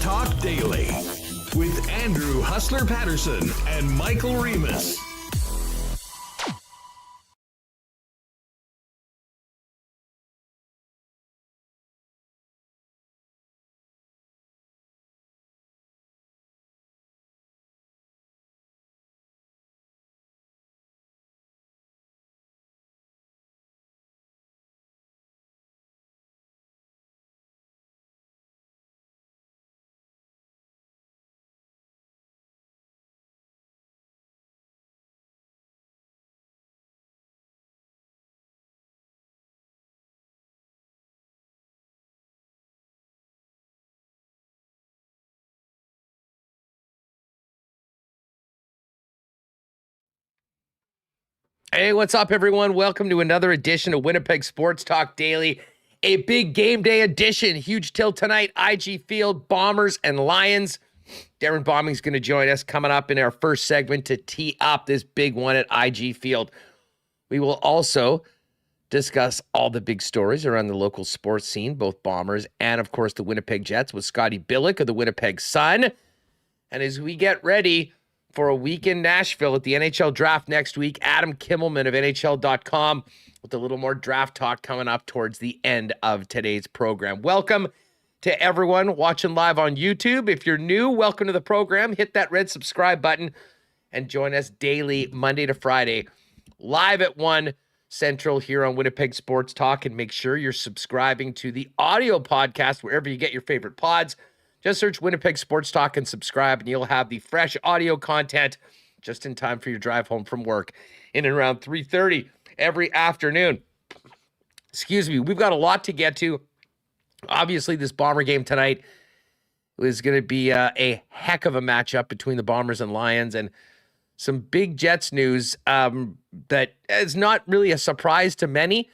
Talk Daily with Andrew Hustler Paterson and Michael Remis. Hey, what's up, everyone? Welcome to another edition of Winnipeg Sports Talk Daily. A big game day edition. Huge tilt tonight. IG Field, Bombers and Lions. Darrin Bauming's going to join us coming up in our first segment to tee up this big one at IG Field. We will also discuss all the big stories around the local sports scene, both Bombers and, of course, the Winnipeg Jets with Scotty Billeck of the Winnipeg Sun. And as we get ready for a week in Nashville at the NHL Draft next week, Adam Kimelman of NHL.com with a little more draft talk coming up towards the end of today's program. Welcome to everyone watching live on YouTube. If you're new, welcome to the program. Hit that red subscribe button and join us daily, Monday to Friday, live at 1 Central here on Winnipeg Sports Talk. And make sure you're subscribing to the audio podcast wherever you get your favorite pods. Just search Winnipeg Sports Talk and subscribe, and you'll have the fresh audio content just in time for your drive home from work in and around 3:30 every afternoon. Excuse me. We've got a lot to get to. Obviously, this Bomber game tonight is going to be a heck of a matchup between the Bombers and Lions, and some big Jets news that is not really a surprise to many,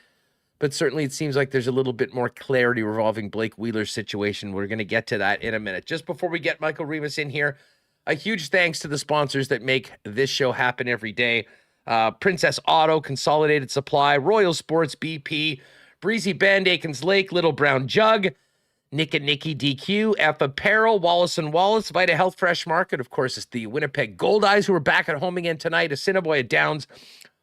but certainly it seems like there's a little bit more clarity revolving Blake Wheeler's situation. We're going to get to that in a minute. Just before we get Michael Remis in here, a huge thanks to the sponsors that make this show happen every day. Princess Auto, Consolidated Supply, Royal Sports, BP, Breezy Bend, Aikens Lake, Little Brown Jug, Nick and Nicky DQ, F Apparel, Wallace & Wallace, Vita Health Fresh Market. Of course, it's the Winnipeg Gold Eyes who are back at home again tonight. Assiniboia Downs,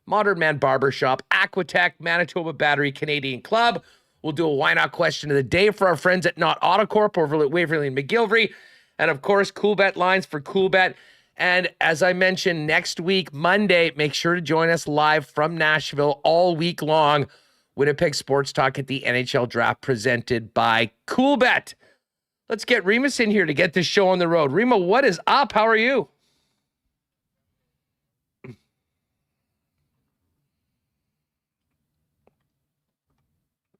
Modern Man Barbershop, Aquatech, Manitoba Battery, Canadian Club. We'll do a Why Not question of the day for our friends at Not Autocorp over at Waverly and McGillivray. And of course, Coolbet lines for Coolbet. And as I mentioned, next week, Monday, make sure to join us live from Nashville all week long. Winnipeg Sports Talk at the NHL Draft presented by Coolbet. Let's get Remis in here to get this show on the road. Remo, what is up? How are you?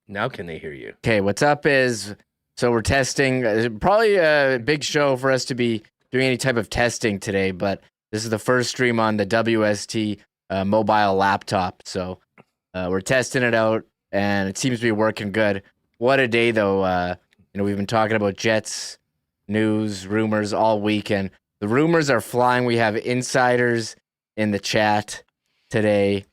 Now can they hear you? Okay, what's up is, so we're testing, probably a big show for us to be doing any type of testing today, but this is the first stream on the WST mobile laptop, so we're testing it out, and it seems to be working good. What a day, though. We've been talking about Jets news, rumors all week, and the rumors are flying. We have insiders in the chat today.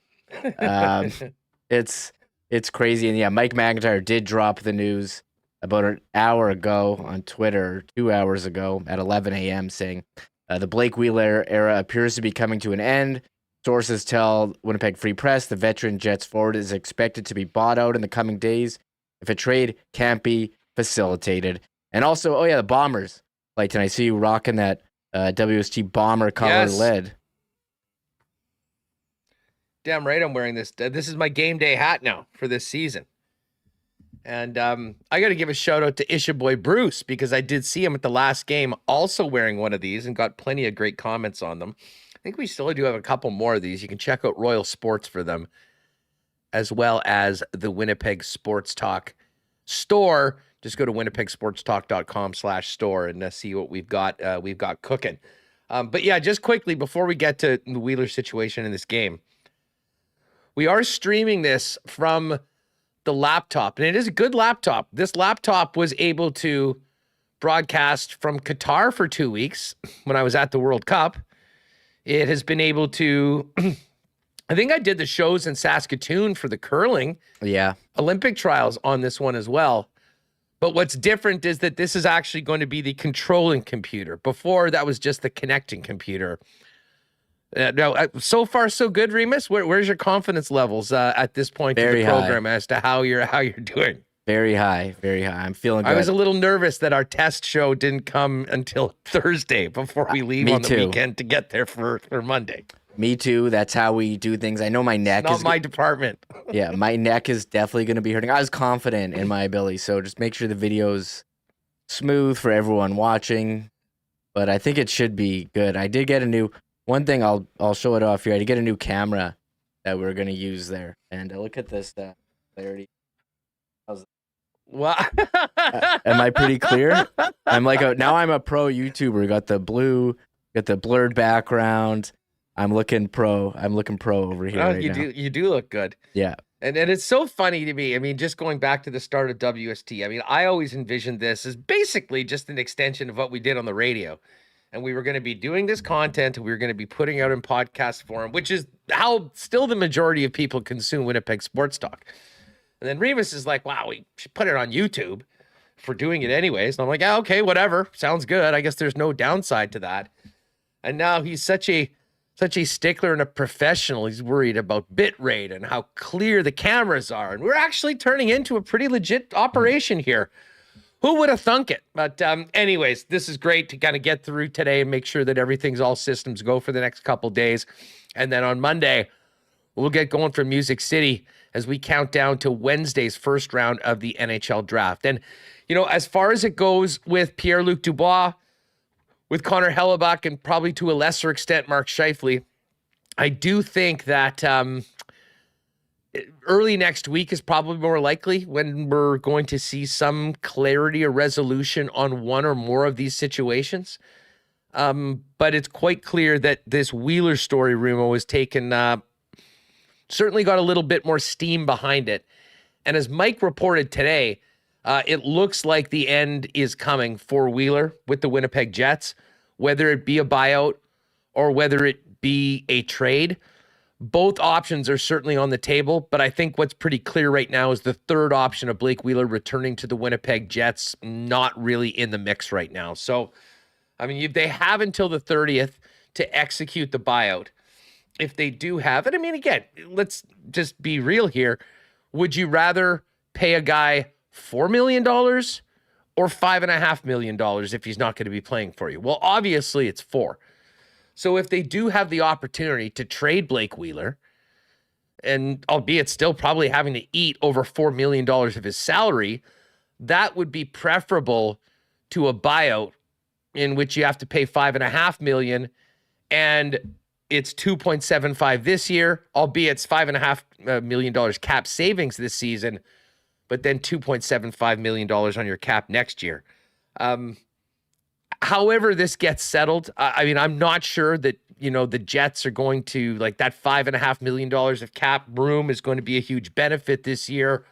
It's crazy. And yeah, Mike McIntyre did drop the news about an hour ago on Twitter, 2 hours ago at 11 a.m. saying the Blake Wheeler era appears to be coming to an end. Sources tell Winnipeg Free Press the veteran Jets forward is expected to be bought out in the coming days if a trade can't be facilitated. And also, oh yeah, the Bombers. Like, and I see you rocking that WST Bomber color lead. Damn right I'm wearing this. This is my game day hat now for this season. And I got to give a shout out to Isha Boy Bruce because I did see him at the last game also wearing one of these and got plenty of great comments on them. I think we still do have a couple more of these. You can check out Royal Sports for them, as well as the Winnipeg Sports Talk store. Just go to winnipegsportstalk.com/store and see what we've got cooking. But yeah, just quickly before we get to the Wheeler situation in this game, we are streaming this from the laptop, and it is a good laptop. This laptop was able to broadcast from Qatar for 2 weeks when I was at the World Cup. It has been able to, I think I did the shows in Saskatoon for the curling Olympic trials on this one as well. But what's different is that this is actually going to be the controlling computer. Before, that was just the connecting computer. So far, so good, Remis. Where's your confidence levels at this point in the program as to how you're doing? Very high, very high. I'm feeling good. I was a little nervous that our test show didn't come until Thursday before we leave on the weekend to get there for Monday. Me too. That's how we do things. I know my neck is not my department. Yeah, my neck is definitely going to be hurting. I was confident in my ability, so just make sure the video's smooth for everyone watching. But I think it should be good. I did get one thing. I'll show it off here. I did get a new camera that we're going to use there, and look at this clarity. Wow. Am I pretty clear? Now I'm a pro YouTuber. Got the blurred background. I'm looking pro over here. Right now. You do look good. Yeah. And it's so funny to me. I mean, just going back to the start of WST, I mean, I always envisioned this as basically just an extension of what we did on the radio. And we were going to be doing this content, and we were going to be putting out in podcast form, which is how still the majority of people consume Winnipeg Sports Talk. And then Remis is like, wow, we should put it on YouTube for doing it anyways. And I'm like, yeah, okay, whatever. Sounds good. I guess there's no downside to that. And now he's such a stickler and a professional. He's worried about bit rate and how clear the cameras are. And we're actually turning into a pretty legit operation here. Who would have thunk it? But anyways, this is great to kind of get through today and make sure that everything's all systems go for the next couple days. And then on Monday, we'll get going for Music City as we count down to Wednesday's first round of the NHL Draft. And, as far as it goes with Pierre-Luc Dubois, with Connor Hellebuck, and probably to a lesser extent Mark Scheifele, I do think that early next week is probably more likely when we're going to see some clarity or resolution on one or more of these situations. But it's quite clear that this Wheeler story, Rumo, has taken certainly got a little bit more steam behind it. And as Mike reported today, it looks like the end is coming for Wheeler with the Winnipeg Jets, whether it be a buyout or whether it be a trade. Both options are certainly on the table, but I think what's pretty clear right now is the third option of Blake Wheeler returning to the Winnipeg Jets, not really in the mix right now. So, I mean, they have until the 30th to execute the buyout. If they do have it, I mean, again, let's just be real here. Would you rather pay a guy $4 million or $5.5 million if he's not going to be playing for you? Well, obviously it's $4 million. So if they do have the opportunity to trade Blake Wheeler, and albeit still probably having to eat over $4 million of his salary, that would be preferable to a buyout in which you have to pay $5.5 million, and it's $2.75 this year, albeit it's $5.5 million cap savings this season, but then $2.75 million on your cap next year. However this gets settled, I mean, I'm not sure that, the Jets are going to, like, that $5.5 million of cap room is going to be a huge benefit this year,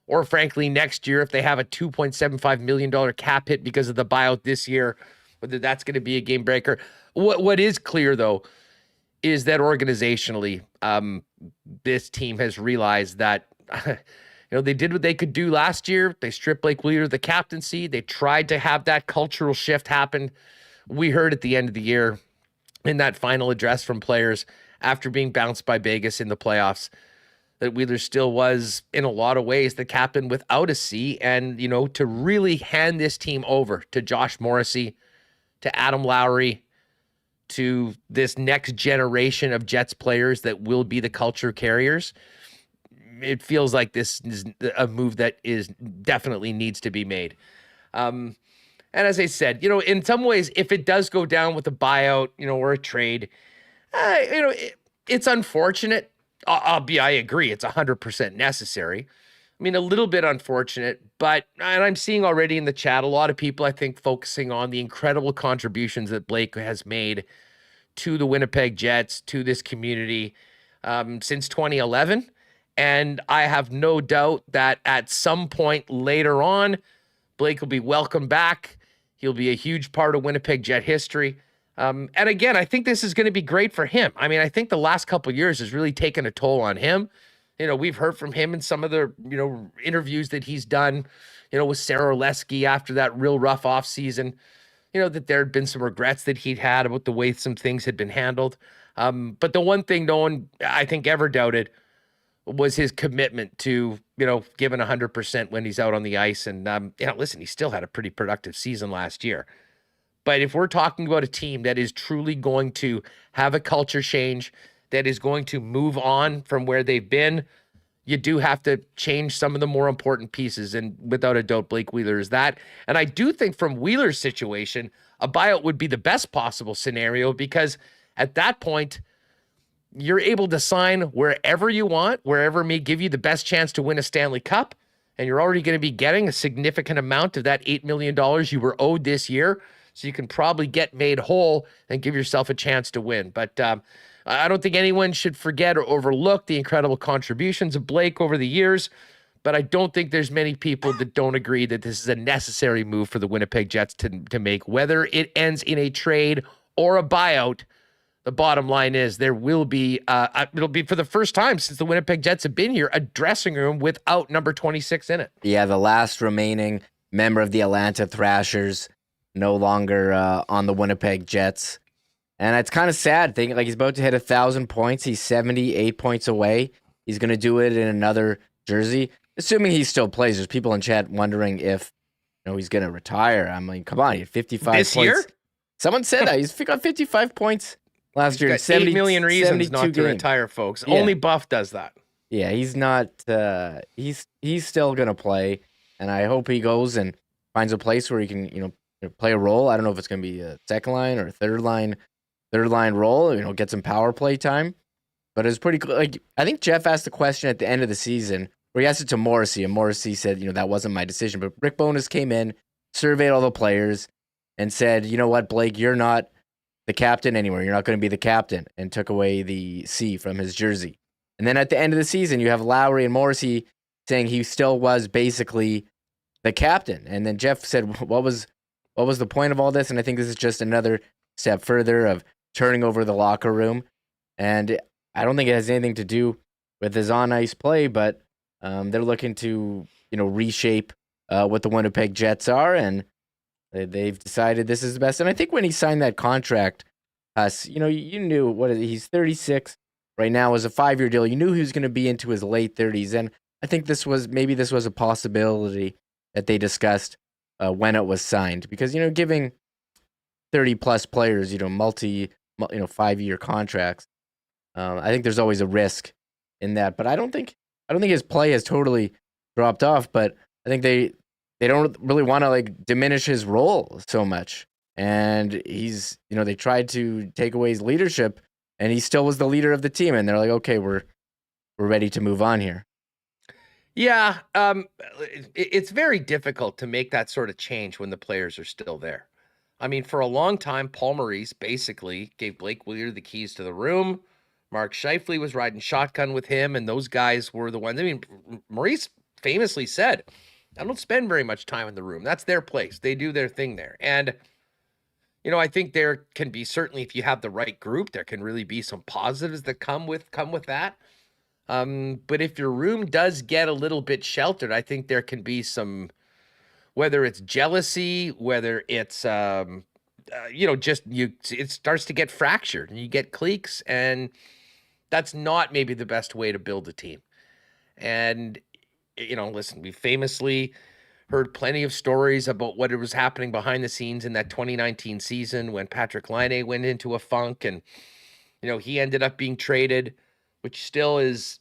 or frankly next year if they have a $2.75 million cap hit because of the buyout this year, whether that's going to be a game breaker. What is clear, though, is that organizationally, this team has realized that, they did what they could do last year. They stripped Blake Wheeler of the captaincy. They tried to have that cultural shift happen. We heard at the end of the year in that final address from players after being bounced by Vegas in the playoffs that Wheeler still was, in a lot of ways, the captain without a C. And, to really hand this team over to Josh Morrissey, to Adam Lowry, to this next generation of Jets players that will be the culture carriers, it feels like this is a move that is definitely needs to be made. And as I said, in some ways, if it does go down with a buyout, or a trade, it's unfortunate. I agree. It's 100% necessary. I mean, a little bit unfortunate, and I'm seeing already in the chat, a lot of people, I think, focusing on the incredible contributions that Blake has made to the Winnipeg Jets, to this community, since 2011. And I have no doubt that at some point later on, Blake will be welcomed back. He'll be a huge part of Winnipeg Jet history. And again, I think this is going to be great for him. I mean, I think the last couple of years has really taken a toll on him. we've heard from him in some of the, interviews that he's done, with Sarah Orlesky after that real rough offseason, that there had been some regrets that he'd had about the way some things had been handled. But the one thing no one, I think, ever doubted was his commitment to, giving 100% when he's out on the ice. And, listen, he still had a pretty productive season last year. But if we're talking about a team that is truly going to have a culture change, that is going to move on from where they've been, you do have to change some of the more important pieces. And without a doubt, Blake Wheeler is that. And I do think from Wheeler's situation, a buyout would be the best possible scenario, because at that point, you're able to sign wherever you want, wherever may give you the best chance to win a Stanley Cup. And you're already going to be getting a significant amount of that $8 million you were owed this year. So you can probably get made whole and give yourself a chance to win. But I don't think anyone should forget or overlook the incredible contributions of Blake over the years. But I don't think there's many people that don't agree that this is a necessary move for the Winnipeg Jets to make. Whether it ends in a trade or a buyout, the bottom line is there will be, it'll be for the first time since the Winnipeg Jets have been here, a dressing room without number 26 in it. Yeah, the last remaining member of the Atlanta Thrashers, no longer on the Winnipeg Jets. And it's kind of sad thinking like he's about to hit 1,000 points. He's 78 points away. He's going to do it in another jersey, assuming he still plays. There's people in chat wondering if he's going to retire. I'm like, come on, he had 55 this points. Year? Someone said that. He's got 55 points last year. Got 8 million reasons not to retire, folks. Yeah. Only Buff does that. Yeah, he's not. He's still going to play, and I hope he goes and finds a place where he can, play a role. I don't know if it's going to be a second line or a third line role, get some power play time. But it's pretty cool. Like, I think Jeff asked the question at the end of the season where he asked it to Morrissey, and Morrissey said, that wasn't my decision. But Rick Bowness came in, surveyed all the players, and said, you know what, Blake, you're not the captain anymore. You're not going to be the captain, and took away the C from his jersey. And then at the end of the season, you have Lowry and Morrissey saying he still was basically the captain. And then Jeff said, what was the point of all this? And I think this is just another step further of turning over the locker room. And I don't think it has anything to do with his on-ice play, but they're looking to, reshape what the Winnipeg Jets are, and they've decided this is the best. And I think when he signed that contract, you knew he's 36 right now, is a 5-year deal. You knew he was going to be into his late 30s, and I think this was a possibility that they discussed when it was signed, because giving 30-plus players, multi 5-year contracts, I think there's always a risk in that. But I don't think his play has totally dropped off, but I think they don't really want to diminish his role so much. And he's, they tried to take away his leadership, and he still was the leader of the team. And they're like, okay, we're ready to move on here. Yeah, it's very difficult to make that sort of change when the players are still there. I mean, for a long time, Paul Maurice basically gave Blake Wheeler the keys to the room. Mark Scheifele was riding shotgun with him, and those guys were the ones. I mean, Maurice famously said, I don't spend very much time in the room. That's their place. They do their thing there. And, I think there can be, certainly if you have the right group, there can really be some positives that come with that. But if your room does get a little bit sheltered, I think there can be some, whether it's jealousy, whether it's, it starts to get fractured and you get cliques, and that's not maybe the best way to build a team. And, listen, we famously heard plenty of stories about what was happening behind the scenes in that 2019 season when Patrick Laine went into a funk, and, he ended up being traded, which still is,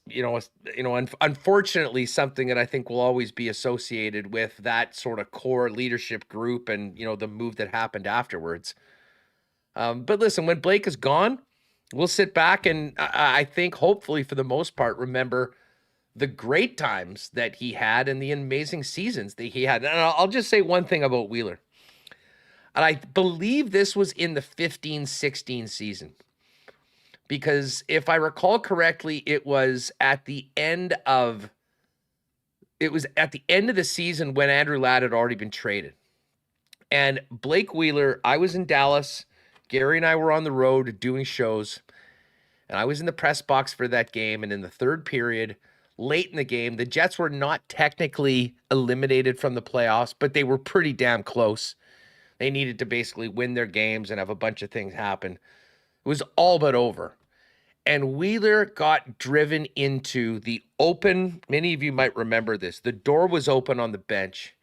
unfortunately something that I think will always be associated with that sort of core leadership group and, the move that happened afterwards. But listen, when Blake is gone, we'll sit back and I think hopefully for the most part, remember the great times that he had and the amazing seasons that he had. And I'll just say one thing about Wheeler. And I believe this was in the 15-16 season, because if I recall correctly, it was at the end of the season when Andrew Ladd had already been traded. And Blake Wheeler, I was in Dallas. Gary and I were on the road doing shows, and I was in the press box for that game. And in the third period, late in the game. The Jets were not technically eliminated from the playoffs, but they were pretty damn close. They needed to basically win their games and have a bunch of things happen. It was all but over. And Wheeler got driven into the open. Many of you might remember this. The door was open on the bench,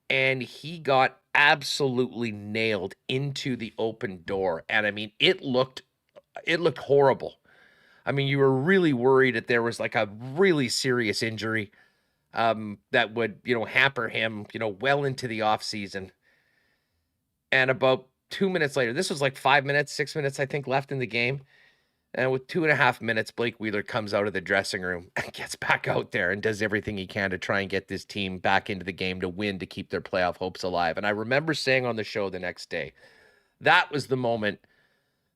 and he got absolutely nailed into the open door. And I mean, it looked horrible. I mean, you were really worried that there was like a really serious injury that would, hamper him, well into the offseason. And about 2 minutes later, this was like 5 minutes, 6 minutes, I think, left in the game. And with 2.5 minutes, Blake Wheeler comes out of the dressing room and gets back out there and does everything he can to try and get this team back into the game to win, to keep their playoff hopes alive. And I remember saying on the show the next day, that was the moment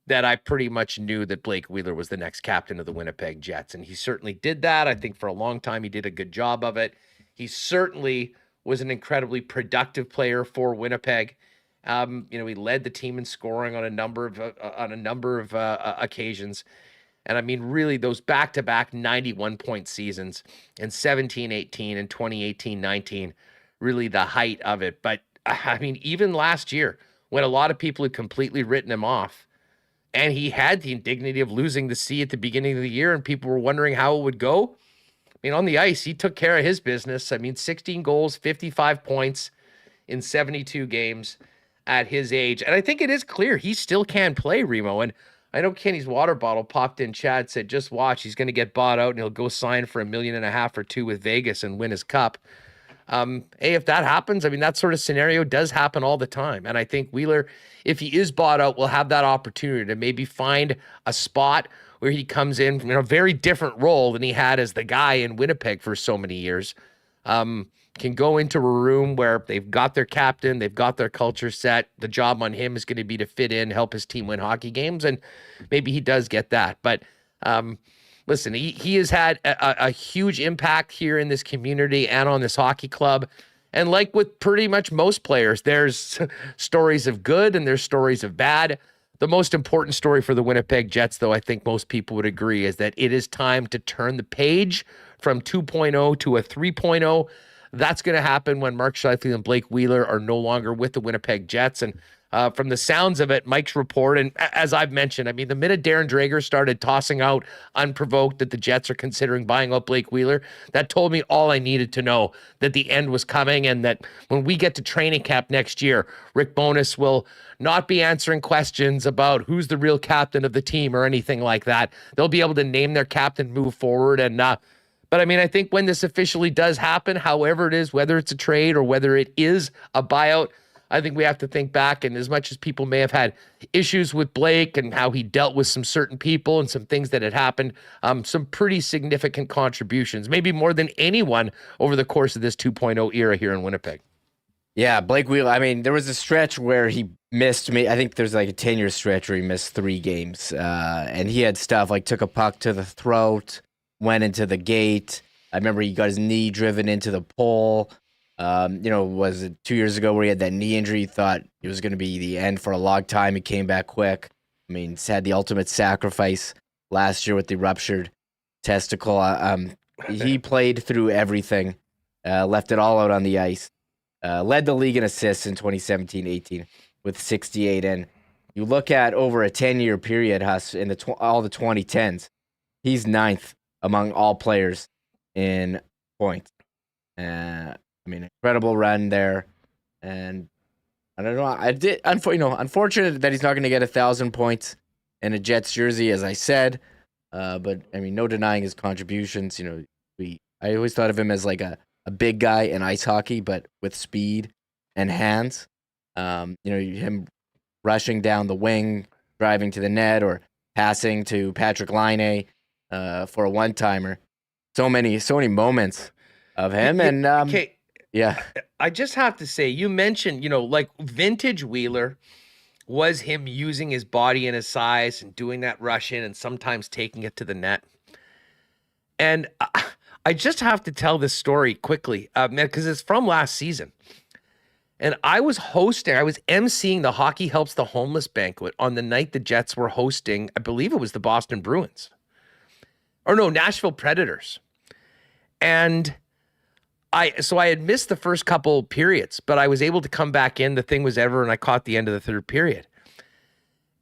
that I pretty much knew that Blake Wheeler was the next captain of the Winnipeg Jets. And he certainly did that. I think for a long time, he did a good job of it. He certainly was an incredibly productive player for Winnipeg. He led the team in scoring on a number of occasions. And I mean, really those back-to-back 91-point seasons in 17-18 and 2018-19, really the height of it. But I mean, even last year, when a lot of people had completely written him off, and he had the indignity of losing the C at the beginning of the year, and people were wondering how it would go. I mean, on the ice, he took care of his business. I mean, 16 goals, 55 points in 72 games at his age. And I think it is clear he still can play, Remo. And I know Kenny's water bottle popped in chat, said, just watch, he's going to get bought out and he'll go sign for $1.5 million or $2 million with Vegas and win his cup. If that happens, I mean, that sort of scenario does happen all the time. And I think Wheeler, if he is bought out, will have that opportunity to maybe find a spot where he comes in in a very different role than he had as the guy in Winnipeg for so many years. Can go into a room where they've got their captain, they've got their culture set. The job on him is going to be to fit in, help his team win hockey games, and maybe he does get that. But listen, he has had a huge impact here in this community and on this hockey club. And like with pretty much most players, there's stories of good and there's stories of bad. The most important story for the Winnipeg Jets, though, I think most people would agree, is that it is time to turn the page from 2.0 to a 3.0. That's going to happen when Mark Scheifele and Blake Wheeler are no longer with the Winnipeg Jets. And from the sounds of it, Mike's report, and as I've mentioned, I mean, the minute Darrin Drager started tossing out unprovoked that the Jets are considering buying out Blake Wheeler, that told me all I needed to know, that the end was coming, and that when we get to training camp next year, Rick Bowness will not be answering questions about who's the real captain of the team or anything like that. They'll be able to name their captain, move forward, and but I mean, I think when this officially does happen, however it is, whether it's a trade or whether it is a buyout, I think we have to think back. And as much as people may have had issues with Blake and how he dealt with some certain people and some things that had happened, some pretty significant contributions, maybe more than anyone over the course of this 2.0 era here in Winnipeg. Yeah, Blake Wheeler, I mean, there was a stretch where he missed me. I think there's like a 10-year stretch where he missed 3 games. And he had stuff like took a puck to the throat, went into the gate. I remember he got his knee driven into the pole. Was it 2 years ago where he had that knee injury? He thought it was going to be the end for a long time. He came back quick. I mean, he's had the ultimate sacrifice last year with the ruptured testicle. He played through everything, left it all out on the ice, led the league in assists in 2017-18 with 68. And you look at over a 10-year period, Huss, in all the 2010s, he's 9th among all players in points. I mean, incredible run there, and I don't know. Unfortunate that he's not going to get 1,000 points in a Jets jersey, as I said. But I mean, no denying his contributions. I always thought of him as like a big guy in ice hockey, but with speed and hands. Him rushing down the wing, driving to the net, or passing to Patrick Laine for a one-timer. So many moments of him, and okay. Yeah. I just have to say, you mentioned, like vintage Wheeler was him using his body and his size and doing that rush in and sometimes taking it to the net. And I just have to tell this story quickly, because it's from last season. And I was emceeing the Hockey Helps the Homeless banquet on the night the Jets were hosting, I believe it was the Boston Bruins. Or no, Nashville Predators. And I had missed the first couple periods, but I was able to come back in. The thing was over, and I caught the end of the third period.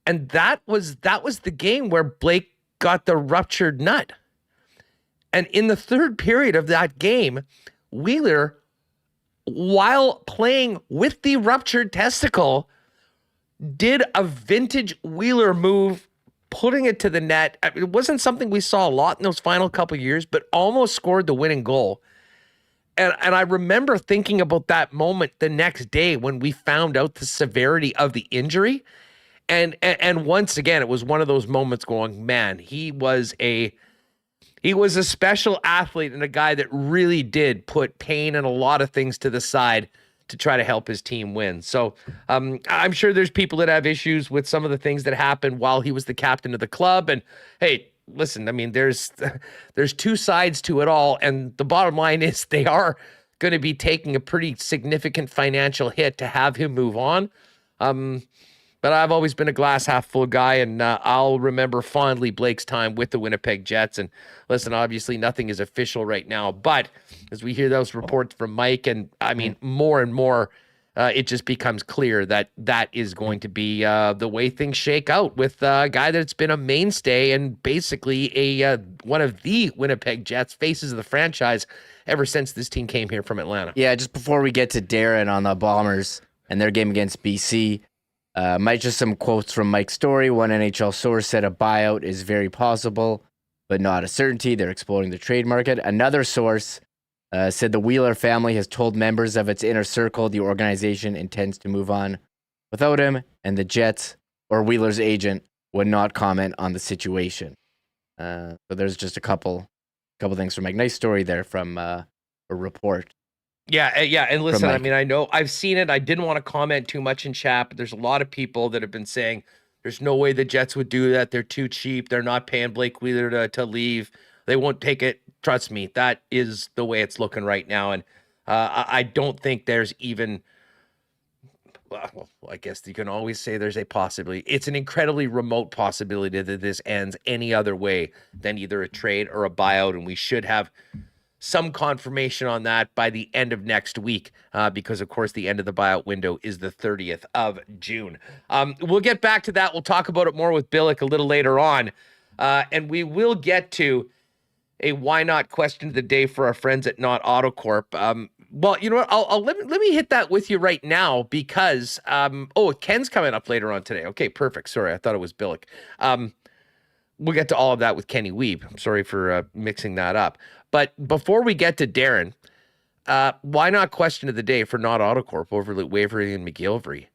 And that was the game where Blake got the ruptured nut. And in the third period of that game, Wheeler, while playing with the ruptured testicle, did a vintage Wheeler move, putting it to the net. It wasn't something we saw a lot in those final couple of years, but almost scored the winning goal. And I remember thinking about that moment the next day when we found out the severity of the injury. And once again, it was one of those moments going, man, he was a special athlete and a guy that really did put pain and a lot of things to the side to try to help his team win. So I'm sure there's people that have issues with some of the things that happened while he was the captain of the club. And hey, listen, I mean, there's two sides to it all. And the bottom line is they are going to be taking a pretty significant financial hit to have him move on. But I've always been a glass half full guy, and I'll remember fondly Blake's time with the Winnipeg Jets. And listen, obviously nothing is official right now, but as we hear those reports from Mike, and I mean, more and more, it just becomes clear that that is going to be the way things shake out with a guy that's been a mainstay and basically one of the Winnipeg Jets, faces of the franchise, ever since this team came here from Atlanta. Yeah, just before we get to Darrin on the Bombers and their game against BC, just some quotes from Mike's story. One NHL source said a buyout is very possible, but not a certainty. They're exploring the trade market. Another source said the Wheeler family has told members of its inner circle the organization intends to move on without him, and the Jets or Wheeler's agent would not comment on the situation. So there's just a couple things from Mike. Nice story there from a report. Yeah. And listen, I mean, I know I've seen it. I didn't want to comment too much in chat, but there's a lot of people that have been saying there's no way the Jets would do that. They're too cheap. They're not paying Blake Wheeler to leave. They won't take it. Trust me, that is the way it's looking right now. And I don't think there's even, well, I guess you can always say there's a possibility. It's an incredibly remote possibility that this ends any other way than either a trade or a buyout. And we should have some confirmation on that by the end of next week, because, of course, the end of the buyout window is the 30th of June. We'll get back to that. We'll talk about it more with Billick a little later on. And we will get to a why not question of the day for our friends at Not AutoCorp. Well, you know what? Let me hit that with you right now because, Ken's coming up later on today. Okay, perfect. Sorry, I thought it was Billick. We'll get to all of that with Kenny Wiebe. I'm sorry for mixing that up. But before we get to Darrin, why not question of the day for Not AutoCorp over at Waverly and McGillivray?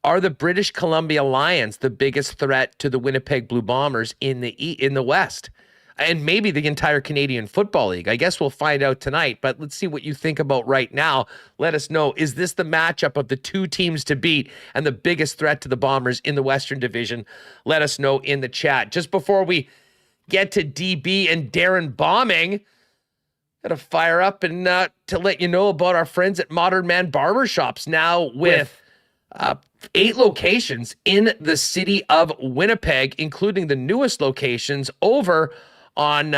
Are the British Columbia Lions the biggest threat to the Winnipeg Blue Bombers in the West? And maybe the entire Canadian Football League. I guess we'll find out tonight, but let's see what you think about right now. Let us know, is this the matchup of the two teams to beat and the biggest threat to the Bombers in the Western Division? Let us know in the chat. Just before we get to DB and Darrin Bauming, gotta fire up and to let you know about our friends at Modern Man Barbershops, now with 8 locations in the city of Winnipeg, including the newest locations over on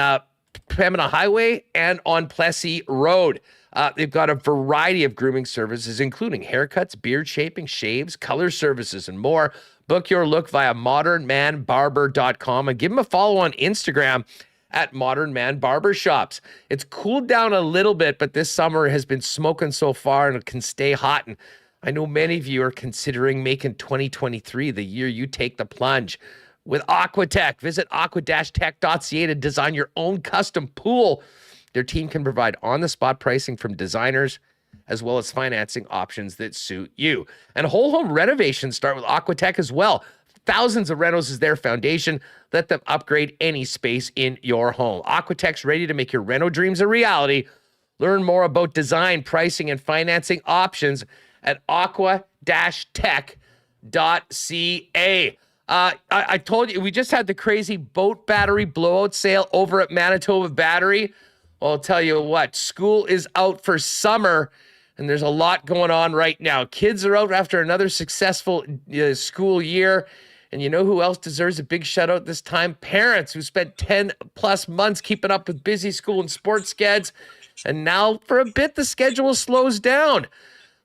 Pembina Highway and on Plessis Road. They've got a variety of grooming services, including haircuts, beard shaping, shaves, color services, and more. Book your look via modernmanbarber.com and give them a follow on Instagram at Modern Man Barbershops. It's cooled down a little bit, but this summer has been smoking so far and it can stay hot. And I know many of you are considering making 2023 the year you take the plunge. With Aquatech, visit aqua-tech.ca to design your own custom pool. Their team can provide on-the-spot pricing from designers, as well as financing options that suit you. And whole home renovations start with Aquatech as well. Thousands of rentals is their foundation. Let them upgrade any space in your home. Aquatech's ready to make your reno dreams a reality. Learn more about design, pricing, and financing options at aqua-tech.ca. I told you, we just had the crazy boat battery blowout sale over at Manitoba Battery. Well, I'll tell you what, school is out for summer, and there's a lot going on right now. Kids are out after another successful school year, and you know who else deserves a big shout out this time? Parents who spent 10 plus months keeping up with busy school and sports schedules. And now for a bit, the schedule slows down.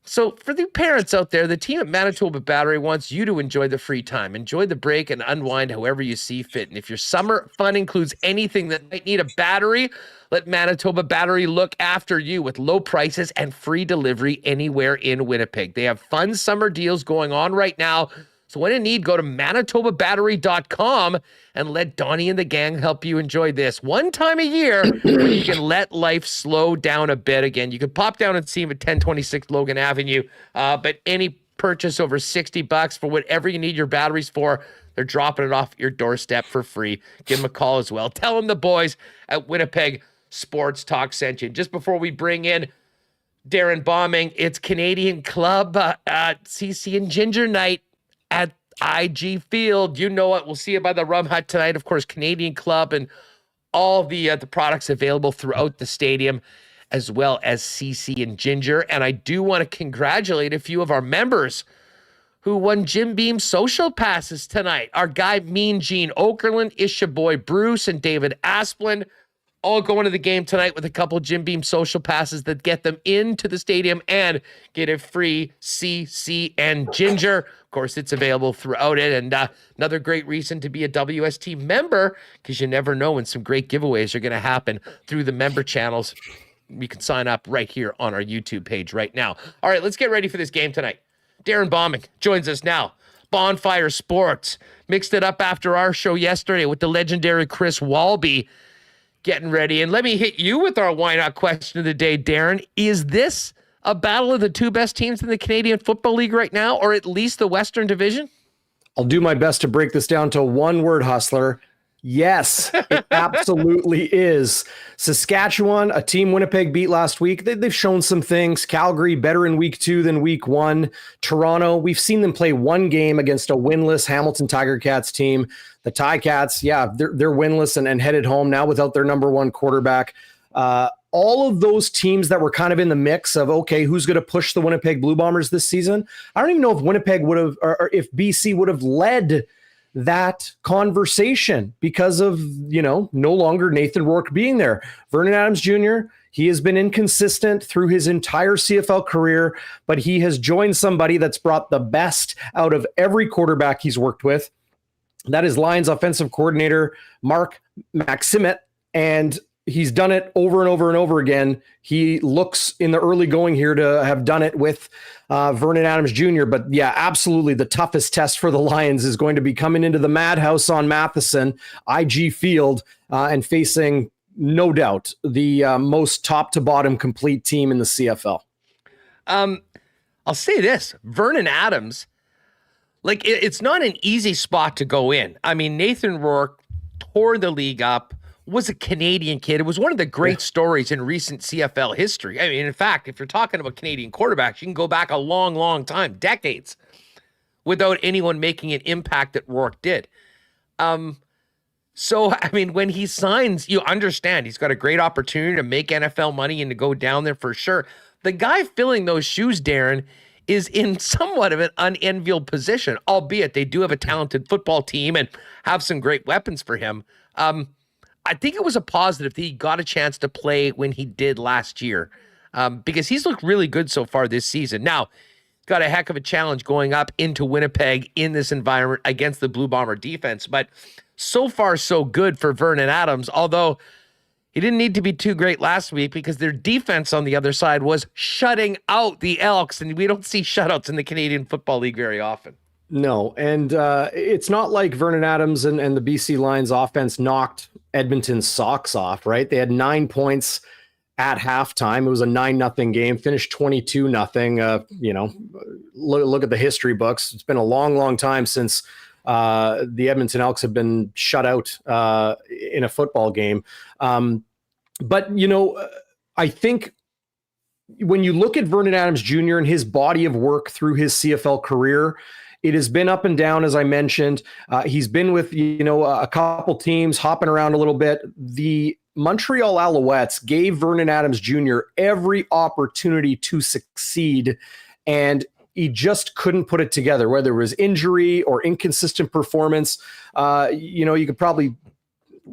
So for the parents out there, the team at Manitoba Battery wants you to enjoy the free time. Enjoy the break and unwind however you see fit. And if your summer fun includes anything that might need a battery, let Manitoba Battery look after you with low prices and free delivery anywhere in Winnipeg. They have fun summer deals going on right now. So when in need, go to manitobabattery.com and let Donnie and the gang help you enjoy this. One time a year, when you can let life slow down a bit again. You can pop down and see them at 1026 Logan Avenue. But any purchase over $60 for whatever you need your batteries for, they're dropping it off at your doorstep for free. Give them a call as well. Tell them the boys at Winnipeg Sports Talk sent you. Just before we bring in Darrin Bauming, it's Canadian Club CC and Ginger Night at IG Field. You know it. We'll see you by the Rum Hut tonight. Of course, Canadian Club and all the products available throughout the stadium, as well as CC and Ginger. And I do want to congratulate a few of our members who won Jim Beam social passes tonight. Our guy Mean Gene Okerlund, Isha Boy Bruce, and David Asplin all going to the game tonight with a couple Jim Beam social passes that get them into the stadium and get a free CC and Ginger. Of course, it's available throughout it. And another great reason to be a WST member, because you never know when some great giveaways are going to happen through the member channels. You can sign up right here on our YouTube page right now. All right, let's get ready for this game tonight. Darrin Bauming joins us now. Bonfire Sports mixed it up after our show yesterday with the legendary Chris Walby getting ready. And let me hit you with our why not question of the day, Darrin. Is this a battle of the two best teams in the Canadian Football League right now, or at least the Western Division? I'll do my best to break this down to one word, Hustler. Yes, it absolutely is. Saskatchewan, a team Winnipeg beat last week. They've shown some things. Calgary, better in week 2 than week 1. Toronto, we've seen them play one game against a winless Hamilton Tiger Cats team. The Ticats, yeah, they're winless and headed home now without their number one quarterback. All of those teams that were kind of in the mix of, okay, who's going to push the Winnipeg Blue Bombers this season? I don't even know if Winnipeg would have, or if BC would have led that conversation because of, no longer Nathan Rourke being there. Vernon Adams Jr., he has been inconsistent through his entire CFL career, but he has joined somebody that's brought the best out of every quarterback he's worked with. That is Lions offensive coordinator Mark Maximet, and he's done it over and over and over again. He looks in the early going here to have done it with Vernon Adams Jr. But yeah, absolutely the toughest test for the Lions is going to be coming into the Madhouse on Matheson, IG Field, and facing, no doubt, the most top to bottom complete team in the CFL. I'll say this, Vernon Adams, it's not an easy spot to go in. I mean, Nathan Rourke tore the league up, was a Canadian kid. It was one of the great stories in recent CFL history. I mean, in fact, if you're talking about Canadian quarterbacks, you can go back a long, long time, decades, without anyone making an impact that Rourke did. So, I mean, when he signs, you understand he's got a great opportunity to make NFL money and to go down there for sure. The guy filling those shoes, Darrin, is in somewhat of an unenviable position, albeit they do have a talented football team and have some great weapons for him. I think it was a positive that he got a chance to play when he did last year, because he's looked really good so far this season. Now, got a heck of a challenge going up into Winnipeg in this environment against the Blue Bomber defense, but so far so good for Vernon Adams, although he didn't need to be too great last week because their defense on the other side was shutting out the Elks, and we don't see shutouts in the Canadian Football League very often. No, and it's not like Vernon Adams and the BC Lions offense knocked Edmonton's socks off, right? They had 9 points at halftime. It was a 9-0 game, finished 22-0. Look at the history books. It's been a long, long time since the Edmonton Elks have been shut out in a football game. But I think when you look at Vernon Adams Jr. and his body of work through his CFL career, it has been up and down, as I mentioned. He's been with, a couple teams, hopping around a little bit. The Montreal Alouettes gave Vernon Adams Jr. every opportunity to succeed, and he just couldn't put it together, whether it was injury or inconsistent performance. You could probably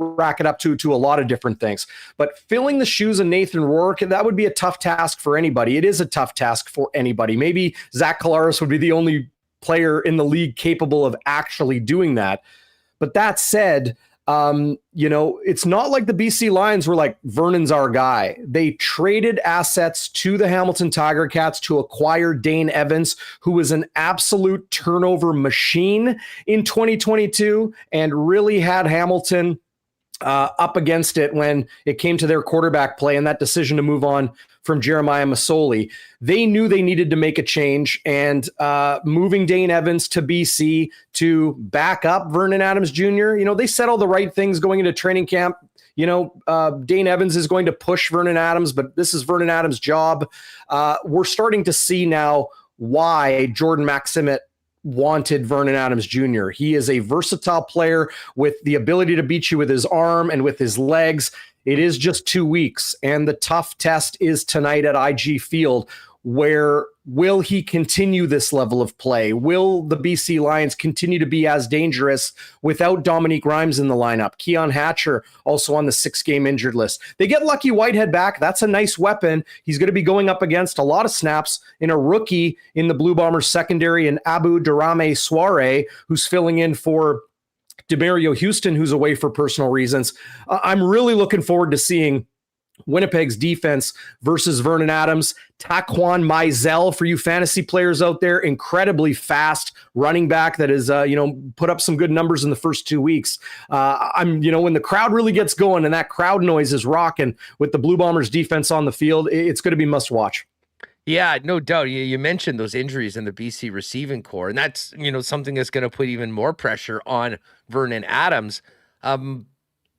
rack it up to a lot of different things. But filling the shoes of Nathan Rourke, that would be a tough task for anybody. It is a tough task for anybody. Maybe Zach Collaros would be the only player in the league capable of actually doing that. But that said, it's not like the BC Lions were like, Vernon's our guy. They traded assets to the Hamilton Tiger Cats to acquire Dane Evans, who was an absolute turnover machine in 2022 and really had Hamilton up against it when it came to their quarterback play and that decision to move on from Jeremiah Masoli. They knew they needed to make a change, and moving Dane Evans to BC to back up Vernon Adams Jr., they said all the right things going into training camp. Dane Evans is going to push Vernon Adams, but this is Vernon Adams' job. We're starting to see now why Jordan Maximit wanted Vernon Adams Jr. He is a versatile player with the ability to beat you with his arm and with his legs. It is just 2 weeks, and the tough test is tonight at IG Field, where will he continue this level of play? Will the BC Lions continue to be as dangerous without Dominique Rhymes in the lineup? Keon Hatcher also on the 6-game injured list. They get Lucky Whitehead back. That's a nice weapon. He's going to be going up against a lot of snaps in a rookie in the Blue Bombers secondary, in Abu Darame Soare, who's filling in for Demario Houston, who's away for personal reasons. I'm really looking forward to seeing Winnipeg's defense versus Vernon Adams. Taquan Mizell, for you fantasy players out there, incredibly fast running back that is, put up some good numbers in the first 2 weeks. When the crowd really gets going and that crowd noise is rocking with the Blue Bombers defense on the field, it's going to be must watch. Yeah, no doubt. You mentioned those injuries in the BC receiving core, and that's, something that's going to put even more pressure on Vernon Adams.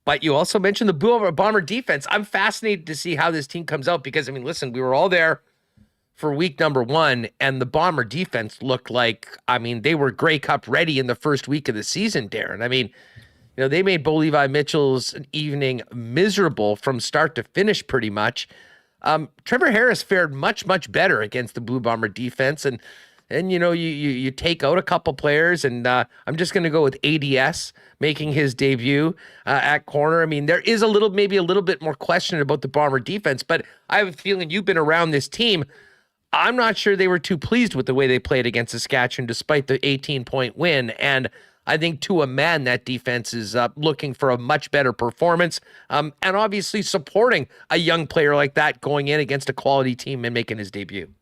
But you also mentioned the Bomber defense. I'm fascinated to see how this team comes out because, listen, we were all there for week number 1, and the Bomber defense looked like, they were Grey Cup ready in the first week of the season, Darrin. They made Bo Levi Mitchell's evening miserable from start to finish pretty much. Trevor Harris fared much, much better against the Blue Bomber defense. And you take out a couple players, and I'm just going to go with ADS making his debut at corner. There is maybe a little bit more question about the Bomber defense, but I have a feeling you've been around this team. I'm not sure they were too pleased with the way they played against Saskatchewan, despite the 18-point win. And I think to a man, that defense is looking for a much better performance, and obviously supporting a young player like that going in against a quality team and making his debut.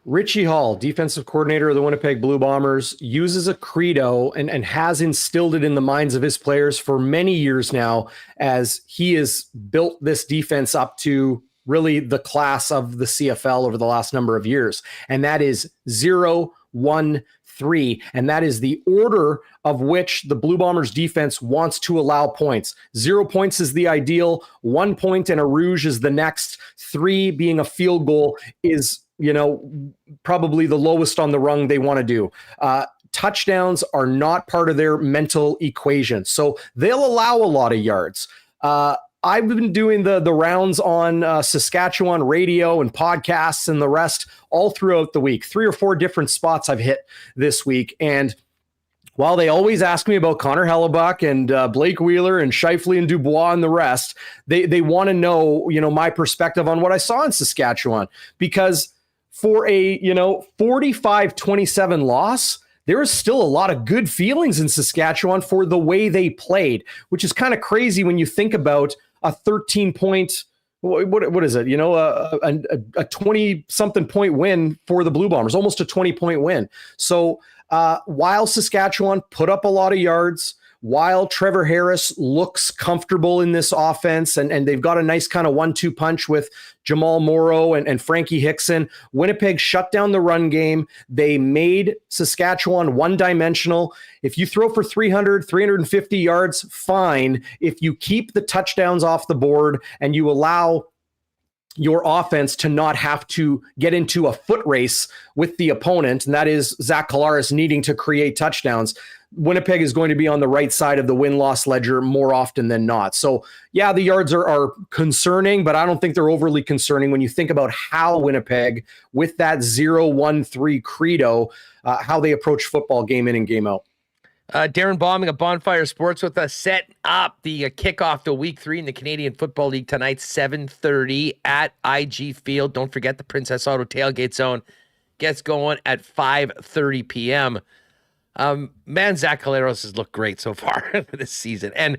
Richie Hall, defensive coordinator of the Winnipeg Blue Bombers, uses a credo and has instilled it in the minds of his players for many years now, as he has built this defense up to really the class of the CFL over the last number of years. And that is 0-1-3. And that is the order of which the Blue Bombers defense wants to allow points. 0 points is the ideal. 1 point and a rouge is the next. 3 being a field goal is, probably the lowest on the rung they want to do. Touchdowns are not part of their mental equation. So they'll allow a lot of yards. I've been doing the rounds on Saskatchewan radio and podcasts and the rest all throughout the week. 3 or 4 different spots I've hit this week. And while they always ask me about Connor Hellebuck and Blake Wheeler and Scheifele and Dubois and the rest, they want to know, my perspective on what I saw in Saskatchewan. Because for a, 45-27 loss, there is still a lot of good feelings in Saskatchewan for the way they played, which is kind of crazy when you think about a 13-point, what is it? A 20-something point win for the Blue Bombers, almost a 20-point win. So while Saskatchewan put up a lot of yards, while Trevor Harris looks comfortable in this offense, and they've got a nice kind of 1-2 punch with Jamal Morrow and Frankie Hickson, Winnipeg shut down the run game. They made Saskatchewan one-dimensional. If you throw for 300, 350 yards, fine. If you keep the touchdowns off the board and you allow your offense to not have to get into a foot race with the opponent, and that is Zach Collaros needing to create touchdowns, Winnipeg is going to be on the right side of the win-loss ledger more often than not. So, yeah, the yards are concerning, but I don't think they're overly concerning when you think about how Winnipeg, with that 0-1-3 credo, how they approach football game in and game out. Darrin Bauming of Bonfire Sports with us, set up the kickoff to Week 3 in the Canadian Football League tonight, 7:30 at IG Field. Don't forget the Princess Auto Tailgate Zone gets going at 5:30 p.m. Man, Zach Collaros has looked great so far this season. And,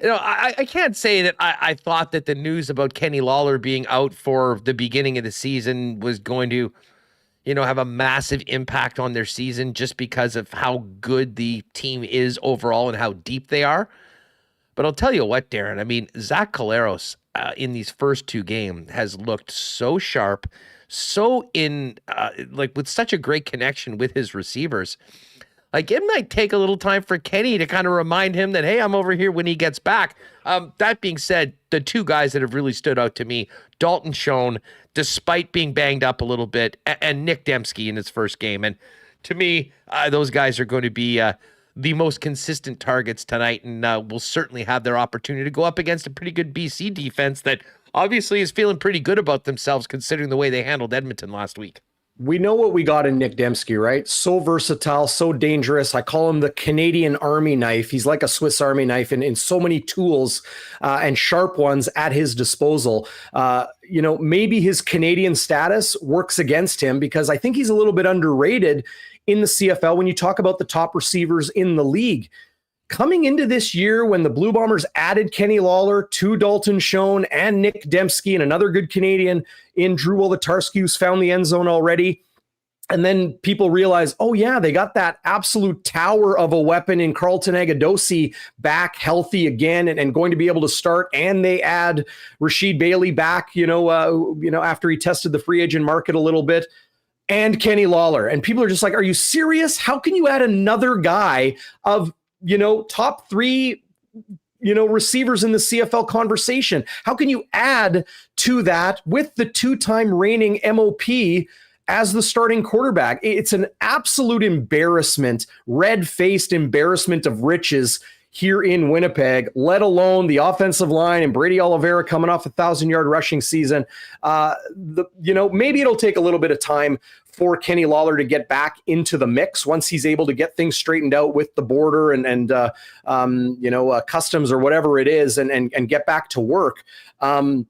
I can't say that I thought that the news about Kenny Lawler being out for the beginning of the season was going to have a massive impact on their season just because of how good the team is overall and how deep they are. But I'll tell you what, Darrin, I mean, Zach Collaros in these first 2 games has looked so sharp, so with such a great connection with his receivers. Like, it might take a little time for Kenny to kind of remind him that, hey, I'm over here when he gets back. That being said, the 2 guys that have really stood out to me, Dalton Schoen, despite being banged up a little bit, and Nick Dembski in his first game. And to me, those guys are going to be the most consistent targets tonight, and will certainly have their opportunity to go up against a pretty good BC defense that obviously is feeling pretty good about themselves considering the way they handled Edmonton last week. We know what we got in Nick Dembski, right? So versatile, so dangerous. I call him the Canadian Army knife. He's like a Swiss Army knife in so many tools and sharp ones at his disposal. Maybe his Canadian status works against him because I think he's a little bit underrated in the CFL when you talk about the top receivers in the league. Coming into this year, when the Blue Bombers added Kenny Lawler to Dalton Schoen and Nick Dembski and another good Canadian in Drew Wolitarsky, who's found the end zone already, and then people realize, oh yeah, they got that absolute tower of a weapon in Carlton Agadosi back healthy again and going to be able to start, and they add Rashid Bailey back, after he tested the free agent market a little bit, and Kenny Lawler. And people are just like, are you serious? How can you add another guy of top 3, receivers in the CFL conversation? How can you add to that with the 2-time reigning MOP as the starting quarterback? It's an absolute embarrassment, red-faced embarrassment of riches here in Winnipeg, let alone the offensive line and Brady Oliveira coming off a 1,000-yard rushing season. Maybe it'll take a little bit of time for Kenny Lawler to get back into the mix once he's able to get things straightened out with the border and customs or whatever it is and get back to work. The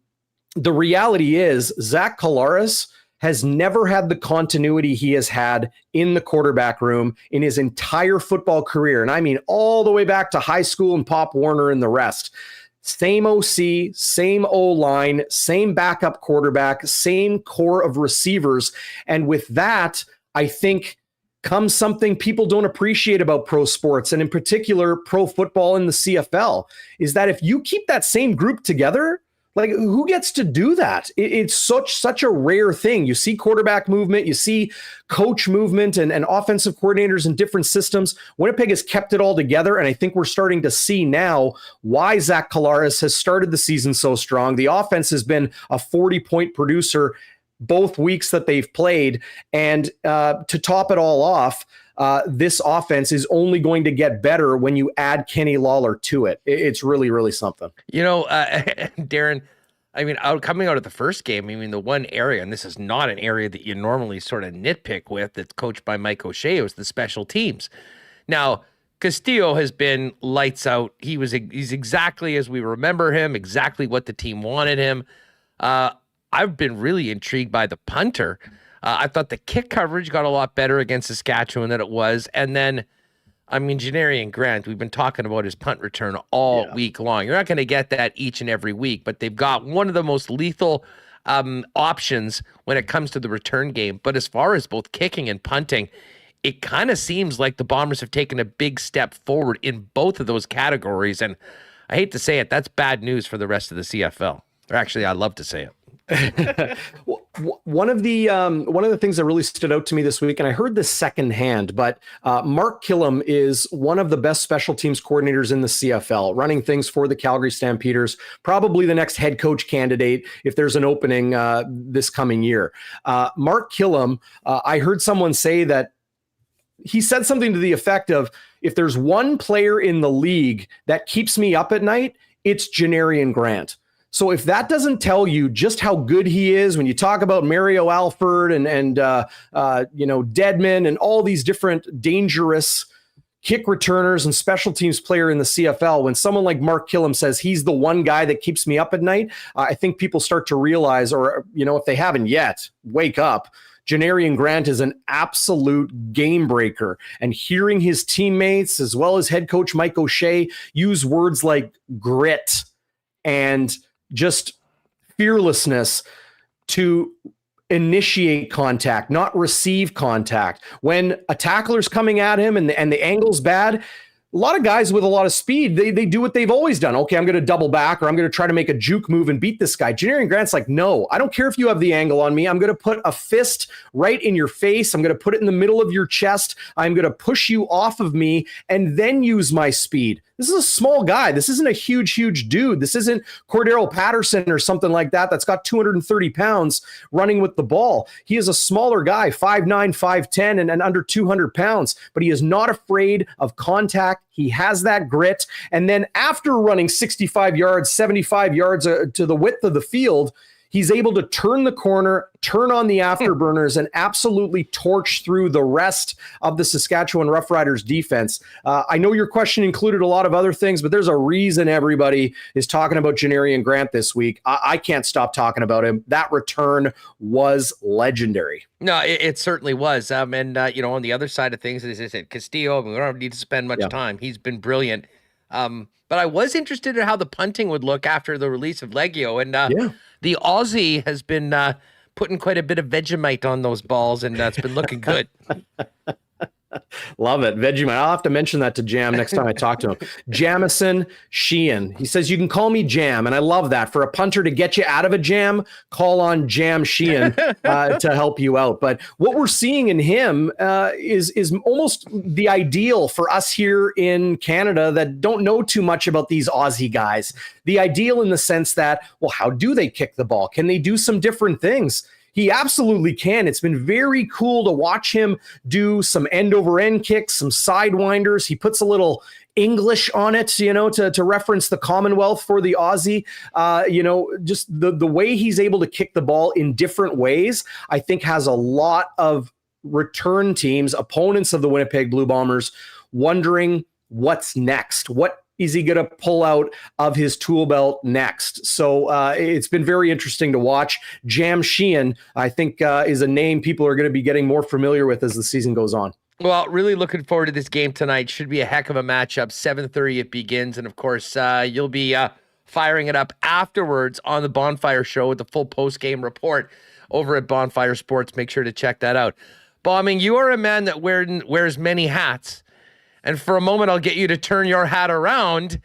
reality is Zach Collaros has never had the continuity he has had in the quarterback room in his entire football career. And I mean, all the way back to high school and Pop Warner and the rest. Same OC, same O-line, same backup quarterback, same core of receivers. And with that, I think comes something people don't appreciate about pro sports, and in particular, pro football in the CFL, is that if you keep that same group together, like, who gets to do that? It's such a rare thing. You see quarterback movement, you see coach movement and offensive coordinators in different systems. Winnipeg has kept it all together, and I think we're starting to see now why Zach Collaros has started the season so strong. The offense has been a 40-point producer both weeks that they've played, and to top it all off, this offense is only going to get better when you add Kenny Lawler to it. It's really, really something. Darrin, I mean, coming out of the first game, I mean, the one area, and this is not an area that you normally sort of nitpick with, that's coached by Mike O'Shea, was the special teams. Now, Castillo has been lights out. He's exactly as we remember him, exactly what the team wanted him. I've been really intrigued by the punter. I thought the kick coverage got a lot better against Saskatchewan than it was. And then, I mean, Janarian Grant, we've been talking about his punt return all week long. You're not going to get that each and every week, but they've got one of the most lethal options when it comes to the return game. But as far as both kicking and punting, it kind of seems like the Bombers have taken a big step forward in both of those categories. And I hate to say it, that's bad news for the rest of the CFL. Or actually, I love to say it. One of the things that really stood out to me this week, and I heard this secondhand, but Mark Killam is one of the best special teams coordinators in the CFL, running things for the Calgary Stampeders, probably the next head coach candidate if there's an opening this coming year. Mark Killam, I heard someone say that he said something to the effect of, if there's one player in the league that keeps me up at night, it's Janarian Grant. So if that doesn't tell you just how good he is, when you talk about Mario Alford and Deadman and all these different dangerous kick returners and special teams player in the CFL, when someone like Mark Killam says he's the one guy that keeps me up at night, I think people start to realize, or, if they haven't yet, wake up. Janarian Grant is an absolute game breaker. And hearing his teammates, as well as head coach Mike O'Shea, use words like grit and just fearlessness to initiate contact, not receive contact. When a tackler's coming at him and the angle's bad, a lot of guys with a lot of speed, they do what they've always done. Okay, I'm going to double back, or I'm going to try to make a juke move and beat this guy. Janarian Grant's like, no, I don't care if you have the angle on me. I'm going to put a fist right in your face. I'm going to put it in the middle of your chest. I'm going to push you off of me and then use my speed. This is a small guy. This isn't a huge dude. This isn't Cordero Paterson or something like that that's got 230 pounds running with the ball. He is a smaller guy, 5'9", 5'10", and under 200 pounds, but he is not afraid of contact. He has that grit. And then after running 65 yards, 75 yards to the width of the field, he's able to turn the corner, turn on the afterburners, and absolutely torch through the rest of the Saskatchewan Roughriders defense. I know your question included a lot of other things, but there's a reason everybody is talking about Janarian Grant this week. I can't stop talking about him. That return was legendary. No, it certainly was. And on the other side of things, as I said, Castillo, we don't need to spend much time. He's been brilliant. But I was interested in how the punting would look after the release of Leggio. And the Aussie has been putting quite a bit of Vegemite on those balls, and it's been looking good. Love it. Vegemite. I'll have to mention that to Jam next time I talk to him. Jamison Sheehan. He says, you can call me Jam. And I love that. For a punter to get you out of a jam, call on Jam Sheehan to help you out. But what we're seeing in him is almost the ideal for us here in Canada that don't know too much about these Aussie guys. The ideal in the sense that, well, how do they kick the ball? Can they do some different things? He absolutely can. It's been very cool to watch him do some end-over-end kicks, some sidewinders. He puts a little English on it, to reference the Commonwealth for the Aussie. Just the way he's able to kick the ball in different ways, I think has a lot of return teams, opponents of the Winnipeg Blue Bombers, wondering what's next. What is he going to pull out of his tool belt next? So it's been very interesting to watch. Jam Sheehan, I think, is a name people are going to be getting more familiar with as the season goes on. Well, really looking forward to this game tonight. Should be a heck of a matchup. 7:30 it begins. And, of course, you'll be firing it up afterwards on the Bonfire show with the full post-game report over at Bonfire Sports. Make sure to check that out. Bauming, you are a man that wears many hats. And for a moment, I'll get you to turn your hat around,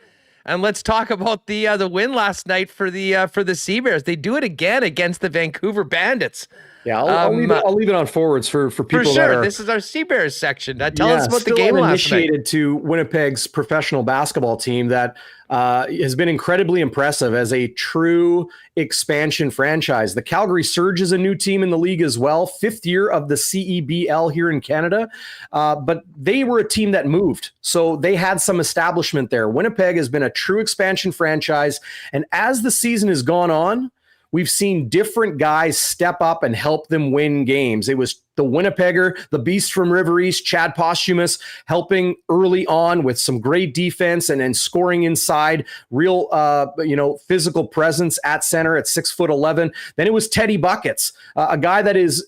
and let's talk about the win last night for the Sea Bears. They do it again against the Vancouver Bandits. Yeah, I'll leave it on forwards for people. For sure, that are, this is our Sea Bears section. Tell us about the game last night. Initiated to Winnipeg's professional basketball team that has been incredibly impressive as a true expansion franchise. The Calgary Surge is a new team in the league as well, 5th year of the CEBL here in Canada, but they were a team that moved, so they had some establishment there. Winnipeg has been a true expansion franchise, and as the season has gone on, we've seen different guys step up and help them win games. It was the Winnipegger, the beast from River East, Chad Posthumous, helping early on with some great defense and scoring inside, real physical presence at center at 6'11". Then it was Teddy Buckets, a guy that is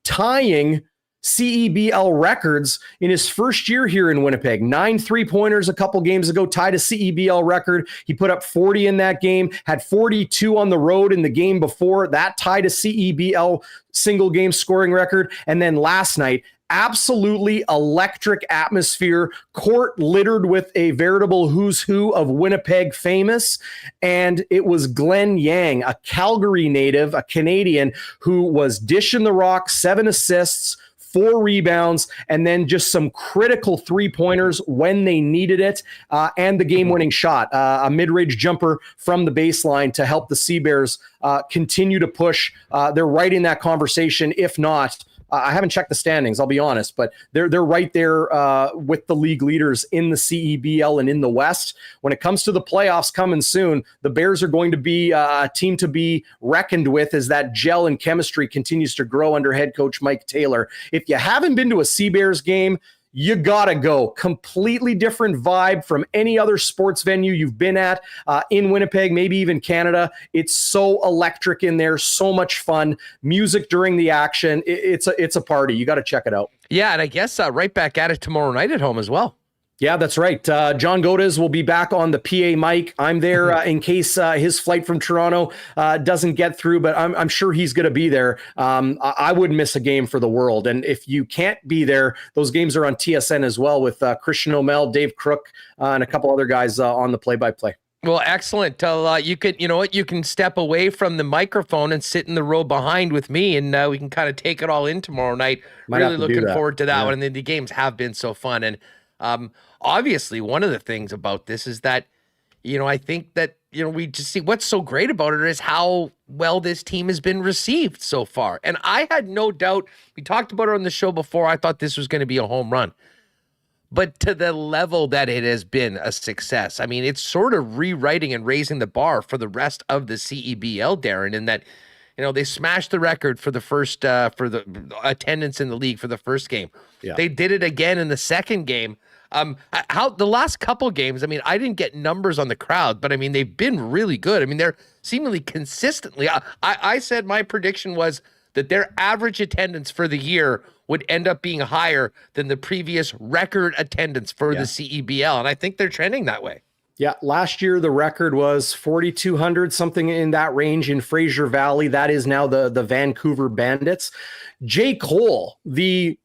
tying CEBL records in his first year here in Winnipeg. 9 3-pointers a couple games ago, tied a CEBL record. He put up 40 in that game, had 42 on the road in the game before. That tied a CEBL single game scoring record. And then last night, absolutely electric atmosphere, court littered with a veritable who's who of Winnipeg famous. And it was Glenn Yang, a Calgary native, a Canadian, who was dishing the rock, 7 assists, 4 rebounds, and then just some critical 3-pointers when they needed it, and the game-winning shot, a mid-range jumper from the baseline to help the Sea Bears continue to push. They're right in that conversation, if not. I haven't checked the standings, I'll be honest, but they're right there with the league leaders in the CEBL and in the West. When it comes to the playoffs coming soon, the Bears are going to be a team to be reckoned with as that gel and chemistry continues to grow under head coach Mike Taylor. If you haven't been to a Sea Bears game, you gotta go. Completely different vibe from any other sports venue you've been at in Winnipeg, maybe even Canada. It's so electric in there, so much fun. Music during the action. It's a party. You got to check it out. Yeah, and I guess right back at it tomorrow night at home as well. Yeah, that's right. John Godes will be back on the PA mic. I'm there in case his flight from Toronto doesn't get through, but I'm sure he's going to be there. I wouldn't miss a game for the world. And if you can't be there, those games are on TSN as well with Christian O'Mell, Dave Crook, and a couple other guys on the play-by-play. Well, excellent. You can step away from the microphone and sit in the row behind with me, and we can kind of take it all in tomorrow night. Really looking forward to that one. And the games have been so fun. And obviously, one of the things about this is that, I think that, we just see what's so great about it is how well this team has been received so far. And I had no doubt, we talked about it on the show before, I thought this was going to be a home run. But to the level that it has been a success, I mean, it's sort of rewriting and raising the bar for the rest of the CEBL, Darrin, in that, they smashed the record for the first, for the attendance in the league for the first game. Yeah. They did it again in the second game. How the last couple games, I mean, I didn't get numbers on the crowd, but I mean, they've been really good. I mean, they're seemingly consistently. I said my prediction was that their average attendance for the year would end up being higher than the previous record attendance for the CEBL. And I think they're trending that way. Yeah, last year the record was 4,200, something in that range in Fraser Valley. That is now the Vancouver Bandits. J. Cole, the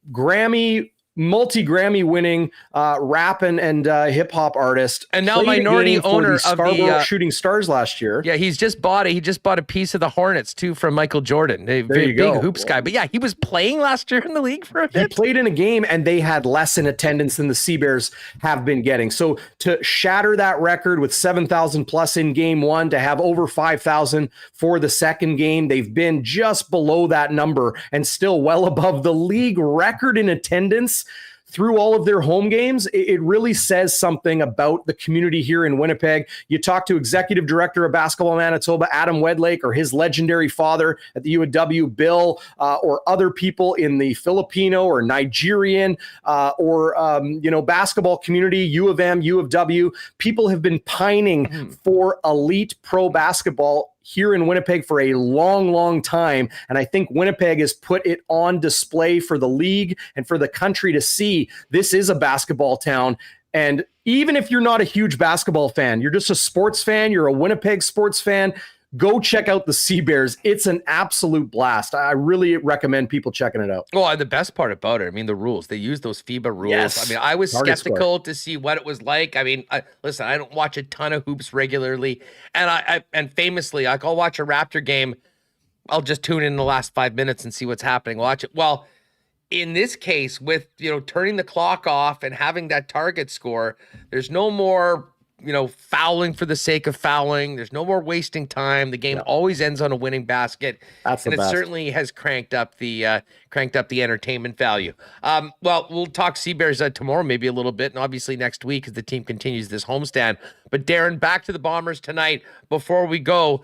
multi-Grammy winning rap and hip hop artist, and now minority owner of the Shooting Stars last year. Yeah, he just bought a piece of the Hornets too from Michael Jordan, a very big hoops guy. But yeah, he was playing last year in the league for a bit. He played in a game, and they had less in attendance than the Seabears have been getting. So to shatter that record with 7,000 plus in game one, to have over 5,000 for the second game, they've been just below that number and still well above the league record in attendance through all of their home games. It really says something about the community here in Winnipeg. You talk to Executive Director of Basketball Manitoba, Adam Wedlake, or his legendary father at the UW, Bill, or other people in the Filipino or Nigerian or basketball community, U of M, U of W. People have been pining for elite pro basketball here in Winnipeg for a long, long time. And I think Winnipeg has put it on display for the league and for the country to see this is a basketball town. And even if you're not a huge basketball fan, you're just a sports fan, you're a Winnipeg sports fan, go check out the Seabears. It's an absolute blast. I really recommend people checking it out. Well, and the best part about it, I mean, the rules. They use those FIBA rules. Yes. I mean, I was skeptical to see what it was like. I mean, listen, I don't watch a ton of hoops regularly. And famously, I'll watch a Raptor game. I'll just tune in the last 5 minutes and see what's happening. Watch it. Well, in this case, with, turning the clock off and having that target score, there's no more fouling for the sake of fouling. There's no more wasting time. The game always ends on a winning basket. And it certainly has cranked up the entertainment value. Well, we'll talk Seabears tomorrow, maybe a little bit, and obviously next week as the team continues this homestand. But Darrin, back to the Bombers tonight. Before we go,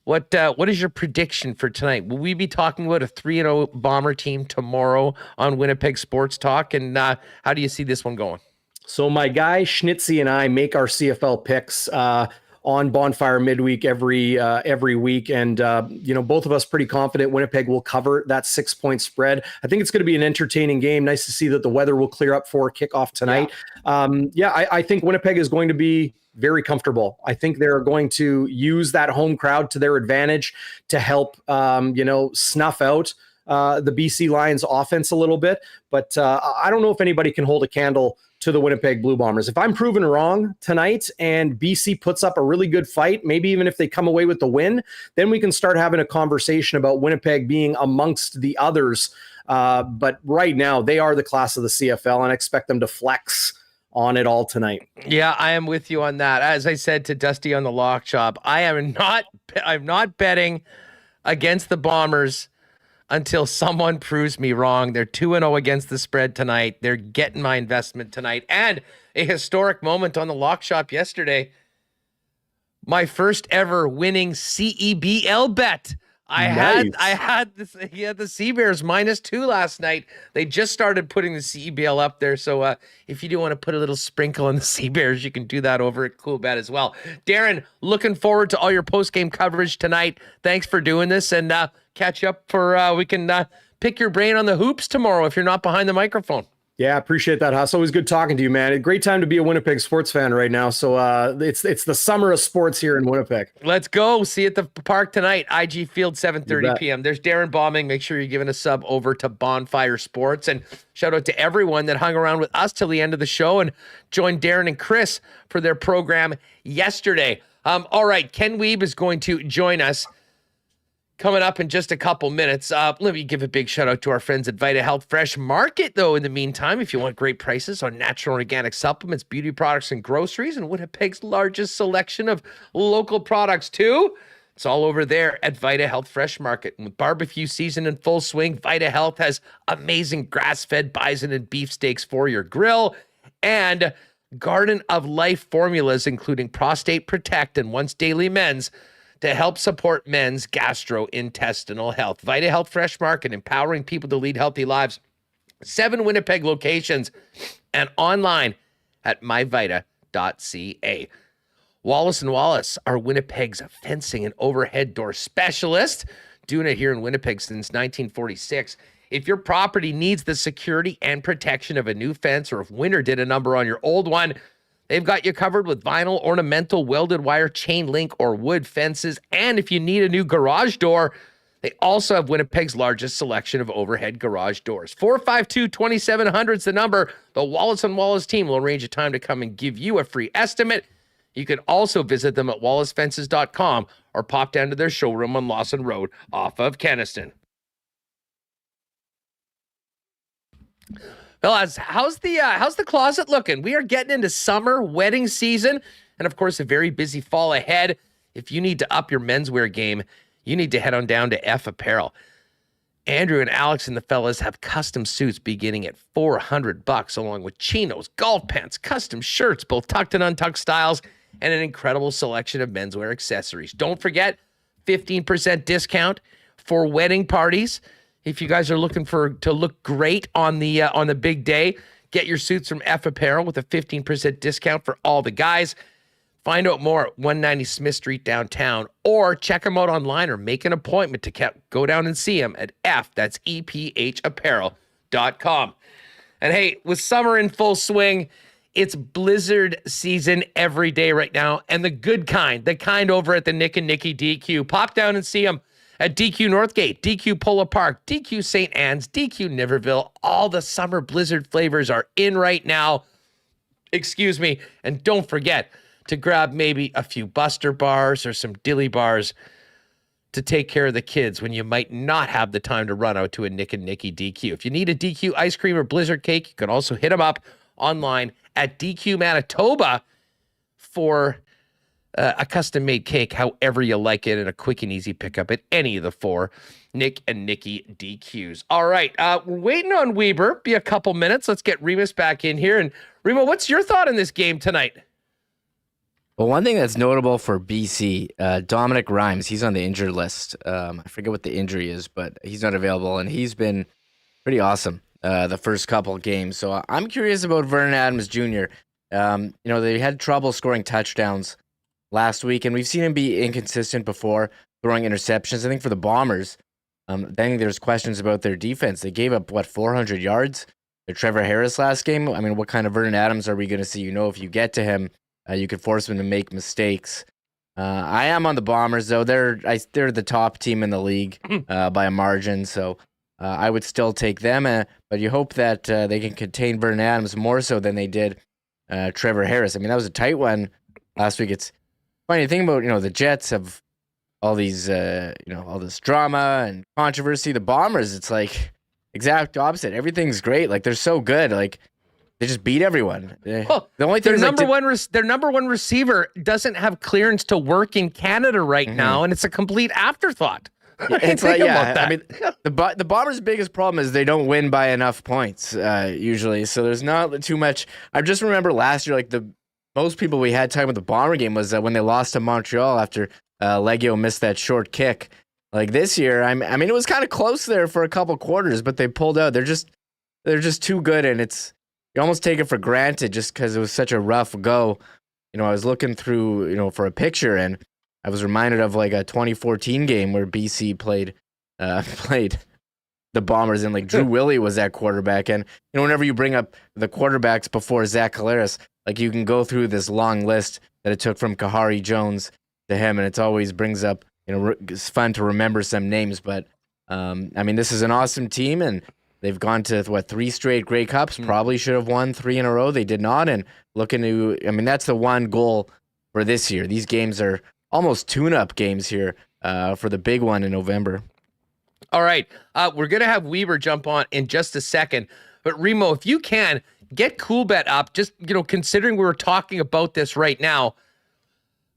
what is your prediction for tonight? Will we be talking about a 3-0 Bomber team tomorrow on Winnipeg Sports Talk? And how do you see this one going? So my guy Schnitzy and I make our CFL picks on Bonfire midweek every week, and both of us pretty confident Winnipeg will cover that 6-point spread. I think it's going to be an entertaining game. Nice to see that the weather will clear up for kickoff tonight. I think Winnipeg is going to be very comfortable. I think they're going to use that home crowd to their advantage to help snuff out the BC Lions offense a little bit. But I don't know if anybody can hold a candle to the Winnipeg Blue Bombers. If I'm proven wrong tonight and BC puts up a really good fight, maybe even if they come away with the win, then we can start having a conversation about Winnipeg being amongst the others. But right now, they are the class of the CFL, and I expect them to flex on it all tonight. Yeah, I am with you on that. As I said to Dusty on the Lock Shop, I'm not betting against the Bombers until someone proves me wrong. They're 2-0 against the spread tonight. They're getting my investment tonight. And a historic moment on the Lock Shop yesterday. My first ever winning CEBL bet. I had the Sea Bears -2 last night. They just started putting the CBL up there. So if you do want to put a little sprinkle on the Sea Bears, you can do that over at Coolbet as well. Darrin, looking forward to all your post-game coverage tonight. Thanks for doing this, and catch up for we can pick your brain on the hoops tomorrow if you're not behind the microphone. Yeah, appreciate that, Huss. Always good talking to you, man. Great time to be a Winnipeg sports fan right now. So it's the summer of sports here in Winnipeg. Let's go. See you at the park tonight. IG Field, 7:30 p.m. There's Darrin Bauming. Make sure you're giving a sub over to Bonfire Sports. And shout out to everyone that hung around with us till the end of the show and joined Darrin and Chris for their program yesterday. All right, Ken Wiebe is going to join us coming up in just a couple minutes. Let me give a big shout out to our friends at Vita Health Fresh Market, though, in the meantime, if you want great prices on natural and organic supplements, beauty products, and groceries, and Winnipeg's largest selection of local products, too. It's all over there at Vita Health Fresh Market. And with barbecue season in full swing, Vita Health has amazing grass-fed bison and beef steaks for your grill, and Garden of Life formulas, including Prostate Protect and Once Daily Men's, to help support men's gastrointestinal health. Vita Health Fresh Market, empowering people to lead healthy lives. 7 Winnipeg locations and online at myvita.ca. Wallace & Wallace are Winnipeg's fencing and overhead door specialist, doing it here in Winnipeg since 1946. If your property needs the security and protection of a new fence, or if winter did a number on your old one, they've got you covered with vinyl, ornamental, welded wire, chain link, or wood fences. And if you need a new garage door, they also have Winnipeg's largest selection of overhead garage doors. 452-2700 is the number. The Wallace & Wallace team will arrange a time to come and give you a free estimate. You can also visit them at wallacefences.com or pop down to their showroom on Lawson Road off of Kenniston. Well, how's the closet looking? We are getting into summer wedding season, and of course, a very busy fall ahead. If you need to up your menswear game, you need to head on down to F Apparel. Andrew and Alex and the fellas have custom suits beginning at $400, along with chinos, golf pants, custom shirts, both tucked and untucked styles, and an incredible selection of menswear accessories. Don't forget, 15% discount for wedding parties. If you guys are looking to look great on the big day, get your suits from F Apparel with a 15% discount for all the guys. Find out more at 190 Smith Street downtown, or check them out online, or make an appointment to go down and see them at that's EPHapparel.com. And hey, with summer in full swing, it's blizzard season every day right now, and the good kind, the kind over at the Nick and Nicky DQ. Pop down and see them at DQ Northgate, DQ Polo Park, DQ St. Anne's, DQ Niverville. All the summer blizzard flavors are in right now. Excuse me. And don't forget to grab maybe a few Buster bars or some Dilly bars to take care of the kids when you might not have the time to run out to a Nick and Nicky DQ. If you need a DQ ice cream or blizzard cake, you can also hit them up online at DQ Manitoba for a custom-made cake, however you like it, and a quick and easy pickup at any of the 4 Nick and Nicky DQs. All right, we're waiting on Weber. Be a couple minutes. Let's get Remis back in here. And Remo, what's your thought on this game tonight? Well, one thing that's notable for BC, Dominic Rhymes, he's on the injured list. I forget what the injury is, but he's not available, and he's been pretty awesome the first couple games. So I'm curious about Vernon Adams Jr. They had trouble scoring touchdowns last week, and we've seen him be inconsistent before, throwing interceptions. I think for the Bombers, I think there's questions about their defense. They gave up, 400 yards to Trevor Harris last game? I mean, what kind of Vernon Adams are we going to see? If you get to him, you could force him to make mistakes. I am on the Bombers, though. They're the top team in the league by a margin, so I would still take them. But you hope that they can contain Vernon Adams more so than they did Trevor Harris. I mean, that was a tight one last week. It's funny to think about, the Jets have all these, all this drama and controversy. The Bombers, it's like exact opposite. Everything's great. Like, they're so good. Like, they just beat everyone. Well, the only thing their number one receiver doesn't have clearance to work in Canada right now, and it's a complete afterthought. It's like, I mean, the Bombers' biggest problem is they don't win by enough points usually. So there's not too much. I just remember last year, like most people we had time with the Bomber game was when they lost to Montreal after Legio missed that short kick. Like this year, I mean, it was kind of close there for a couple quarters, but they pulled out. They're just too good, and you almost take it for granted just because it was such a rough go. I was looking through, for a picture, and I was reminded of like a 2014 game where BC played the Bombers, and like Drew Willie was that quarterback. And whenever you bring up the quarterbacks before Zach Collaros, like you can go through this long list that it took from Kahari Jones to him, and it always brings up, it's fun to remember some names. But I mean, this is an awesome team, and they've gone to 3 straight Grey Cups. Probably should have won 3 in a row. They did not, and that's the one goal for this year. These games are almost tune-up games here for the big one in November. All right. We're going to have Wiebe jump on in just a second. But Remo, if you can, get Coolbet up. Just, considering we're talking about this right now,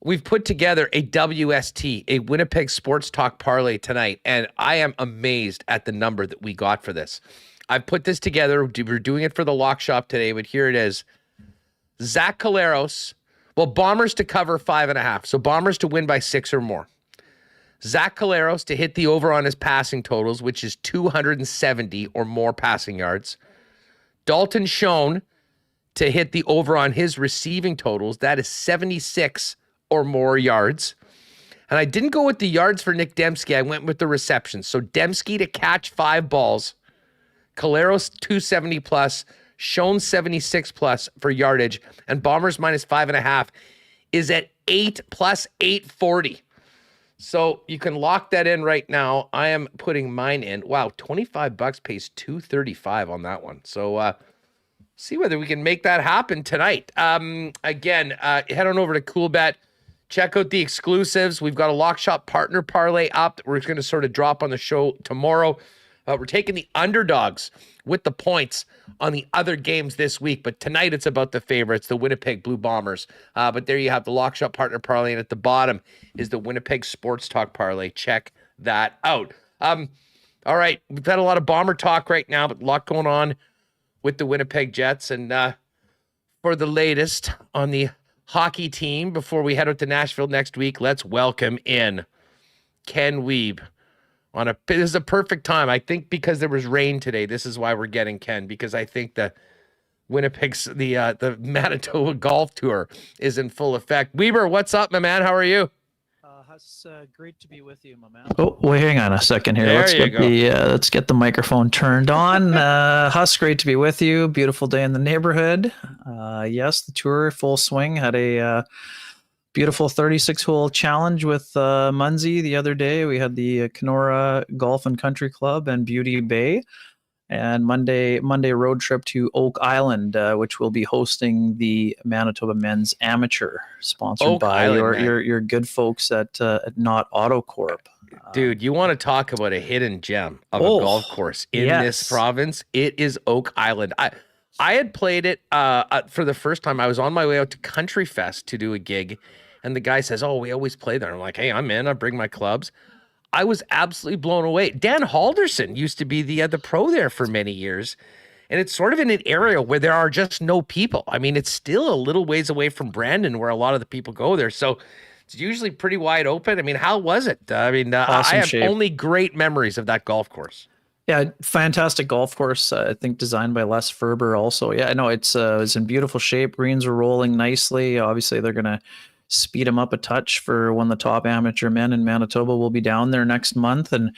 we've put together a WST, a Winnipeg Sports Talk parlay tonight, and I am amazed at the number that we got for this. I've put this together. We're doing it for the lock shop today, but here it is. Zach Collaros, Bombers to cover 5.5. So Bombers to win by 6 or more. Zach Collaros to hit the over on his passing totals, which is 270 or more passing yards. Dalton Schoen to hit the over on his receiving totals. That is 76 or more yards. And I didn't go with the yards for Nick Dembski. I went with the receptions. So Dembski to catch 5 balls. Collaros 270 plus. Schoen 76 plus for yardage. And Bombers minus 5.5 is at 8 plus 840. So you can lock that in right now. I am putting mine in. Wow, $25 pays $235 on that one. So see whether we can make that happen tonight. Again, head on over to Coolbet. Check out the exclusives. We've got a lock shop partner parlay up that we're going to sort of drop on the show tomorrow. We're taking the underdogs with the points on the other games this week. But tonight it's about the favorites, the Winnipeg Blue Bombers. But there you have the lock shop partner parlay. And at the bottom is the Winnipeg Sports Talk parlay. Check that out. All right. We've had a lot of Bomber talk right now, but a lot going on with the Winnipeg Jets. And for the latest on the hockey team, before we head out to Nashville next week, let's welcome in Ken Wiebe. This is a perfect time. I think because there was rain today, this is why we're getting Ken, because I think the Winnipeg's the Manitoba Golf Tour is in full effect. Wiebe, what's up, my man? How are you? Huss, great to be with you, my man. Oh, wait, hang on a second here. Let's get the microphone turned on. Huss, great to be with you. Beautiful day in the neighborhood. Yes, the tour full swing. Had a beautiful 36-hole challenge with Munsey the other day. We had the Kenora Golf and Country Club and Beauty Bay. And Monday road trip to Oak Island, which will be hosting the Manitoba Men's Amateur, sponsored by your good folks at Not Auto Corp. Dude, you want to talk about a hidden gem of a golf course in this province? It is Oak Island. I had played it for the first time. I was on my way out to Country Fest to do a gig, and the guy says, "Oh, we always play there." I'm like, "Hey, I'm in. I bring my clubs." I was absolutely blown away. Dan Halderson used to be the pro there for many years, and it's sort of in an area where there are just no people. I mean, it's still a little ways away from Brandon, where a lot of the people go there, so it's usually pretty wide open. I mean, how was it? Awesome I have only great memories of that golf course. Yeah, fantastic golf course. I think designed by Les Ferber also. Yeah, no, it's in beautiful shape. Greens are rolling nicely. Obviously, they're going to speed them up a touch for when the top amateur men in Manitoba will be down there next month. And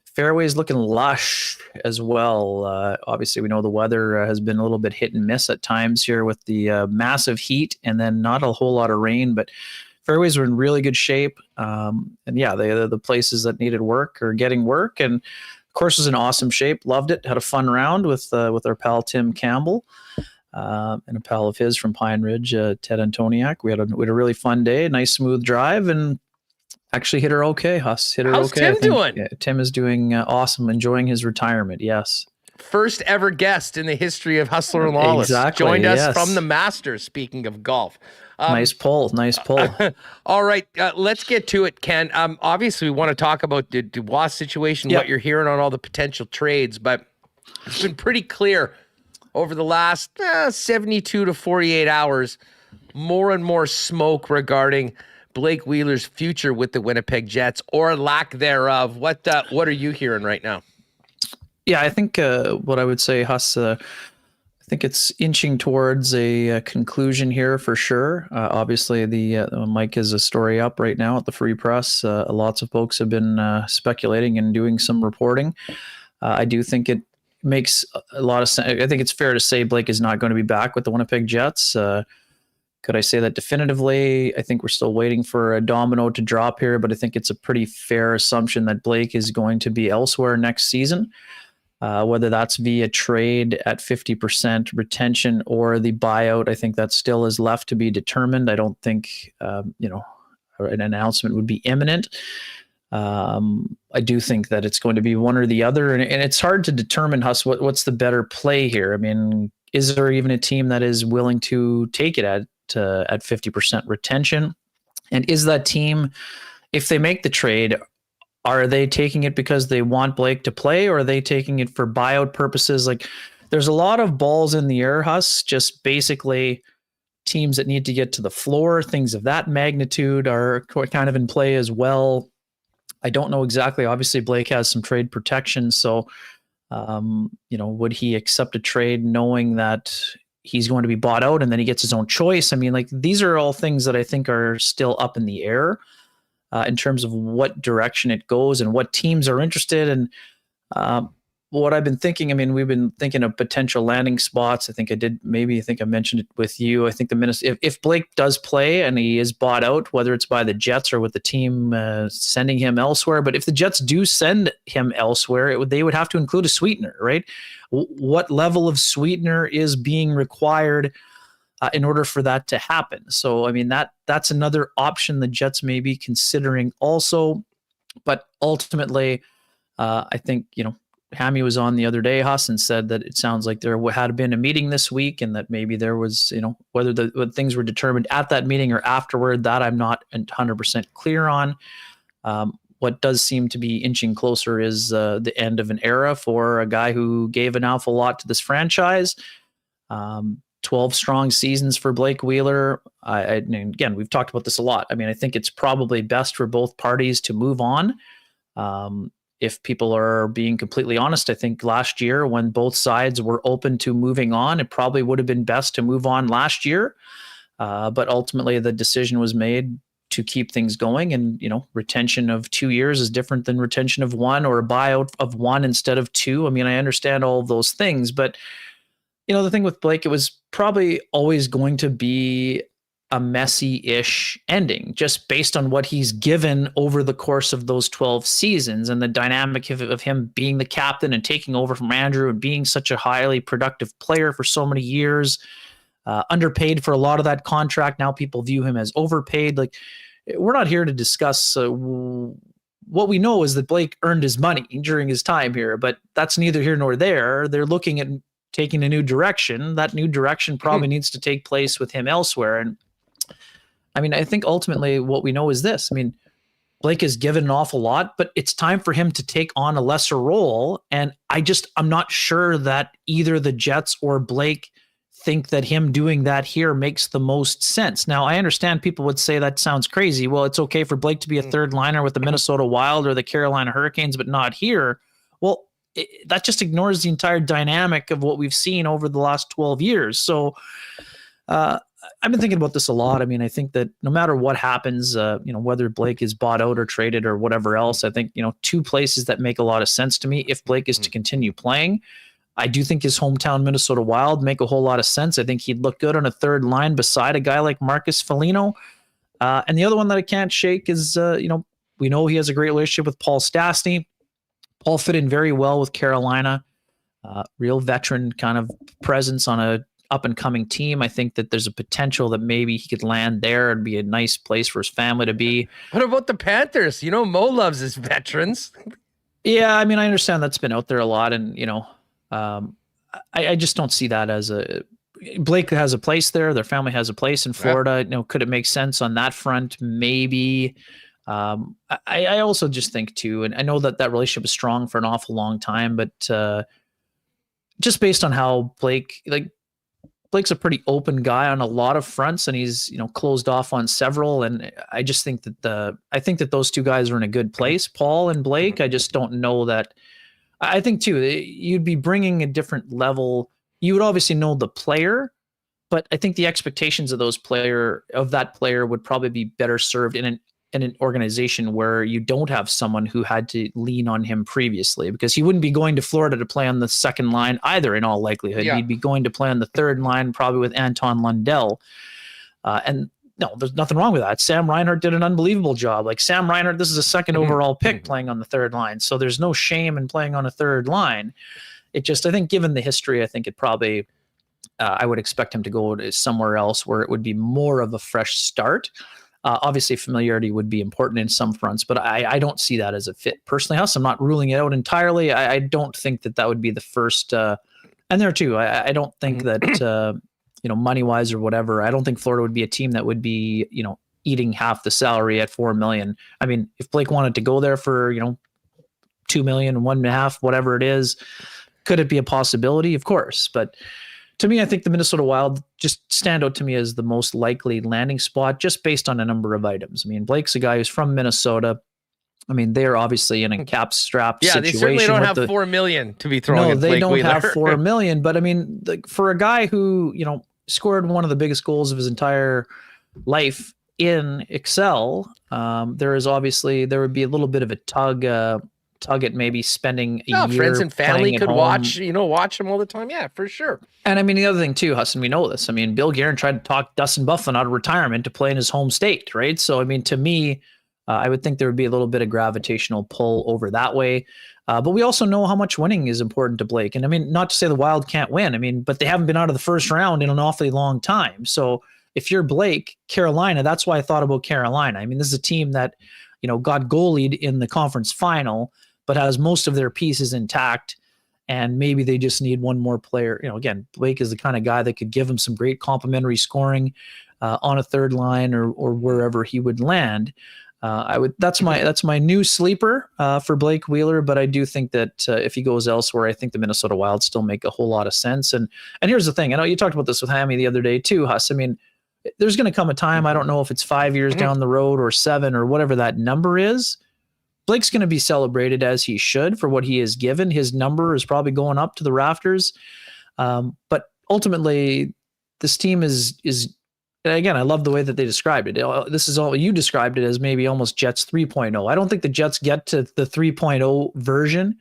fairways looking lush as well. Obviously, we know the weather has been a little bit hit and miss at times here with the massive heat and then not a whole lot of rain, but fairways are in really good shape. And yeah, the places that needed work are getting work. And of course, was in awesome shape. Loved it. Had a fun round with our pal Tim Campbell and a pal of his from Pine Ridge, Ted Antoniak. We had a really fun day. Nice smooth drive, and actually hit her okay. Huss hit her How's okay. Tim doing? Yeah, Tim is doing awesome. Enjoying his retirement. Yes. First ever guest in the history of Hustler and Lawless. Exactly, joined us from the Masters. Speaking of golf. Nice pull. All right, let's get to it, Ken. Obviously, we want to talk about the Dubois situation, what you're hearing on all the potential trades, but it's been pretty clear over the last 72 to 48 hours, more and more smoke regarding Blake Wheeler's future with the Winnipeg Jets, or lack thereof? What are you hearing right now? Yeah, I think what I would say, Huss, I think it's inching towards a conclusion here for sure. Obviously, the Mike is a story up right now at the Free Press. Lots of folks have been speculating and doing some reporting. I do think it makes a lot of sense. I think it's fair to say Blake is not going to be back with the Winnipeg Jets. Could I say that definitively? I think we're still waiting for a domino to drop here, but I think it's a pretty fair assumption that Blake is going to be elsewhere next season. Whether that's via trade at 50% retention or the buyout, I think that still is left to be determined. I don't think, an announcement would be imminent. I do think that it's going to be one or the other, and it's hard to determine, Huss, what's the better play here. I mean, is there even a team that is willing to take it at 50% retention? And is that team, if they make the trade, are they taking it because they want Blake to play, or are they taking it for buyout purposes? Like, there's a lot of balls in the air, Huss. Just basically teams that need to get to the floor, things of that magnitude are kind of in play as well. I don't know exactly. Obviously, Blake has some trade protection. So, would he accept a trade knowing that he's going to be bought out and then he gets his own choice? I mean, like, these are all things that I think are still up in the air. In terms of what direction it goes and what teams are interested. And what I've been thinking, I mean, we've been thinking of potential landing spots. I think I mentioned it with you. I think if Blake does play and he is bought out, whether it's by the Jets or with the team sending him elsewhere, but if the Jets do send him elsewhere, they would have to include a sweetener, right? What level of sweetener is being required in order for that to happen? So, I mean, that's another option the Jets may be considering also. But ultimately, I think, Hammy was on the other day, Huss, and said that it sounds like there had been a meeting this week, and that maybe there was, whether things were determined at that meeting or afterward, that I'm not 100% clear on. What does seem to be inching closer is the end of an era for a guy who gave an awful lot to this franchise. 12 strong seasons for Blake Wheeler. And again, we've talked about this a lot. I mean, I think it's probably best for both parties to move on. If people are being completely honest, I think last year when both sides were open to moving on, it probably would have been best to move on last year. But ultimately the decision was made to keep things going. And, retention of 2 years is different than retention of one, or a buyout of one instead of two. I mean, I understand all of those things, but the thing with Blake, it was probably always going to be a messy-ish ending, just based on what he's given over the course of those 12 seasons and the dynamic of him being the captain and taking over from Andrew and being such a highly productive player for so many years, underpaid for a lot of that contract. Now people view him as overpaid. Like, we're not here to discuss what we know is that Blake earned his money during his time here, but that's neither here nor there. They're looking at taking a new direction. That new direction probably needs to take place with him elsewhere. And I mean, I think ultimately what we know is this. I mean, Blake has given an awful lot, but it's time for him to take on a lesser role. And I'm not sure that either the Jets or Blake think that him doing that here makes the most sense. Now, I understand people would say that sounds crazy. Well, it's okay for Blake to be a third liner with the Minnesota Wild or the Carolina Hurricanes, but not here. Well, that just ignores the entire dynamic of what we've seen over the last 12 years. So I've been thinking about this a lot. I mean, I think that no matter what happens, whether Blake is bought out or traded or whatever else, I think, two places that make a lot of sense to me if Blake is to continue playing. I do think his hometown Minnesota Wild make a whole lot of sense. I think he'd look good on a third line beside a guy like Marcus Foligno. And the other one that I can't shake is, we know he has a great relationship with Paul Stastny. Paul fit in very well with Carolina, real veteran kind of presence on a up-and-coming team. I think that there's a potential that maybe he could land there and be a nice place for his family to be. What about the Panthers? Mo loves his veterans. Yeah, I mean, I understand that's been out there a lot, and I just don't see that as Blake has a place there. Their family has a place in Florida. Could it make sense on that front? Maybe. I also just think too, and I know that relationship is strong for an awful long time, but just based on how Blake, Blake's a pretty open guy on a lot of fronts, and he's, closed off on several. And I just think that those two guys are in a good place, Paul and Blake. I just don't know that. I think too, you'd be bringing a different level. You would obviously know the player, but I think the expectations of that player would probably be better served in an organization where you don't have someone who had to lean on him previously, because he wouldn't be going to Florida to play on the second line either, in all likelihood. Yeah. He'd be going to play on the third line, probably with Anton Lundell. And no, there's nothing wrong with that. Sam Reinhart did an unbelievable job. Like Sam Reinhart, this is a second overall pick playing on the third line. So there's no shame in playing on a third line. I think given the history, I think it probably, I would expect him to go to somewhere else where it would be more of a fresh start. Obviously, familiarity would be important in some fronts, but I don't see that as a fit personally. I'm not ruling it out entirely. I don't think that would be the first. And there too, I don't think that, money wise or whatever, I don't think Florida would be a team that would be, eating half the salary at $4 million. I mean, if Blake wanted to go there for, $2 million, 1.5, whatever it is, could it be a possibility? Of course. But to me, I think the Minnesota Wild just stand out to me as the most likely landing spot, just based on a number of items. I mean, Blake's a guy who's from Minnesota. I mean, they're obviously in a cap strapped situation. They certainly don't have $4 million to be throwing. No, at they Blake don't Wheeler. have $4 million. But I mean, for a guy who, scored one of the biggest goals of his entire life in Excel, there would be a little bit of a tug at maybe spending a year. Friends and family could home. watch him all the time. Yeah, for sure. And I mean, the other thing too, Husson, we know this. I mean, Bill Guerin tried to talk Dustin Byfuglien out of retirement to play in his home state, right? So, I mean, to me, I would think there would be a little bit of gravitational pull over that way. But we also know how much winning is important to Blake. And I mean, not to say the Wild can't win. I mean, but they haven't been out of the first round in an awfully long time. So if you're Blake, Carolina, that's why I thought about Carolina. I mean, this is a team that, got goalied in the conference final, but has most of their pieces intact. And maybe they just need one more player. Again, Blake is the kind of guy that could give him some great complementary scoring on a third line or wherever he would land. That's my new sleeper for Blake Wheeler, but I do think that if he goes elsewhere, I think the Minnesota Wild still make a whole lot of sense. And here's the thing. I know you talked about this with Hammy the other day too, Huss. I mean, there's going to come a time, I don't know if it's 5 years down the road or 7 or whatever that number is. Blake's going to be celebrated as he should for what he has given. His number is probably going up to the rafters. But ultimately, this team is and again, I love the way that they described it. This is all you described it as maybe almost Jets 3.0. I don't think the Jets get to the 3.0 version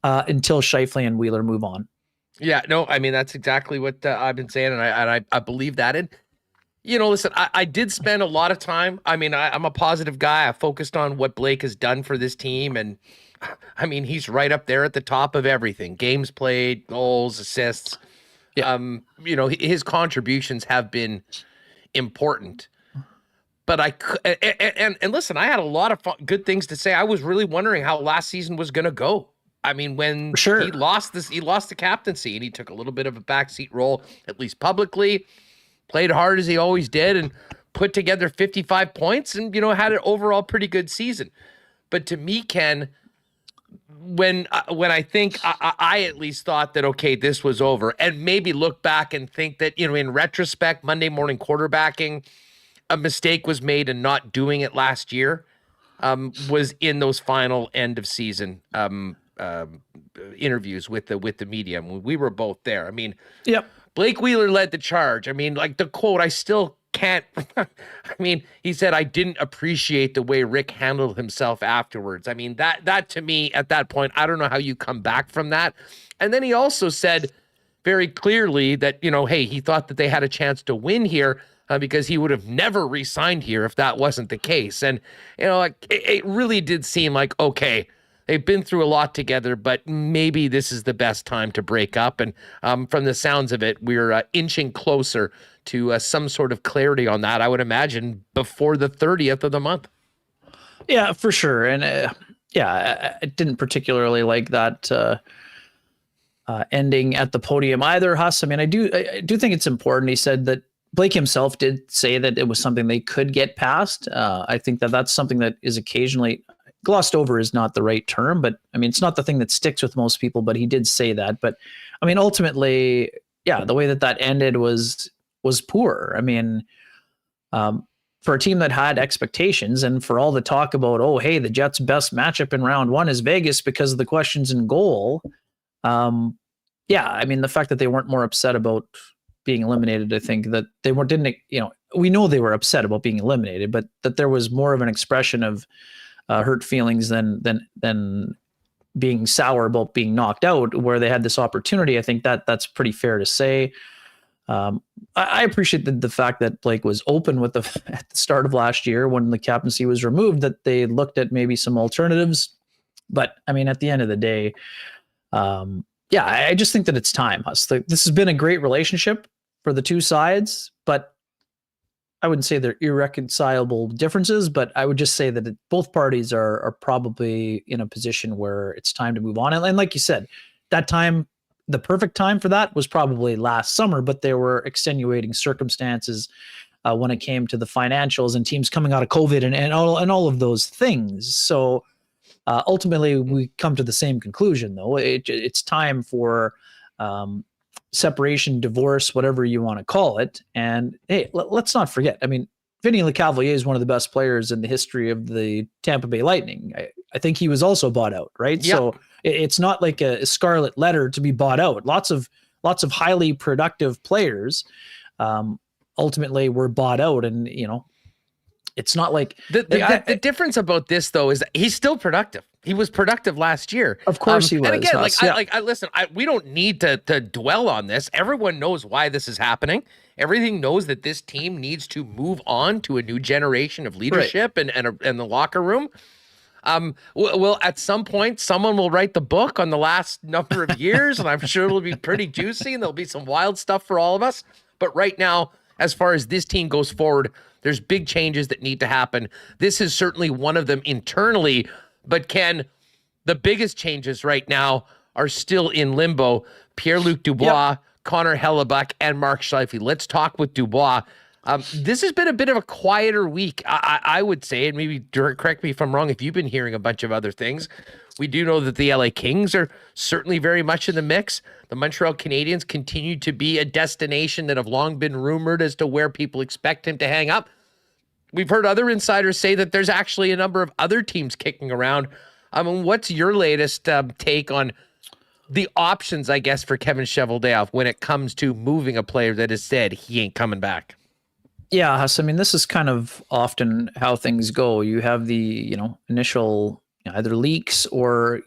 until Scheifele and Wheeler move on. Yeah, no, I mean, that's exactly what I've been saying. And I believe that. And, listen, I did spend a lot of time. I mean, I'm a positive guy. I focused on what Blake has done for this team. And I mean, he's right up there at the top of everything. Games played, goals, assists. Yeah. His contributions have been important, but and listen, I had a lot of good things to say. I was really wondering how last season was going to go. I mean, when he lost the captaincy and he took a little bit of a backseat role, at least publicly, played hard as he always did and put together 55 points and, had an overall pretty good season. But to me, Ken, when I think I at least thought that, okay, this was over, and maybe look back and think that, in retrospect, Monday morning quarterbacking, a mistake was made in not doing it last year, was in those final end of season interviews with the media. We were both there. I mean, Blake Wheeler led the charge. I mean, like the quote, I still can't. I mean, he said, I didn't appreciate the way Rick handled himself afterwards. I mean, that to me at that point, I don't know how you come back from that. And then he also said very clearly that, hey, he thought that they had a chance to win here because he would have never re-signed here if that wasn't the case. And, it really did seem like, okay, they've been through a lot together, but maybe this is the best time to break up. And from the sounds of it, we're inching closer to some sort of clarity on that, I would imagine, before the 30th of the month. Yeah, for sure. And I didn't particularly like that ending at the podium either, Huss. I mean, I do think it's important. He said that Blake himself did say that it was something they could get past. I think that that's something that is occasionally glossed over is not the right term, but I mean, it's not the thing that sticks with most people, but he did say that. But I mean, ultimately, the way that ended was poor. I mean, for a team that had expectations, and for all the talk about, oh, hey, the Jets' best matchup in round one is Vegas because of the questions in goal. I mean, the fact that they weren't more upset about being eliminated, I think that they didn't, we know they were upset about being eliminated, but that there was more of an expression of hurt feelings than being sour about being knocked out, where they had this opportunity. I think that's pretty fair to say. I appreciate the fact that Blake was open with at the start of last year when the captaincy was removed, that they looked at maybe some alternatives. But I mean, at the end of the day, I just think that it's time. This has been a great relationship for the two sides, but I wouldn't say they're irreconcilable differences, but I would just say that both parties are probably in a position where it's time to move on. And like you said, that time, the perfect time for that was probably last summer, but there were extenuating circumstances when it came to the financials and teams coming out of COVID and all of those things. So ultimately, we come to the same conclusion, though. It's time for separation, divorce, whatever you want to call it. And hey, let's not forget. I mean, Vinny Lecavalier is one of the best players in the history of the Tampa Bay Lightning. I think he was also bought out, right? Yep. So it's not like a scarlet letter to be bought out. Lots of highly productive players ultimately were bought out, and it's not like the difference about this though is he's still productive. He was productive last year. Of course he was. And again, listen, we don't need to dwell on this. Everyone knows why this is happening. Everything knows that this team needs to move on to a new generation of leadership and the locker room. Well, at some point, someone will write the book on the last number of years, and I'm sure it'll be pretty juicy, and there'll be some wild stuff for all of us. But right now, as far as this team goes forward, there's big changes that need to happen. This is certainly one of them internally, but Ken, the biggest changes right now are still in limbo. Pierre-Luc Dubois, Connor Hellebuck, and Mark Scheifele. Let's talk with Dubois. This has been a bit of a quieter week, I would say, and maybe correct me if I'm wrong if you've been hearing a bunch of other things. We do know that the LA Kings are certainly very much in the mix. The Montreal Canadiens continue to be a destination that have long been rumored as to where people expect him to hang up. We've heard other insiders say that there's actually a number of other teams kicking around. I mean, what's your latest take on the options, I guess, for Kevin Cheveldayoff when it comes to moving a player that has said he ain't coming back? Yeah, Huss, I mean, this is kind of often how things go. You have the, initial either leaks or,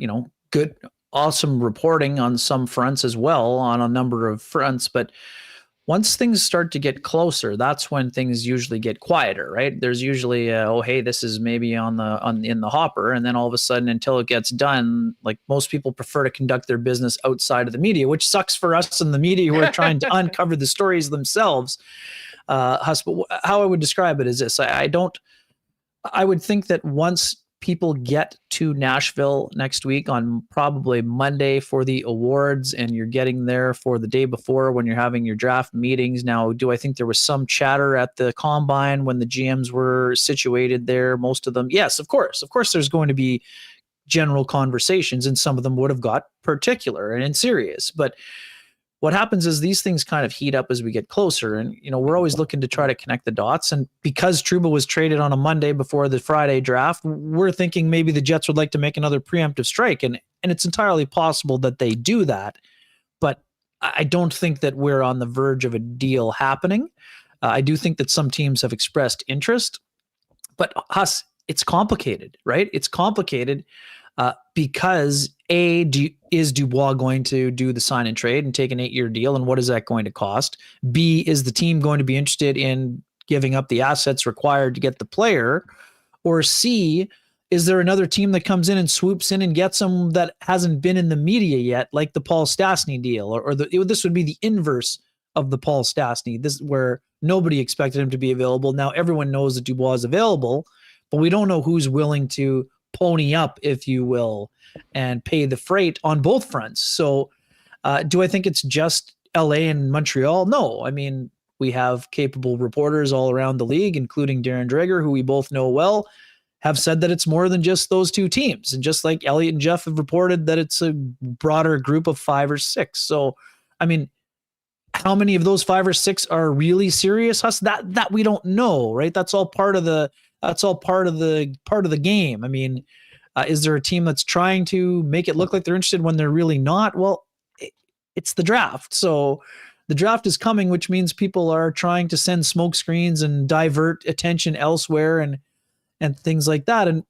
good, awesome reporting on some fronts as well, on a number of fronts. But once things start to get closer, that's when things usually get quieter, right? There's usually, hey, this is maybe in the hopper. And then all of a sudden, until it gets done, like most people prefer to conduct their business outside of the media, which sucks for us in the media who are trying to uncover the stories themselves. Huss, but how I would describe it is this. I would think that once people get to Nashville next week on probably Monday for the awards, and you're getting there for the day before when you're having your draft meetings. Now, do I think there was some chatter at the combine when the GMs were situated there? Most of them. Yes, of course. Of course, there's going to be general conversations, and some of them would have got particular and serious. But what happens is these things kind of heat up as we get closer, and we're always looking to try to connect the dots. And because Trouba was traded on a Monday before the Friday draft, we're thinking maybe the Jets would like to make another preemptive strike, and it's entirely possible that they do that. But I don't think that we're on the verge of a deal happening. I do think that some teams have expressed interest, but Huss, it's complicated, right? It's complicated because is Dubois going to do the sign and trade and take an 8-year deal, and what is that going to cost? B, is the team going to be interested in giving up the assets required to get the player? Or C, is there another team that comes in and swoops in and gets him that hasn't been in the media yet, like the Paul Stastny deal, this would be the inverse of the Paul Stastny, this where nobody expected him to be available. Now everyone knows that Dubois is available, but we don't know who's willing to pony up, if you will, and pay the freight on both fronts. So do I think it's just LA and Montreal? No. I mean, we have capable reporters all around the league, including Darrin Dreger, who we both know well, have said that it's more than just those two teams. And just like Elliot and Jeff have reported that it's a broader group of 5 or 6. So, I mean, How many of those 5 or 6 are really serious? That we don't know, right? That's all part of the game. I mean, is there a team that's trying to make it look like they're interested when they're really not? Well, it's the draft. So the draft is coming, which means people are trying to send smoke screens and divert attention elsewhere and things like that. And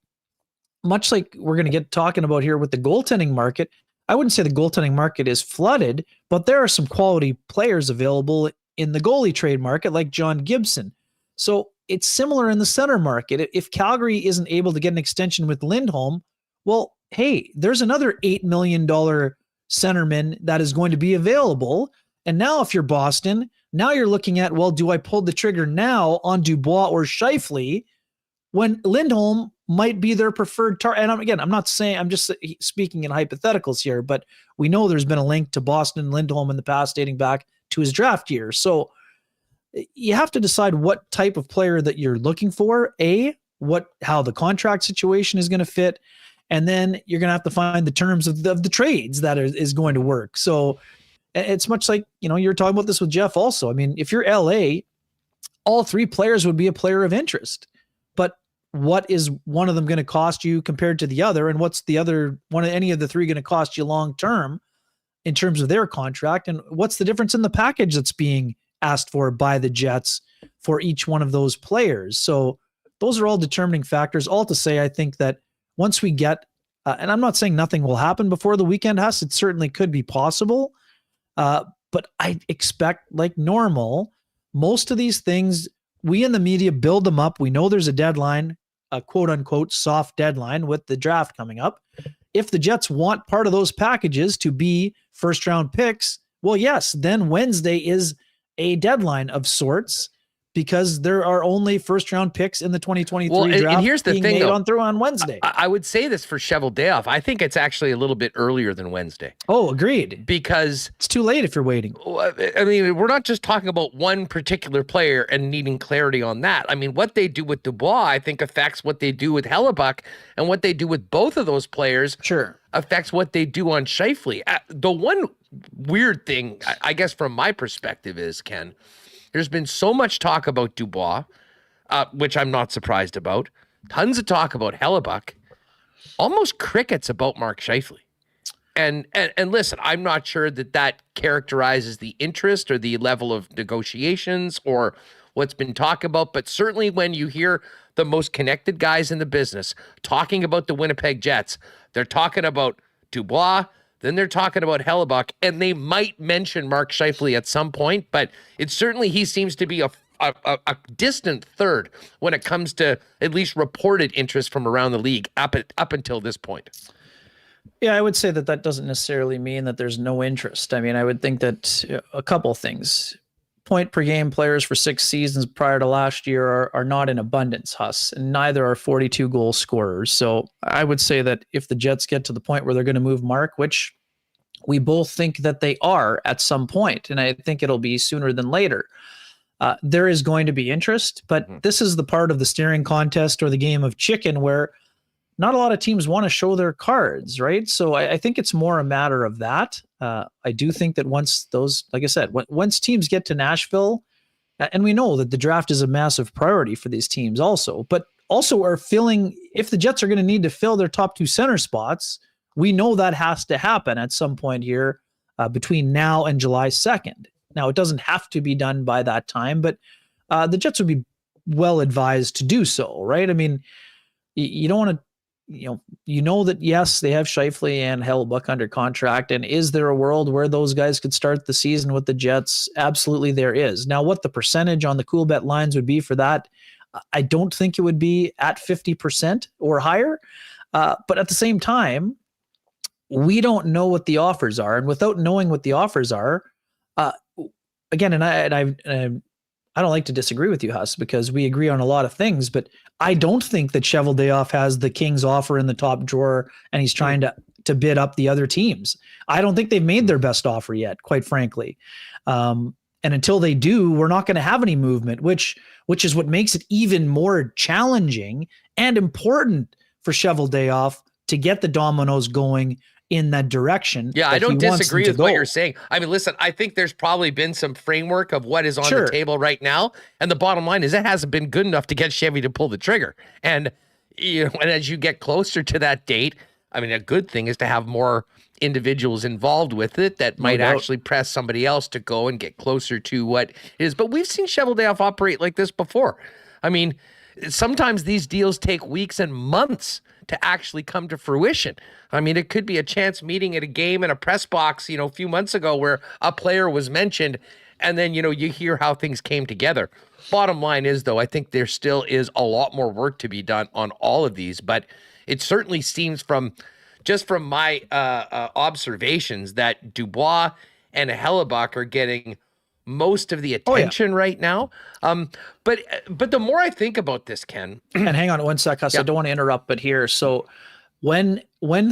much like we're going to get talking about here with the goaltending market, I wouldn't say the goaltending market is flooded, but there are some quality players available in the goalie trade market, like John Gibson. So it's similar in the center market. If Calgary isn't able to get an extension with Lindholm, well, hey, there's another $8 million centerman that is going to be available. And now if you're Boston, now you're looking at, well, do I pull the trigger now on Dubois or Scheifele when Lindholm might be their preferred target? And I'm not saying, I'm just speaking in hypotheticals here, but we know there's been a link to Boston and Lindholm in the past dating back to his draft year. So you have to decide what type of player that you're looking for, how the contract situation is going to fit, and then you're going to have to find the terms of the trades that is going to work. So it's much like, you're talking about this with Jeff also. I mean, if you're LA, all 3 players would be a player of interest, but what is one of them going to cost you compared to the other? And what's the other one of any of the 3 going to cost you long-term in terms of their contract? And what's the difference in the package that's being asked for by the Jets for each one of those players? So those are all determining factors. All to say, I think that once we get, and I'm not saying nothing will happen before the weekend, Huss, it certainly could be possible. But I expect, like normal, most of these things, we in the media build them up. We know there's a deadline, a quote unquote soft deadline with the draft coming up. If the Jets want part of those packages to be first round picks, well, yes, then Wednesday is a deadline of sorts, because there are only first round picks in the 2023 draft. And here's the thing, though, on Wednesday. I would say this for Cheveldayoff. I think it's actually a little bit earlier than Wednesday. Oh, agreed. Because it's too late if you're waiting. I mean, we're not just talking about one particular player and needing clarity on that. I mean, what they do with Dubois, I think, affects what they do with Hellebuyck, and what they do with both of those players affects what they do on Scheifele. The one weird thing, I guess, from my perspective is, Ken, there's been so much talk about Dubois, which I'm not surprised about. Tons of talk about Hellebuyck. Almost crickets about Mark Scheifele. And listen, I'm not sure that characterizes the interest or the level of negotiations or what's been talked about. But certainly when you hear the most connected guys in the business talking about the Winnipeg Jets, they're talking about Dubois, then they're talking about Hellebuyck, and they might mention Mark Scheifele at some point, but it's certainly, he seems to be a distant third when it comes to at least reported interest from around the league up until this point. Yeah, I would say that doesn't necessarily mean that there's no interest. I mean, I would think that a couple things. Point per game players for 6 seasons prior to last year are not in abundance, Huss, and neither are 42 goal scorers. So I would say that if the Jets get to the point where they're going to move Mark, which we both think that they are at some point, and I think it'll be sooner than later, there is going to be interest. But this is the part of the staring contest or the game of chicken where not a lot of teams want to show their cards, right? So I think it's more a matter of that. I do think that once those, like I said, once teams get to Nashville, and we know that the draft is a massive priority for these teams also, but also are filling, if the Jets are going to need to fill their top 2 center spots, we know that has to happen at some point here between now and July 2nd. Now, it doesn't have to be done by that time, but the Jets would be well advised to do so, right? I mean, you don't want to, you know that, yes, they have Scheifele and Hellebuyck under contract. And is there a world where those guys could start the season with the Jets? Absolutely, there is. Now, what the percentage on the Coolbet lines would be for that, I don't think it would be at 50% or higher. But at the same time, we don't know what the offers are. And without knowing what the offers are, again, and I don't like to disagree with you, Huss, because we agree on a lot of things, but I don't think that Cheveldayoff has the Kings offer in the top drawer and he's trying to bid up the other teams. I don't think they've made their best offer yet, quite frankly. And until they do, we're not going to have any movement, which is what makes it even more challenging and important for Cheveldayoff to get the dominoes going in that direction. Yeah, that I don't he wants disagree them to with what go. you're saying. I mean, listen, I think there's probably been some framework of what is on Sure. the table right now. And the bottom line is it hasn't been good enough to get Chevy to pull the trigger. And, you know, and as you get closer to that date, I mean, a good thing is to have more individuals involved with it that might doubt. actually press somebody else to go and get closer to what it is. But we've seen Cheveldayoff operate like this before. I mean, sometimes these deals take weeks and months to actually come to fruition. I mean, it could be a chance meeting at a game in a press box, you know, a few months ago where a player was mentioned and then, you know, you hear how things came together. Bottom line is, though, I think there still is a lot more work to be done on all of these, but it certainly seems from my observations that Dubois and Hellebuck are getting most of the attention right now. But the more I think about this, Ken, And hang on one sec, Huss, I don't want to interrupt, but here, so when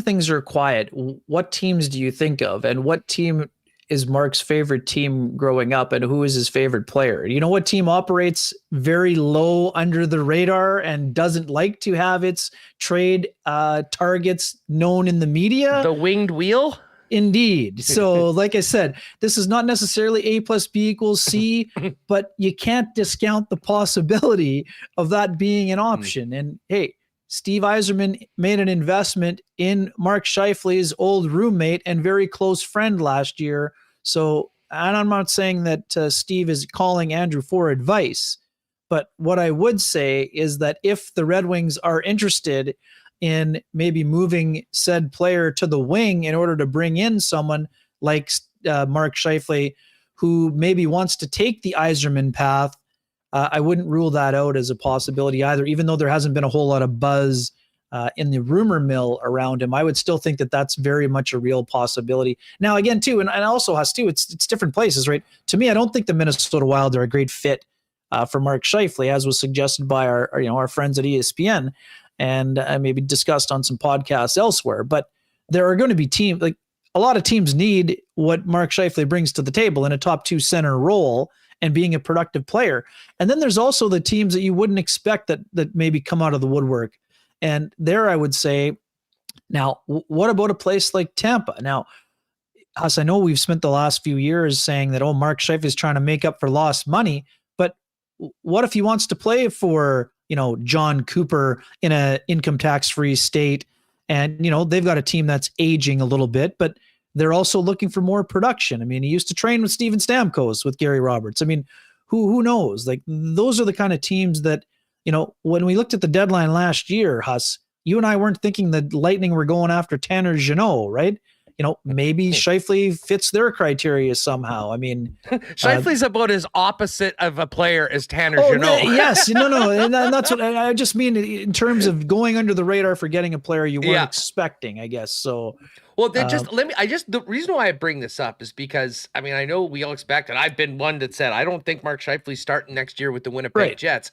things are quiet, what teams do you think of, and what team is Mark's favorite team growing up, and who is his favorite player? You know what team operates very low under the radar and doesn't like to have its trade targets known in the media? the winged wheel. Indeed. So like I said, this is not necessarily A plus B equals C, but you can't discount the possibility of that being an option. And hey, Steve Yzerman made an investment in Mark Scheifele's old roommate and very close friend last year. So, and I'm not saying that Steve is calling Andrew for advice, but what I would say is that if the Red Wings are interested in maybe moving said player to the wing in order to bring in someone like Mark Scheifele, who maybe wants to take the Yzerman path, I wouldn't rule that out as a possibility either, even though there hasn't been a whole lot of buzz in the rumor mill around him. I would still think that that's very much a real possibility. Now, again, too, and also has to, it's different places, right? To me, I don't think the Minnesota Wild are a great fit for Mark Scheifele, as was suggested by our friends at ESPN and maybe discussed on some podcasts elsewhere. But there are going to be teams, like a lot of teams need what Mark Scheifele brings to the table in a top two center role and being a productive player. And then there's also the teams that you wouldn't expect that maybe come out of the woodwork. And there I would say, now, what about a place like Tampa? Now, Huss, I know we've spent the last few years saying that, Mark Scheifele is trying to make up for lost money, but what if he wants to play for, John Cooper in a income tax-free state? And, they've got a team that's aging a little bit, but they're also looking for more production. I mean, he used to train with Steven Stamkos, with Gary Roberts. I mean, who knows? Like, those are the kind of teams that, when we looked at the deadline last year, Huss, you and I weren't thinking the Lightning were going after Tanner Jeannot, right? Maybe Scheifele fits their criteria somehow. I mean, Scheifele's about as opposite of a player as Tanner Jeannot. Yes, no, and that's what I just mean in terms of going under the radar for getting a player you weren't expecting, I guess. So, well, then the reason why I bring this up is because, I mean, I know we all expect, and I've been one that said, I don't think Mark Scheifele's starting next year with the Winnipeg Jets.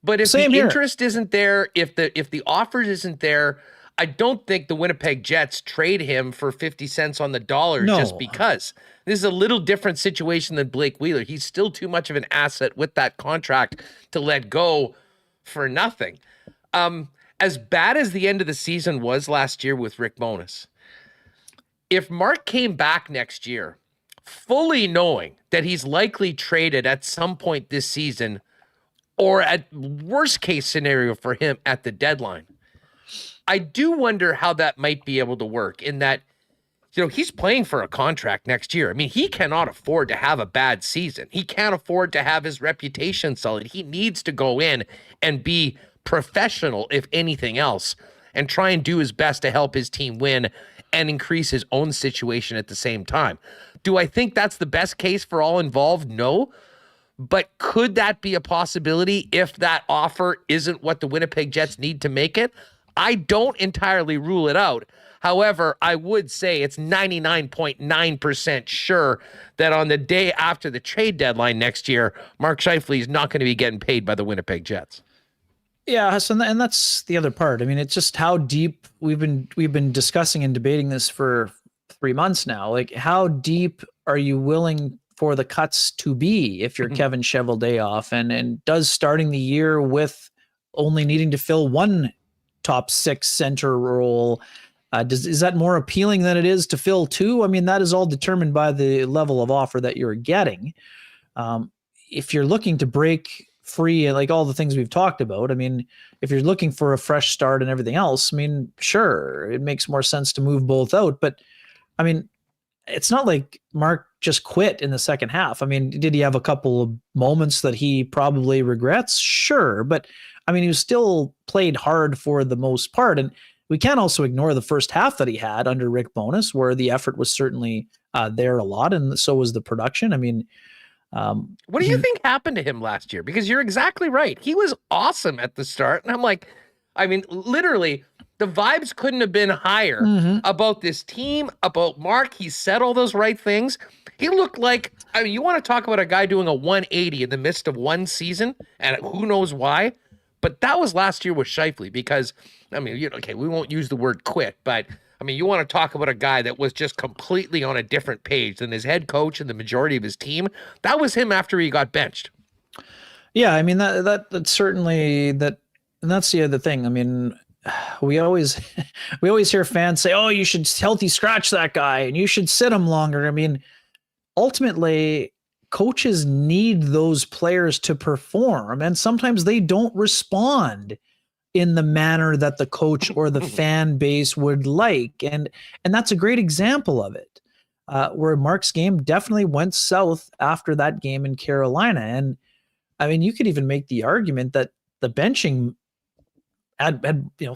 But if interest isn't there, if the offer isn't there, I don't think the Winnipeg Jets trade him for 50 cents on the dollar just because. This is a little different situation than Blake Wheeler. He's still too much of an asset with that contract to let go for nothing. As bad as the end of the season was last year with Rick Bowness, if Mark came back next year fully knowing that he's likely traded at some point this season, or at worst case scenario for him at the deadline, I do wonder how that might be able to work in that, he's playing for a contract next year. I mean, he cannot afford to have a bad season. He can't afford to have his reputation sullied. He needs to go in and be professional, if anything else, and try and do his best to help his team win and increase his own situation at the same time. Do I think that's the best case for all involved? No. But could that be a possibility if that offer isn't what the Winnipeg Jets need to make it? I don't entirely rule it out. However, I would say it's 99.9% sure that on the day after the trade deadline next year, Mark Scheifele is not going to be getting paid by the Winnipeg Jets. Yeah, and that's the other part. I mean, it's just how deep we've been discussing and debating this for 3 months now. Like, how deep are you willing for the cuts to be if you're Kevin Cheveldayoff? And does starting the year with only needing to fill one top six center role Is that more appealing than it is to fill two? I mean, that is all determined by the level of offer that you're getting. If you're looking to break free, like all the things we've talked about, I mean, if you're looking for a fresh start and everything else, I mean, sure, it makes more sense to move both out. But I mean, it's not like Mark just quit in the second half. I mean, did he have a couple of moments that he probably regrets? Sure. But I mean, he was still played hard for the most part. And we can't also ignore the first half that he had under Rick Bowness, where the effort was certainly there a lot. And so was the production. I mean, what do you think happened to him last year? Because you're exactly right. He was awesome at the start. And I'm like, I mean, literally, the vibes couldn't have been higher about this team, about Mark. He said all those right things. He looked like, I mean, you want to talk about a guy doing a 180 in the midst of one season, and who knows why. But that was last year with Scheifele, because, I mean, you know, okay, we won't use the word quit, but I mean, you want to talk about a guy that was just completely on a different page than his head coach and the majority of his team. That was him after he got benched. Yeah, I mean, that's certainly that, and that's the other thing. I mean, we always hear fans say, "Oh, you should healthy scratch that guy and you should sit him longer." I mean, ultimately, coaches need those players to perform, and sometimes they don't respond in the manner that the coach or the fan base would like. And that's a great example of it, where Mark's game definitely went south after that game in Carolina. And I mean, you could even make the argument that the benching had you know,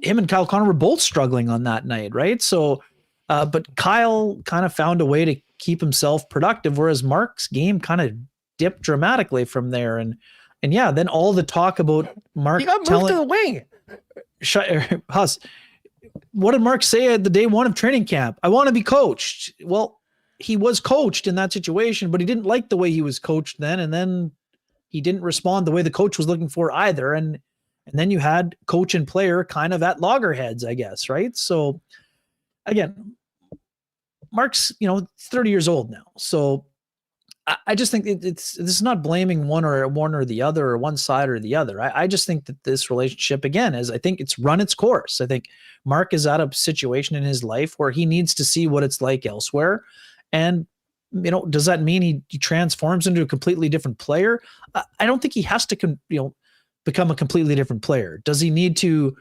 him and Kyle Connor were both struggling on that night, right? So, but Kyle kind of found a way to keep himself productive, whereas Mark's game kind of dipped dramatically from there. And yeah, then all the talk about Mark, he got moved to the wing. Huss, what did Mark say at the day one of training camp? I want to be coached. Well, he was coached in that situation, but he didn't like the way he was coached then. And then he didn't respond the way the coach was looking for either. And then you had coach and player kind of at loggerheads, I guess. Right. So again, Mark's, 30 years old now. So I just think this is not blaming one or the other, or one side or the other. I just think that this relationship, again, I think it's run its course. I think Mark is at a situation in his life where he needs to see what it's like elsewhere. And, does that mean he transforms into a completely different player? I don't think he has to, become a completely different player. Does he need to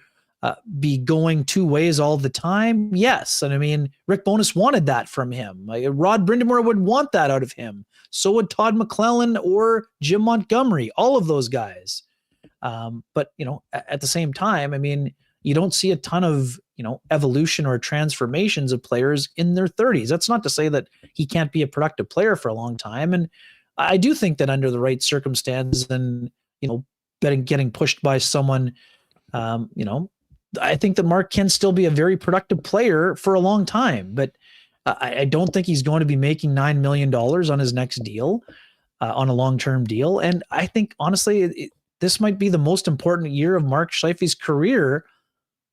be going two ways all the time? Yes. And I mean, Rick Bowness wanted that from him. Rod Brindamore would want that out of him. So would Todd McClellan or Jim Montgomery, all of those guys. But, at the same time, I mean, you don't see a ton of, evolution or transformations of players in their 30s. That's not to say that he can't be a productive player for a long time. And I do think that under the right circumstances and, getting pushed by someone, I think that Mark can still be a very productive player for a long time, but I don't think he's going to be making $9 million on his next deal, on a long-term deal. And I think, honestly, this might be the most important year of Mark Scheifele's career,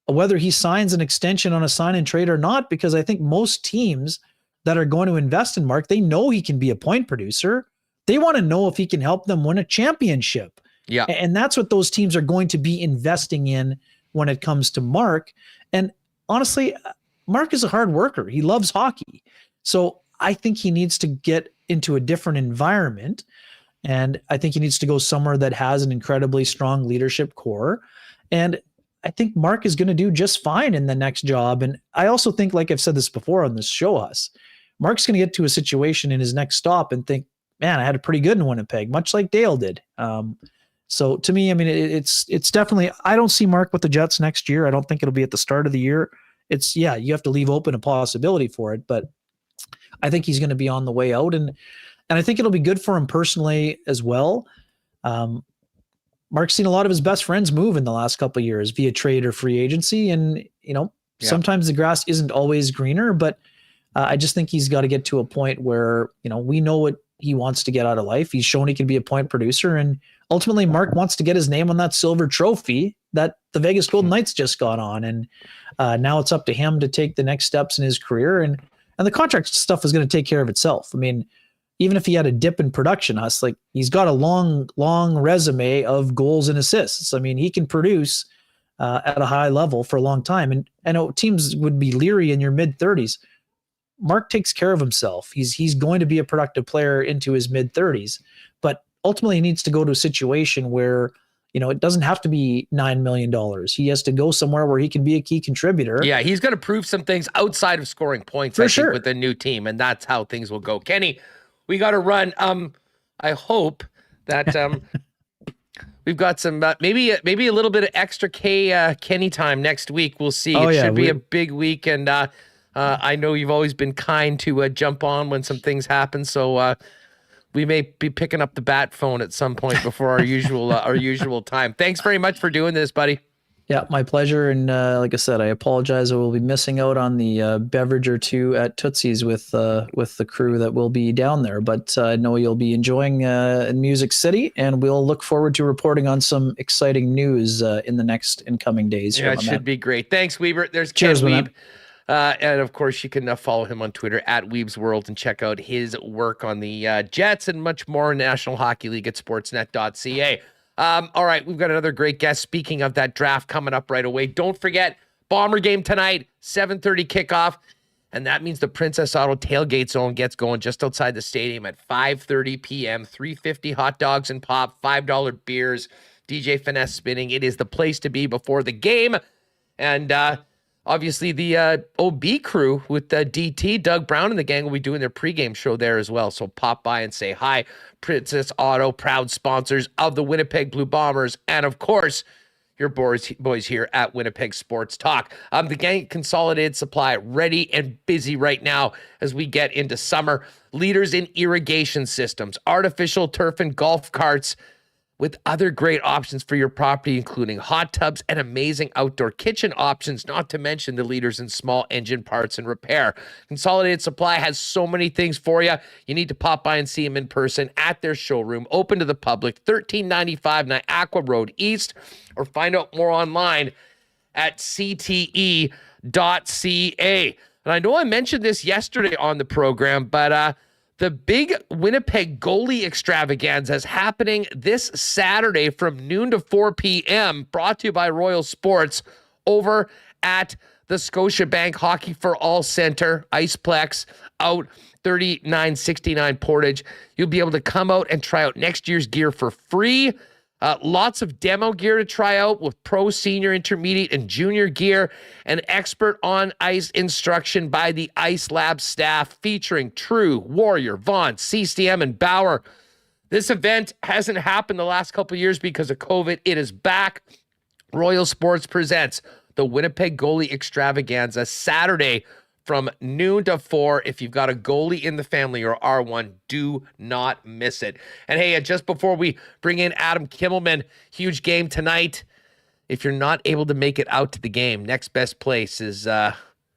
whether he signs an extension on a sign and trade or not, because I think most teams that are going to invest in Mark, they know he can be a point producer. They want to know if he can help them win a championship. Yeah. And that's what those teams are going to be investing in when it comes to Mark. And honestly, Mark is a hard worker. He loves hockey. So I think he needs to get into a different environment. And I think he needs to go somewhere that has an incredibly strong leadership core. And I think Mark is going to do just fine in the next job. And I also think, like I've said this before on this show, Mark's going to get to a situation in his next stop and think, man, I had it pretty good in Winnipeg, much like Dale did. So to me, I mean, it's definitely, I don't see Mark with the Jets next year. I don't think it'll be at the start of the year. You have to leave open a possibility for it, but I think he's going to be on the way out. And I think it'll be good for him personally as well. Mark's seen a lot of his best friends move in the last couple of years via trade or free agency. And, sometimes the grass isn't always greener, but I just think he's got to get to a point where, we know what he wants to get out of life. He's shown he can be a point producer, and ultimately Mark wants to get his name on that silver trophy that the Vegas Golden Knights just got on. And now it's up to him to take the next steps in his career, and the contract stuff is going to take care of itself. I mean, even if he had a dip in production, he's got a long resume of goals and assists. I mean, he can produce at a high level for a long time. And I know teams would be leery in your mid-30s. Mark takes care of himself. He's going to be a productive player into his mid-30s, but ultimately he needs to go to a situation where, it doesn't have to be $9 million. He has to go somewhere where he can be a key contributor. Yeah, he's going to prove some things outside of scoring points, I think, with a new team, and that's how things will go. Kenny, we got to run. I hope that we've got some maybe a little bit of extra Kenny time next week. We'll see. It should be a big week, and I know you've always been kind to jump on when some things happen, so we may be picking up the bat phone at some point before our usual time. Thanks very much for doing this, buddy. Yeah, my pleasure. And like I said, I apologize. I will be missing out on the beverage or two at Tootsie's with the crew that will be down there. But I know you'll be enjoying Music City, and we'll look forward to reporting on some exciting news in the next incoming days. Yeah, it should be great. Thanks, Weber. There's Cheers, Ken Wiebe. And of course, you can follow him on Twitter at Weeb's World and check out his work on the Jets and much more in National Hockey League at sportsnet.ca. All right, we've got another great guest. Speaking of that draft coming up right away, don't forget Bomber game tonight, 7:30 kickoff, and that means the Princess Auto tailgate zone gets going just outside the stadium at 5:30 p.m. $3.50 hot dogs and pop, $5 beers, DJ Finesse spinning. It is the place to be before the game, and obviously, the OB crew with DT, Doug Brown, and the gang will be doing their pregame show there as well. So pop by and say hi. Princess Auto, proud sponsors of the Winnipeg Blue Bombers, and of course, your boys here at Winnipeg Sports Talk. The gang Consolidated Supply ready and busy right now as we get into summer. Leaders in irrigation systems, artificial turf and golf carts, with other great options for your property, including hot tubs and amazing outdoor kitchen options, not to mention the leaders in small engine parts and repair. Consolidated Supply has so many things for you. You need to pop by and see them in person at their showroom, open to the public, 1395 Niagara Road East, or find out more online at cte.ca. And I know I mentioned this yesterday on the program, but the big Winnipeg goalie extravaganza is happening this Saturday from noon to 4 p.m., brought to you by Royal Sports over at the Scotiabank Hockey for All Center, Iceplex, out 3969 Portage. You'll be able to come out and try out next year's gear for free. Lots of demo gear to try out with pro, senior, intermediate, and junior gear, and expert on-ice instruction by the Ice Lab staff featuring True, Warrior, Vaughn, CCM, and Bauer. This event hasn't happened the last couple of years because of COVID. It is back. Royal Sports presents the Winnipeg Goalie Extravaganza Saturday from noon to 4. If you've got a goalie in the family or R1, do not miss it. And hey, just before we bring in Adam Kimelman, huge game tonight. If you're not able to make it out to the game, next best place is to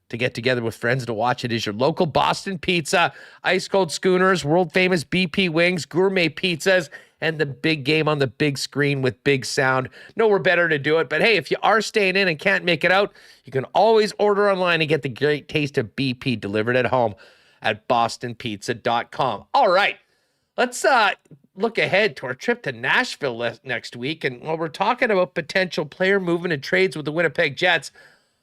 get together with friends to watch it is your local Boston Pizza, ice cold schooners, world famous BP wings, gourmet pizzas, and the big game on the big screen with big sound. Nowhere better to do it. But hey, if you are staying in and can't make it out, you can always order online and get the great taste of BP delivered at home at bostonpizza.com. All right, let's look ahead to our trip to Nashville next week. And while we're talking about potential player movement and trades with the Winnipeg Jets,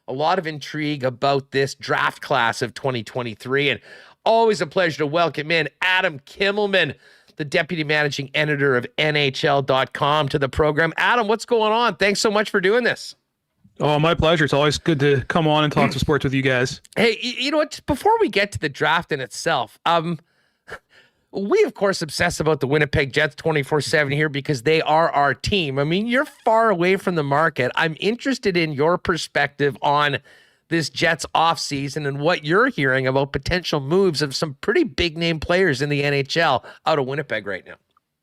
a lot of intrigue about this draft class of 2023. And always a pleasure to welcome in Adam Kimelman, the deputy managing editor of NHL.com, to the program. Adam, what's going on? Thanks so much for doing this. Oh, my pleasure. It's always good to come on and talk some sports with you guys. Hey, you know what? Before we get to the draft in itself, we, of course, obsess about the Winnipeg Jets 24/7 here because they are our team. I mean, you're far away from the market. I'm interested in your perspective on this Jets offseason and what you're hearing about potential moves of some pretty big name players in the NHL out of Winnipeg right now.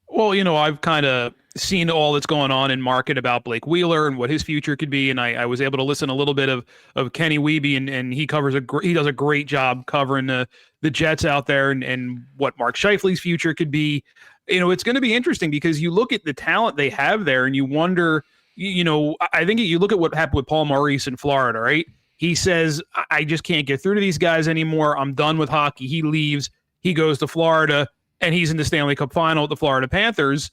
Well, you know, I've kind of seen all that's going on in market about Blake Wheeler and what his future could be. And I was able to listen a little bit of Kenny Wiebe, and he does a great job covering the Jets out there and what Mark Scheifele's future could be. You know, it's going to be interesting because you look at the talent they have there and you wonder, you know, I think you look at what happened with Paul Maurice in Florida, right? He says, I just can't get through to these guys anymore. I'm done with hockey. He leaves. He goes to Florida, and he's in the Stanley Cup final with the Florida Panthers.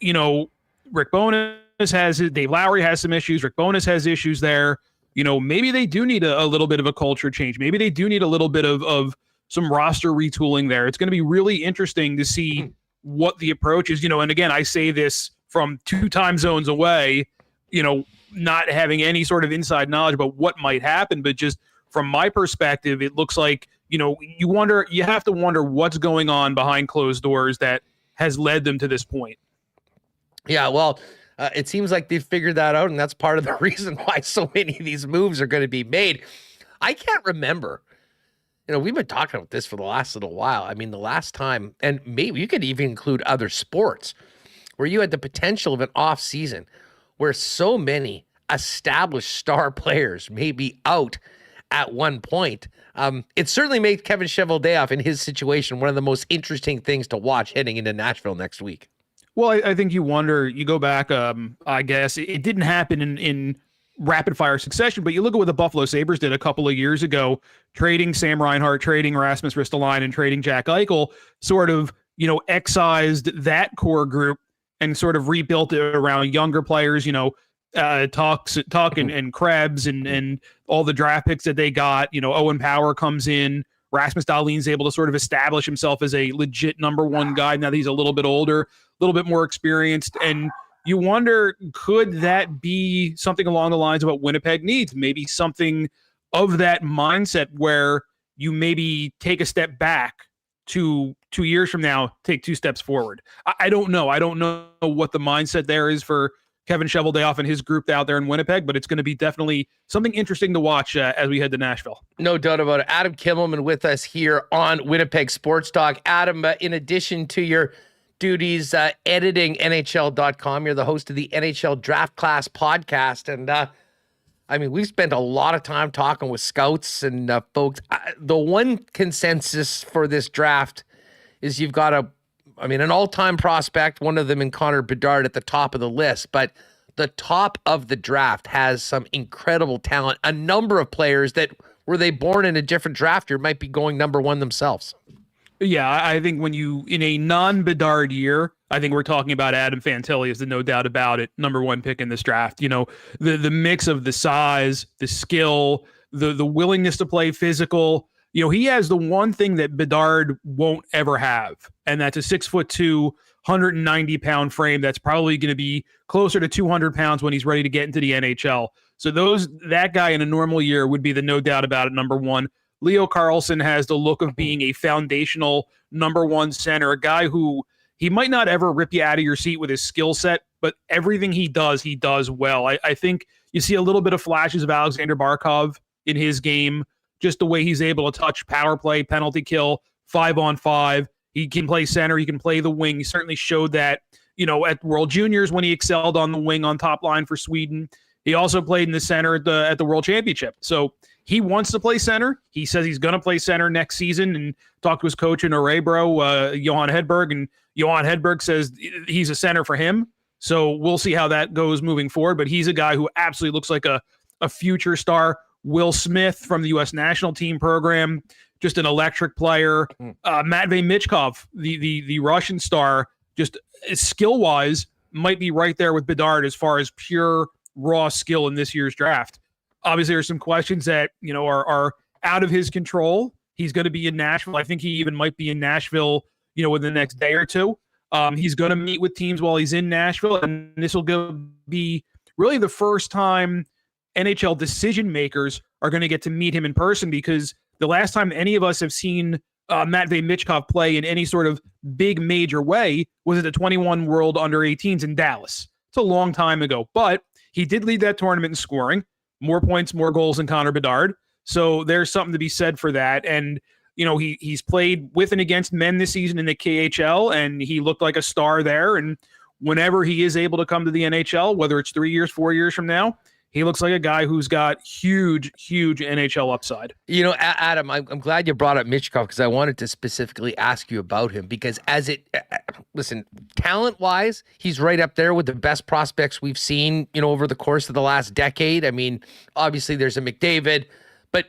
You know, Rick Bowness Dave Lowry has some issues. Rick Bowness has issues there. Maybe they do need a little bit of a culture change. Maybe they do need a little bit of some roster retooling there. It's going to be really interesting to see what the approach is. And again, I say this from 2 time zones away, not having any sort of inside knowledge about what might happen, but just from my perspective, it looks like, you have to wonder what's going on behind closed doors that has led them to this point. Yeah, well, it seems like they've figured that out, and that's part of the reason why so many of these moves are going to be made. I can't remember. We've been talking about this for the last little while. I mean, the last time, and maybe you could even include other sports, where you had the potential of an off season where so many established star players may be out at one point. It certainly made Kevin Cheveldayoff in his situation one of the most interesting things to watch heading into Nashville next week. Well, I think you go back, I guess it didn't happen in rapid fire succession, but you look at what the Buffalo Sabres did a couple of years ago, trading Sam Reinhart, trading Rasmus Ristolainen, and trading Jack Eichel, sort of, excised that core group and sort of rebuilt it around younger players, Talk and Krebs and all the draft picks that they got. Owen Power comes in. Rasmus Dahlin's able to sort of establish himself as a legit number one guy now that he's a little bit older, a little bit more experienced. And you wonder, could that be something along the lines of what Winnipeg needs? Maybe something of that mindset where you maybe take a step back to 2 years from now, take 2 steps forward. I don't know. I don't know what the mindset there is for Kevin Cheveldayoff and his group out there in Winnipeg, but it's going to be definitely something interesting to watch as we head to Nashville. No doubt about it. Adam Kimelman with us here on Winnipeg Sports Talk. Adam, in addition to your duties editing NHL.com, you're the host of the NHL Draft Class podcast. And we've spent a lot of time talking with scouts and folks. The one consensus for this draft is you've got an all-time prospect, one of them in Connor Bedard at the top of the list, but the top of the draft has some incredible talent. A number of players that, were they born in a different draft year, might be going number one themselves. Yeah, I think when in a non-Bedard year, I think we're talking about Adam Fantilli is the no doubt about it, number one pick in this draft. The mix of the size, the skill, the willingness to play physical. He has the one thing that Bedard won't ever have, and that's a 6'2", 190-pound frame that's probably going to be closer to 200 pounds when he's ready to get into the NHL. So that guy in a normal year would be the no doubt about it number one. Leo Carlsson has the look of being a foundational number one center, a guy who he might not ever rip you out of your seat with his skill set, but everything he does well. I think you see a little bit of flashes of Alexander Barkov in his game, just the way he's able to touch power play, penalty kill, 5-on-5. He can play center. He can play the wing. He certainly showed that, at World Juniors when he excelled on the wing on top line for Sweden. He also played in the center at the World Championship. So he wants to play center. He says he's going to play center next season and talked to his coach in Örebro, Johan Hedberg, and Johan Hedberg says he's a center for him. So we'll see how that goes moving forward. But he's a guy who absolutely looks like a future star. Will Smith from the U.S. national team program, just an electric player. Matvei Michkov, the Russian star, just skill-wise, might be right there with Bedard as far as pure raw skill in this year's draft. Obviously, there's some questions that are out of his control. He's going to be in Nashville. I think he even might be in Nashville, within the next day or two. He's going to meet with teams while he's in Nashville, and this will be really the first time NHL decision makers are going to get to meet him in person, because the last time any of us have seen Matvei Michkov play in any sort of big major way was at the 21 World Under-18s in Dallas. It's a long time ago, but he did lead that tournament in scoring, more points, more goals than Connor Bedard. So there's something to be said for that. And, he's played with and against men this season in the KHL, and he looked like a star there. And whenever he is able to come to the NHL, whether it's 3 years, 4 years from now, he looks like a guy who's got huge, huge NHL upside. Adam, I'm glad you brought up Michkov, because I wanted to specifically ask you about him, because listen, talent-wise, he's right up there with the best prospects we've seen, over the course of the last decade. Obviously there's a McDavid, but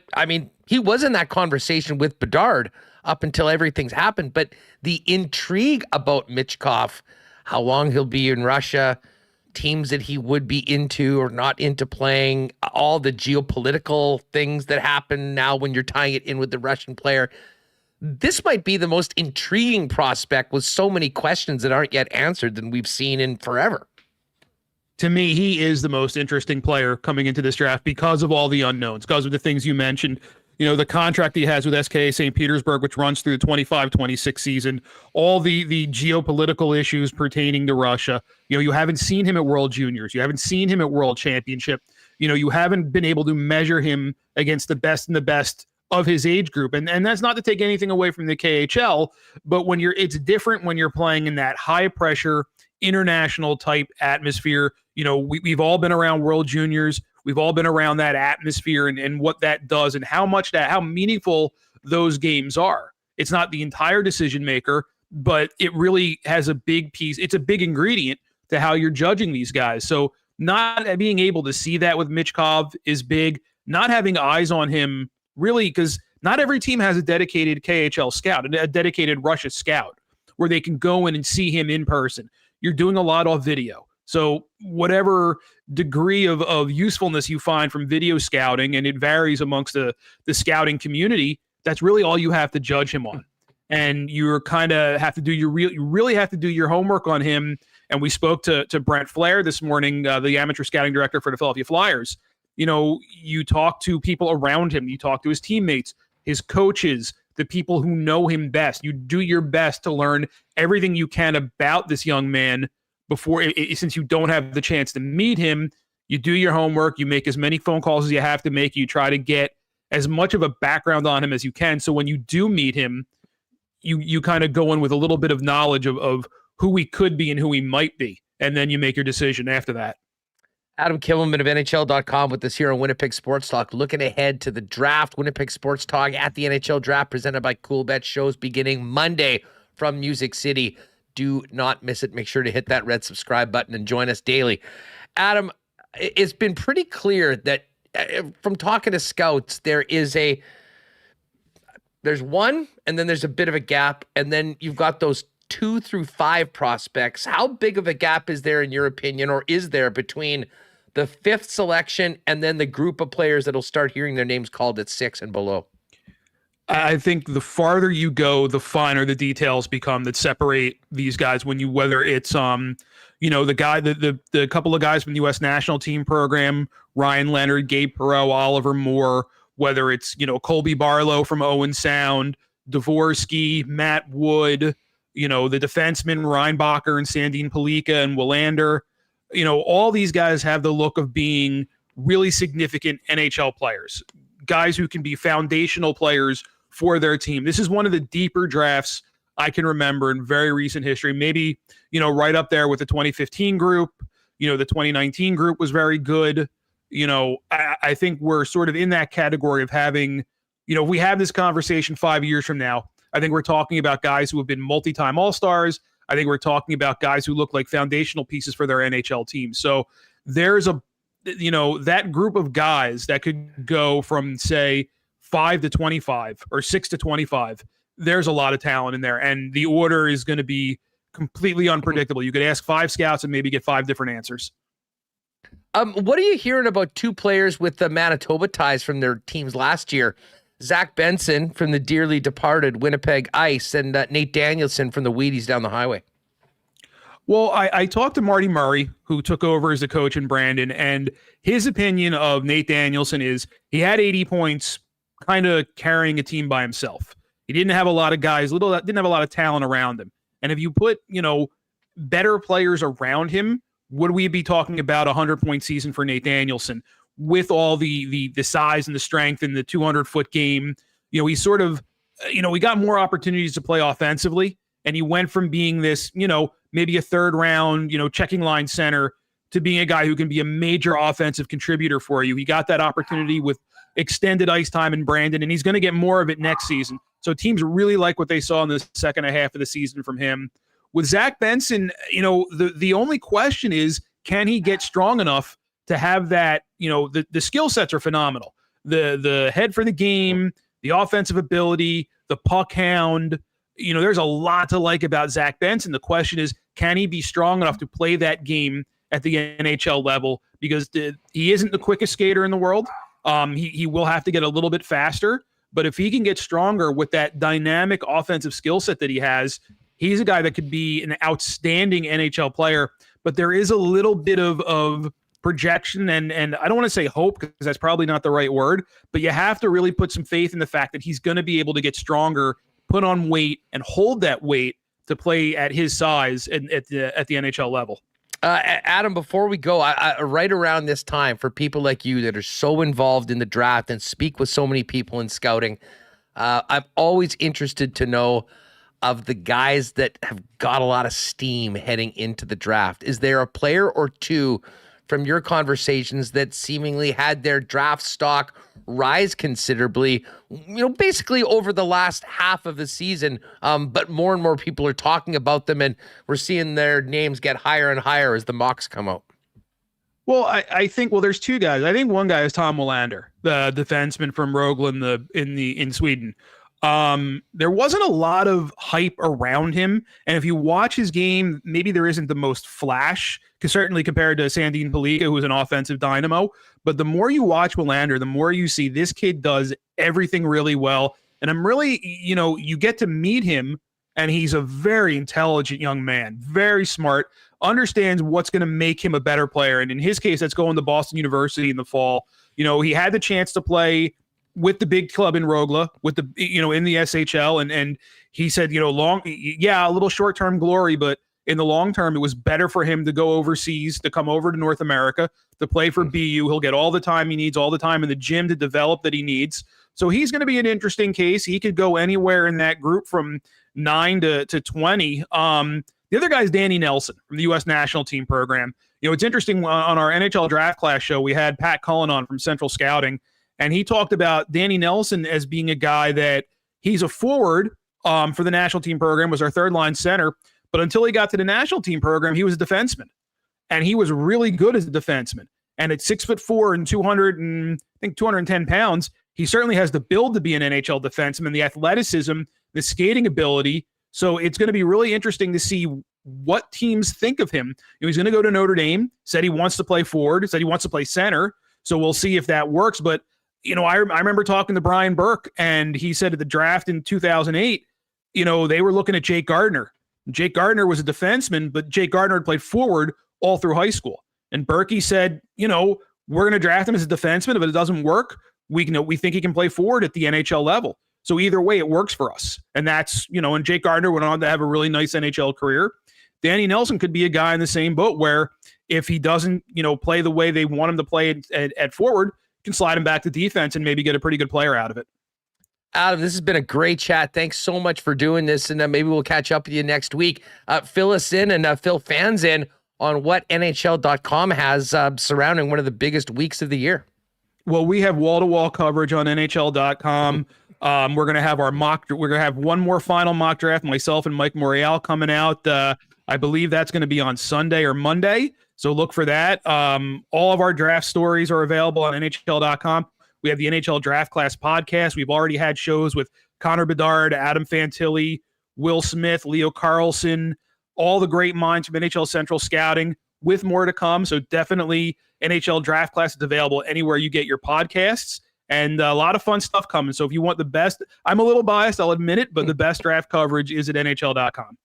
he was in that conversation with Bedard up until everything's happened. But the intrigue about Michkov, how long he'll be in Russia, teams that he would be into or not into playing, all the geopolitical things that happen now when you're tying it in with the Russian player. This might be the most intriguing prospect with so many questions that aren't yet answered than we've seen in forever. To me, he is the most interesting player coming into this draft because of all the unknowns, because of the things you mentioned. The contract he has with SKA St. Petersburg, which runs through the 25-26 season, all the geopolitical issues pertaining to Russia. You haven't seen him at World Juniors. You haven't seen him at World Championship. You haven't been able to measure him against the best and the best of his age group. And that's not to take anything away from the KHL, but it's different when you're playing in that high pressure, international type atmosphere. We've all been around World Juniors. We've all been around that atmosphere and what that does and how meaningful those games are. It's not the entire decision maker, but it really has a big piece. It's a big ingredient to how you're judging these guys. So not being able to see that with Michkov is big. Not having eyes on him really, because not every team has a dedicated KHL scout, a dedicated Russia scout where they can go in and see him in person. You're doing a lot off video. So whatever degree of usefulness you find from video scouting, and it varies amongst the scouting community, that's really all you have to judge him on. And you kind of have to do you really have to do your homework on him. And we spoke to Brent Flair this morning, the amateur scouting director for the Philadelphia Flyers. You talk to people around him, you talk to his teammates, his coaches, the people who know him best. You do your best to learn everything you can about this young man before, since you don't have the chance to meet him. You do your homework, you make as many phone calls as you have to make, you try to get as much of a background on him as you can. So when you do meet him, you kind of go in with a little bit of knowledge of who he could be and who he might be. And then you make your decision after that. Adam Kimelman of NHL.com with us here on Winnipeg Sports Talk. Looking ahead to the draft, Winnipeg Sports Talk at the NHL Draft presented by Coolbet. Shows beginning Monday from Music City. Do not miss it. Make sure to hit that red subscribe button and join us daily. Adam, it's been pretty clear that from talking to scouts, there's one, and then there's a bit of a gap, and then you've got those 2 through 5 prospects. How big of a gap is there in your opinion, or is there between the 5th selection and then the group of players that'll start hearing their names called at 6 and below? I think the farther you go, the finer the details become that separate these guys. Whether it's the couple of guys from the U.S. national team program, Ryan Leonard, Gabe Perreault, Oliver Moore, whether it's Colby Barlow from Owen Sound, Dvorsky, Matt Wood, the defensemen Reinbacher and Sandin Palika and Willander. All these guys have the look of being really significant NHL players, guys who can be foundational players for their team. This is one of the deeper drafts I can remember in very recent history. Maybe, right up there with the 2015 group. The 2019 group was very good. I think we're sort of in that category of having, if we have this conversation 5 years from now, I think we're talking about guys who have been multi-time All-Stars. I think we're talking about guys who look like foundational pieces for their NHL team. So there's that group of guys that could go from, say, 5 to 25 or 6 to 25. There's a lot of talent in there, and the order is going to be completely unpredictable. You could ask 5 scouts and maybe get 5 different answers. What are you hearing about 2 players with the Manitoba ties from their teams last year? Zach Benson from the dearly departed Winnipeg Ice and Nate Danielson from the Wheaties down the highway. Well, I talked to Marty Murray, who took over as the coach in Brandon, and his opinion of Nate Danielson is he had 80 points kind of carrying a team by himself. He didn't have a lot of guys, didn't have a lot of talent around him. And if you put, better players around him, would we be talking about a 100-point season for Nate Danielson with all the size and the strength and the 200-foot game? He sort of, he got more opportunities to play offensively, and he went from being this, maybe a 3rd round, checking line center to being a guy who can be a major offensive contributor for you. He got that opportunity with extended ice time in Brandon, and he's going to get more of it next season. So teams really like what they saw in the second half of the season from him. With Zach Benson, the only question is, can he get strong enough to have that, the skill sets are phenomenal. The head for the game, the offensive ability, the puck hound, there's a lot to like about Zach Benson. The question is, can he be strong enough to play that game at the NHL level because he isn't the quickest skater in the world. He will have to get a little bit faster, but if he can get stronger with that dynamic offensive skill set that he has, he's a guy that could be an outstanding NHL player. But there is a little bit of projection and I don't want to say hope because that's probably not the right word, but you have to really put some faith in the fact that he's going to be able to get stronger, put on weight, and hold that weight to play at his size and at the NHL level. Adam, before we go, I right around this time, for people like you that are so involved in the draft and speak with so many people in scouting, I'm always interested to know of the guys that have got a lot of steam heading into the draft. Is there a player or two from your conversations that seemingly had their draft stock rise considerably, basically over the last half of the season, but more and more people are talking about them, and we're seeing their names get higher and higher as the mocks come out? Well, I think there's two guys. I think one guy is Tom Willander, the defenseman from Rögle in Sweden. There wasn't a lot of hype around him, and if you watch his game, maybe there isn't the most flash, because certainly compared to Sandin Pellikka, who's an offensive dynamo. But the more you watch Willander, the more you see this kid does everything really well. And I'm really, you get to meet him, and he's a very intelligent young man, very smart, understands what's going to make him a better player. And in his case, that's going to Boston University in the fall. He had the chance to play with the big club in Rögle, with the, in the SHL. And he said, a little short-term glory, but in the long term, it was better for him to go overseas, to come over to North America, to play for BU. He'll get all the time he needs, all the time in the gym to develop that he needs. So he's going to be an interesting case. He could go anywhere in that group from 9 to 20. The other guy is Danny Nelson from the U.S. national team program. It's interesting, on our NHL draft class show, we had Pat Cullen on from Central Scouting, and he talked about Danny Nelson as being a guy that he's a forward for the national team program, was our third line center. But until he got to the national team program, he was a defenseman, and he was really good as a defenseman. And at 6'4" and 210 pounds, he certainly has the build to be an NHL defenseman, the athleticism, the skating ability. So it's going to be really interesting to see what teams think of him. He's going to go to Notre Dame, said he wants to play forward, said he wants to play center. So we'll see if that works. But, I remember talking to Brian Burke, and he said at the draft in 2008, they were looking at Jake Gardner. Jake Gardner was a defenseman, but Jake Gardner had played forward all through high school. And Berkey said, we're going to draft him as a defenseman. If it doesn't work, we think he can play forward at the NHL level. So either way, it works for us. And that's, and Jake Gardner went on to have a really nice NHL career. Danny Nelson could be a guy in the same boat where if he doesn't, play the way they want him to play at forward, you can slide him back to defense and maybe get a pretty good player out of it. Adam, this has been a great chat. Thanks so much for doing this, and maybe we'll catch up with you next week. Fill us in and fill fans in on what NHL.com has surrounding one of the biggest weeks of the year. Well, we have wall-to-wall coverage on NHL.com. We're going to have we're going to have one more final mock draft, myself and Mike Morial coming out. I believe that's going to be on Sunday or Monday, so look for that. All of our draft stories are available on NHL.com. We have the NHL Draft Class podcast. We've already had shows with Connor Bedard, Adam Fantilli, Will Smith, Leo Carlson, all the great minds from NHL Central Scouting, with more to come. So definitely NHL Draft Class is available anywhere you get your podcasts, and a lot of fun stuff coming. So if you want the best, I'm a little biased, I'll admit it, but the best draft coverage is at NHL.com.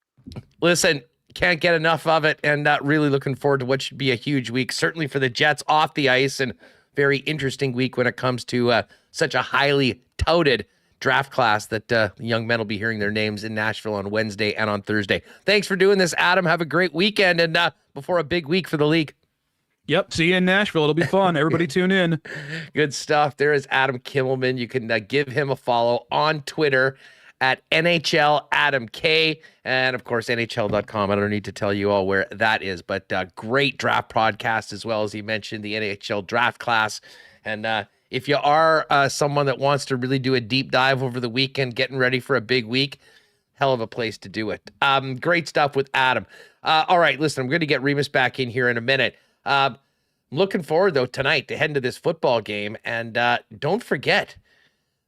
Listen, can't get enough of it, and really looking forward to what should be a huge week, certainly for the Jets off the ice, and very interesting week when it comes to such a highly touted draft class that young men will be hearing their names in Nashville on Wednesday and on Thursday. Thanks for doing this, Adam. Have a great weekend, and before a big week for the league. Yep. See you in Nashville. It'll be fun. Everybody tune in. Good stuff. There is Adam Kimelman. You can give him a follow on Twitter at NHL Adam K, and of course NHL.com. I don't need to tell you all where that is, but great draft podcast, as well as he mentioned the NHL draft class. And if you are someone that wants to really do a deep dive over the weekend, getting ready for a big week, hell of a place to do it. Great stuff with Adam. All right, listen, I'm going to get Remis back in here in a minute. I'm looking forward, though, tonight to heading to this football game. And don't forget,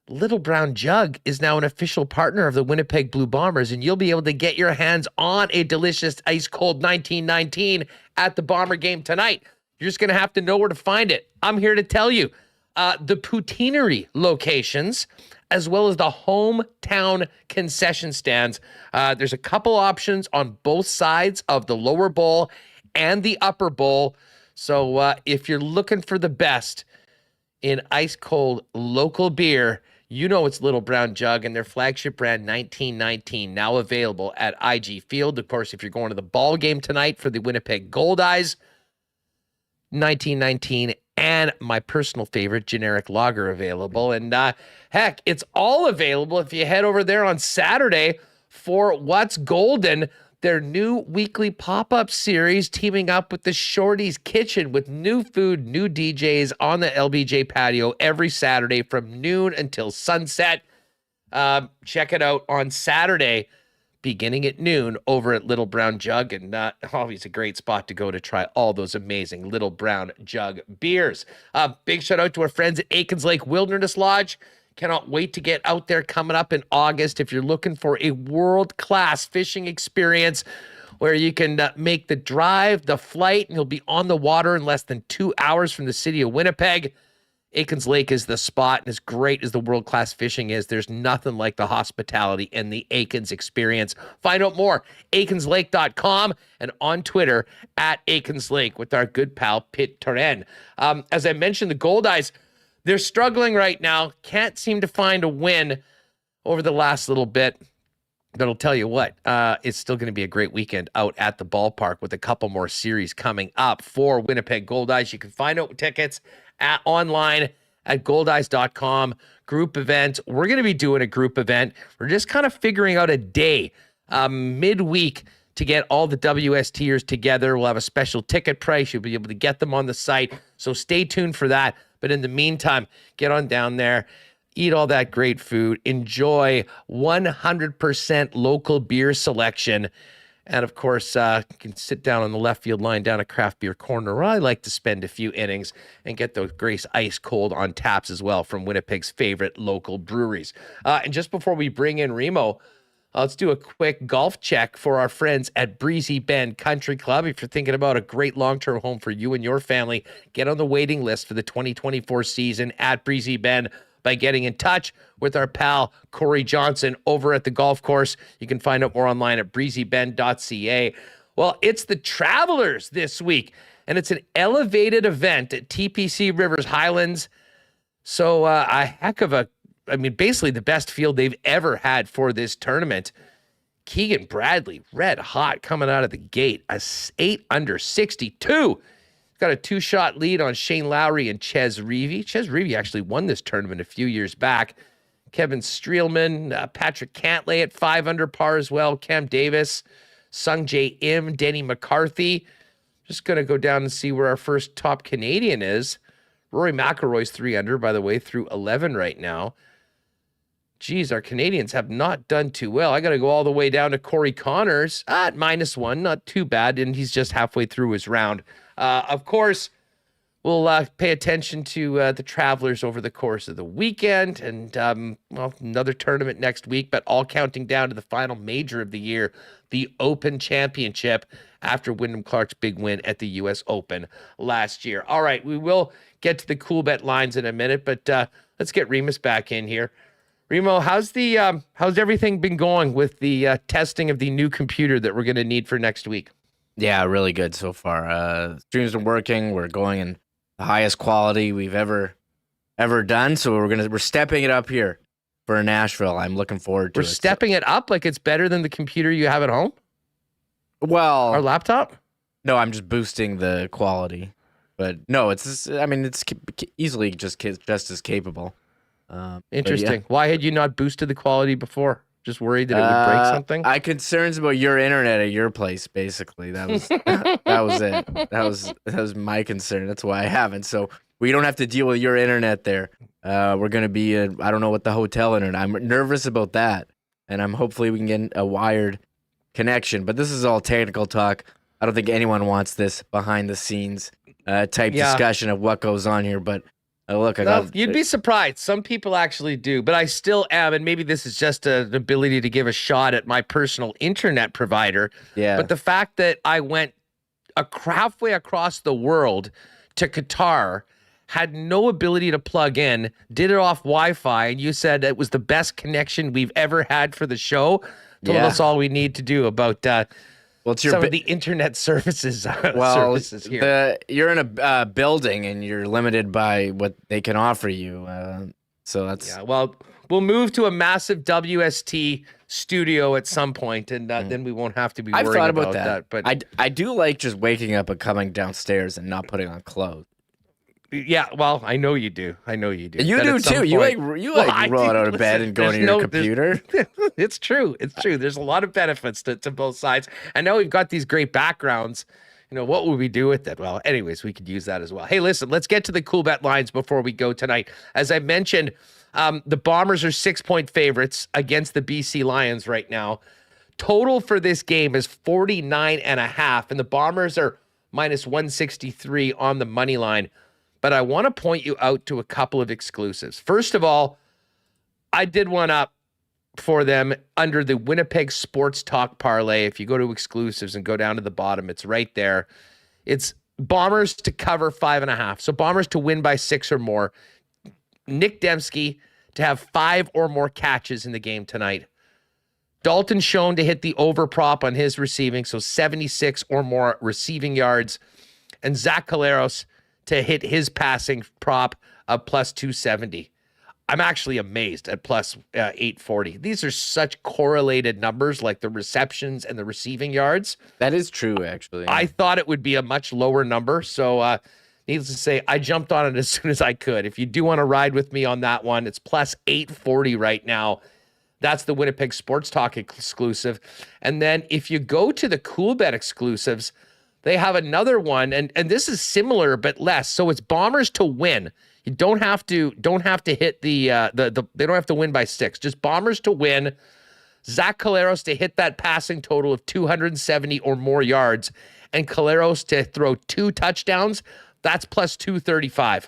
Little Brown Jug is now an official partner of the Winnipeg Blue Bombers, and you'll be able to get your hands on a delicious ice-cold 1919 at the Bomber game tonight. You're just going to have to know where to find it. I'm here to tell you. The poutineery locations, as well as the hometown concession stands. There's a couple options on both sides of the lower bowl and the upper bowl. So if you're looking for the best in ice-cold local beer, you know it's Little Brown Jug and their flagship brand 1919, now available at IG Field. Of course, if you're going to the ball game tonight for the Winnipeg Goldeyes, 1919 and my personal favorite, generic lager, available. And heck, it's all available if you head over there on Saturday for What's Golden, their new weekly pop-up series, teaming up with the Shorty's Kitchen with new food, new DJs on the LBJ patio every Saturday from noon until sunset. Check it out on Saturday, beginning at noon over at Little Brown Jug. And always a great spot to go to try all those amazing Little Brown Jug beers. Big shout out to our friends at Aikens Lake Wilderness Lodge. Cannot wait to get out there coming up in August. If you're looking for a world-class fishing experience where you can make the drive, the flight, and you'll be on the water in less than 2 hours from the city of Winnipeg, Aikens Lake is the spot. And as great as the world-class fishing is, there's nothing like the hospitality and the Aikens experience. Find out more, aikenslake.com, and on Twitter at Aikens Lake with our good pal, Paterson. As I mentioned, the Goldeyes, they're struggling right now. Can't seem to find a win over the last little bit. But I'll tell you what, it's still going to be a great weekend out at the ballpark with a couple more series coming up for Winnipeg Goldeyes. You can find out tickets online at goldeyes.com. Group event. We're going to be doing a group event. We're just kind of figuring out a day midweek to get all the WSTers together. We'll have a special ticket price. You'll be able to get them on the site. So stay tuned for that. But in the meantime, get on down there, eat all that great food, enjoy 100% local beer selection. And of course, you can sit down on the left field line down a craft beer corner where I like to spend a few innings and get those Grace Ice Cold on taps as well from Winnipeg's favorite local breweries. And just before we bring in Remo, let's do a quick golf check for our friends at Breezy Bend Country Club. If you're thinking about a great long-term home for you and your family, get on the waiting list for the 2024 season at Breezy Bend by getting in touch with our pal Corey Johnson over at the golf course. You can find out more online at breezybend.ca. Well, it's the Travelers this week, and it's an elevated event at TPC Rivers Highlands. So a heck of a basically the best field they've ever had for this tournament. Keegan Bradley, red hot coming out of the gate, a 8 under 62. Got a 2-shot lead on Shane Lowry and Ches Reavie. Ches Reavie actually won this tournament a few years back. Kevin Streelman, Patrick Cantlay at 5 under par as well. Cam Davis, Sung Jae Im, Denny McCarthy. Just going to go down and see where our first top Canadian is. Rory McIlroy's 3 under, by the way, through 11 right now. Geez, our Canadians have not done too well. I got to go all the way down to Corey Connors at -1. Not too bad, and he's just halfway through his round. Of course, we'll pay attention to the Travelers over the course of the weekend and, another tournament next week, but all counting down to the final major of the year, the Open Championship, after Wyndham Clark's big win at the U.S. Open last year. All right, we will get to the Coolbet lines in a minute, but let's get Remis back in here. Remo, how's everything been going with the testing of the new computer that we're going to need for next week? Yeah, really good so far. Streams are working. We're going in the highest quality we've ever done. So we're stepping it up here for Nashville. I'm looking forward to it. We're stepping it up like it's better than the computer you have at home? Well, our laptop? No, I'm just boosting the quality. But no, it's easily just as capable. Interesting. Yeah. Why had you not boosted the quality before? Just worried that it would break something? I concerns about your internet at your place, basically. That was that was it. That was my concern. That's why I haven't. So we don't have to deal with your internet there. We're gonna be I don't know what the hotel internet. I'm nervous about that, and hopefully we can get a wired connection. But this is all technical talk. I don't think anyone wants this behind the scenes type discussion of what goes on here. But look, you'd be surprised. Some people actually do, but I still am, and maybe this is just an ability to give a shot at my personal internet provider. Yeah. But the fact that I went halfway across the world to Qatar, had no ability to plug in, did it off Wi-Fi, and you said it was the best connection we've ever had for the show. Told us all we need to do about it's some of the internet services. Services here. You're in a building and you're limited by what they can offer you. So that's Well, we'll move to a massive WST studio at some point, and then we won't have to be worried about that. But I do like just waking up and coming downstairs and not putting on clothes. Yeah, well, I know you do. You do too. You like rolling out of bed and going to your computer. It's true. There's a lot of benefits to both sides. And now we've got these great backgrounds. What would we do with it? Well, anyways, we could use that as well. Hey, listen, let's get to the Coolbet lines before we go tonight. As I mentioned, the Bombers are 6-point favorites against the BC Lions right now. Total for this game is 49.5, and the Bombers are minus 163 on the money line. But I want to point you out to a couple of exclusives. First of all, I did one up for them under the Winnipeg Sports Talk Parlay. If you go to exclusives and go down to the bottom, it's right there. It's Bombers to cover 5.5. So Bombers to win by 6 or more. Nick Dembski to have 5 or more catches in the game tonight. Dalton Schoen to hit the over prop on his receiving, so 76 or more receiving yards. And Zach Collaros to hit his passing prop of plus 270. I'm actually amazed at plus 840. These are such correlated numbers, like the receptions and the receiving yards. That is true, actually. I thought it would be a much lower number. So needless to say, I jumped on it as soon as I could. If you do want to ride with me on that one, it's plus 840 right now. That's the Winnipeg Sports Talk exclusive. And then if you go to the Coolbet exclusives, they have another one, and this is similar but less. So it's Bombers to win. You don't have to hit the they don't have to win by 6. Just Bombers to win. Zach Collaros to hit that passing total of 270 or more yards, and Collaros to throw 2 touchdowns. That's plus 235.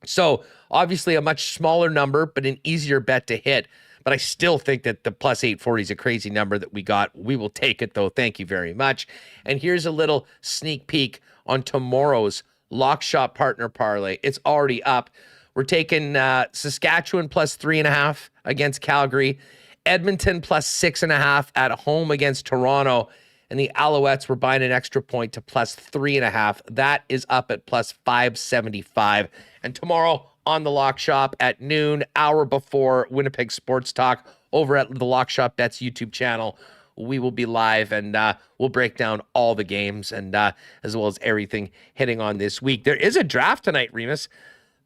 So obviously a much smaller number, but an easier bet to hit. But I still think that the plus 840 is a crazy number that we got. We will take it, though. Thank you very much. And here's a little sneak peek on tomorrow's Lock Shop Partner Parlay. It's already up. We're taking Saskatchewan plus 3.5 against Calgary, Edmonton plus 6.5 at home against Toronto, and the Alouettes were buying an extra point to plus 3.5. That is up at plus 575. And tomorrow, on the Lock Shop at noon, hour before Winnipeg Sports Talk, over at the Lock Shop Bets YouTube channel. We will be live, and we'll break down all the games and as well as everything hitting on this week. There is a draft tonight, Remis,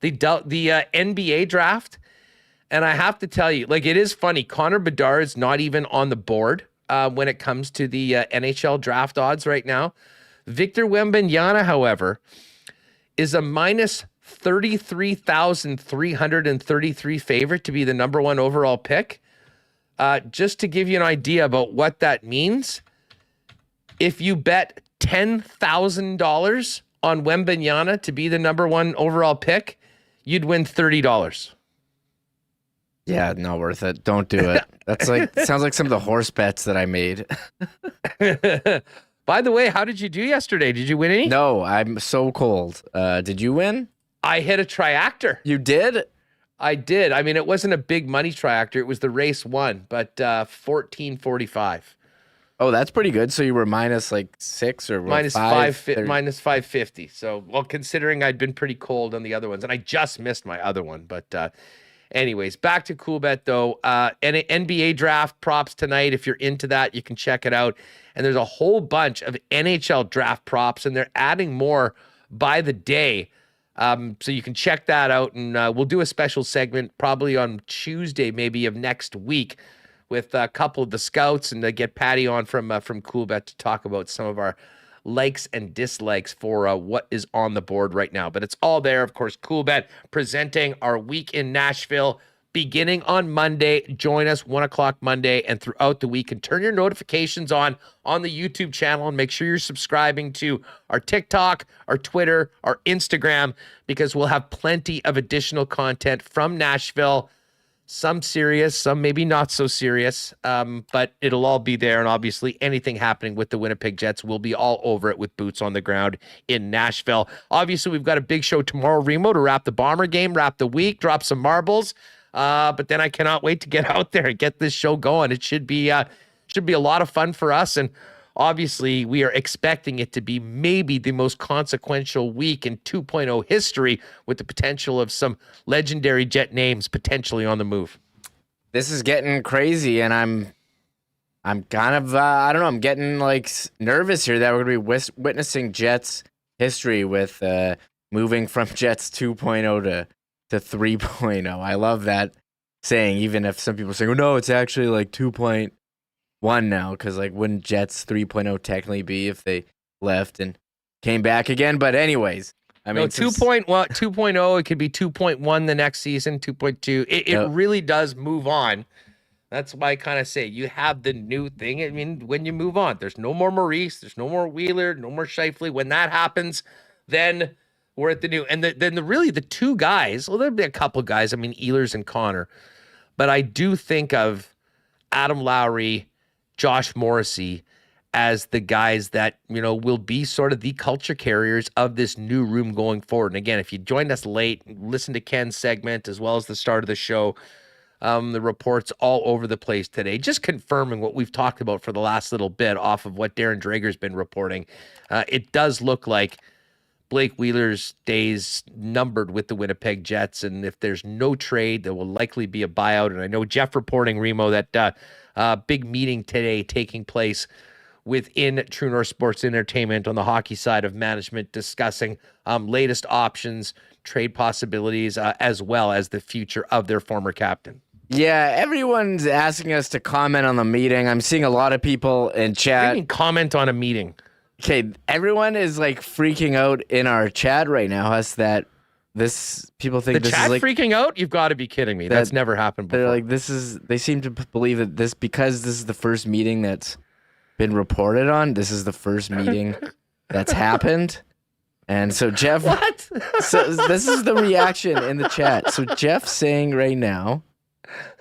the NBA draft, and I have to tell you, it is funny. Connor Bedard is not even on the board when it comes to the NHL draft odds right now. Victor Wembanyama, however, is a minus 33,333 favorite to be the number 1 overall pick. Just to give you an idea about what that means, if you bet $10,000 on Wembanyama to be the number 1 overall pick, you'd win $30. Yeah, not worth it. Don't do it. That's sounds like some of the horse bets that I made. By the way, how did you do yesterday? Did you win any? No, I'm so cold. Did you win? I hit a triactor. You did? I did. I mean, it wasn't a big money triactor. It was the race 1, but 1445. Oh, that's pretty good. So you were minus 6 or minus 5? Minus 550. So, well, considering I'd been pretty cold on the other ones, and I just missed my other one. But anyways, back to Coolbet, though. NBA draft props tonight. If you're into that, you can check it out. And there's a whole bunch of NHL draft props, and they're adding more by the day. So you can check that out, and we'll do a special segment probably on Tuesday, maybe of next week, with a couple of the scouts, and get Patty on from Coolbet to talk about some of our likes and dislikes for what is on the board right now. But it's all there, of course. Coolbet presenting our week in Nashville beginning on Monday. Join us 1:00 Monday and throughout the week, and turn your notifications on the YouTube channel, and make sure you're subscribing to our TikTok, our Twitter, our Instagram, because we'll have plenty of additional content from Nashville some serious, some maybe not so serious, but it'll all be there. And obviously anything happening with the Winnipeg Jets, will be all over it with boots on the ground in Nashville. Obviously, we've got a big show tomorrow, Remo, to wrap the Bomber game, wrap the week, drop some marbles. But then I cannot wait to get out there and get this show going. It should be a lot of fun for us. And obviously, we are expecting it to be maybe the most consequential week in 2.0 history, with the potential of some legendary Jet names potentially on the move. This is getting crazy, and I'm kind of, I don't know, I'm getting like nervous here that we're going to be witnessing Jets history with moving from Jets 2.0 to 3.0. I love that saying, even if some people say, oh, no, it's actually like 2.1 now, because like wouldn't Jets 3.0 technically be if they left and came back again? But anyways, I mean, 2.0, it could be 2.1 the next season, 2.2. It really does move on. That's why I kind of say you have the new thing. I mean, when you move on, there's no more Maurice, there's no more Wheeler, no more Scheifele. When that happens, then we're at the new. And then the two guys, well, there'll be a couple guys. I mean, Ehlers and Connor. But I do think of Adam Lowry, Josh Morrissey as the guys that, will be sort of the culture carriers of this new room going forward. And again, if you joined us late, listen to Ken's segment as well as the start of the show, the reports all over the place today, just confirming what we've talked about for the last little bit off of what Darren Dreger's been reporting. It does look like Blake Wheeler's days numbered with the Winnipeg Jets, and if there's no trade, there will likely be a buyout. And I know Jeff reporting, Remo, that big meeting today taking place within True North Sports Entertainment on the hockey side of management, discussing latest options, trade possibilities, as well as the future of their former captain. Yeah, everyone's asking us to comment on the meeting. I'm seeing a lot of people in chat. What do you mean comment on a meeting? Okay, everyone is like freaking out in our chat right now. People think the this chat is like freaking out. You've got to be kidding me. That's never happened before. They're like, they seem to believe that because this is the first meeting that's been reported on. This is the first meeting that's happened. And so Jeff, what? So this is the reaction in the chat. So Jeff's saying right now,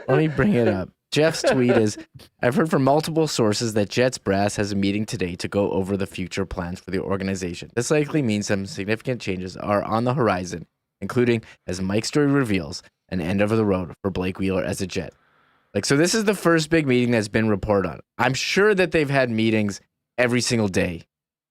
let me bring it up. Jeff's tweet is, I've heard from multiple sources that Jets brass has a meeting today to go over the future plans for the organization. This likely means some significant changes are on the horizon, including, as Mike's story reveals, an end of the road for Blake Wheeler as a Jet. So this is the first big meeting that's been reported on. I'm sure that they've had meetings every single day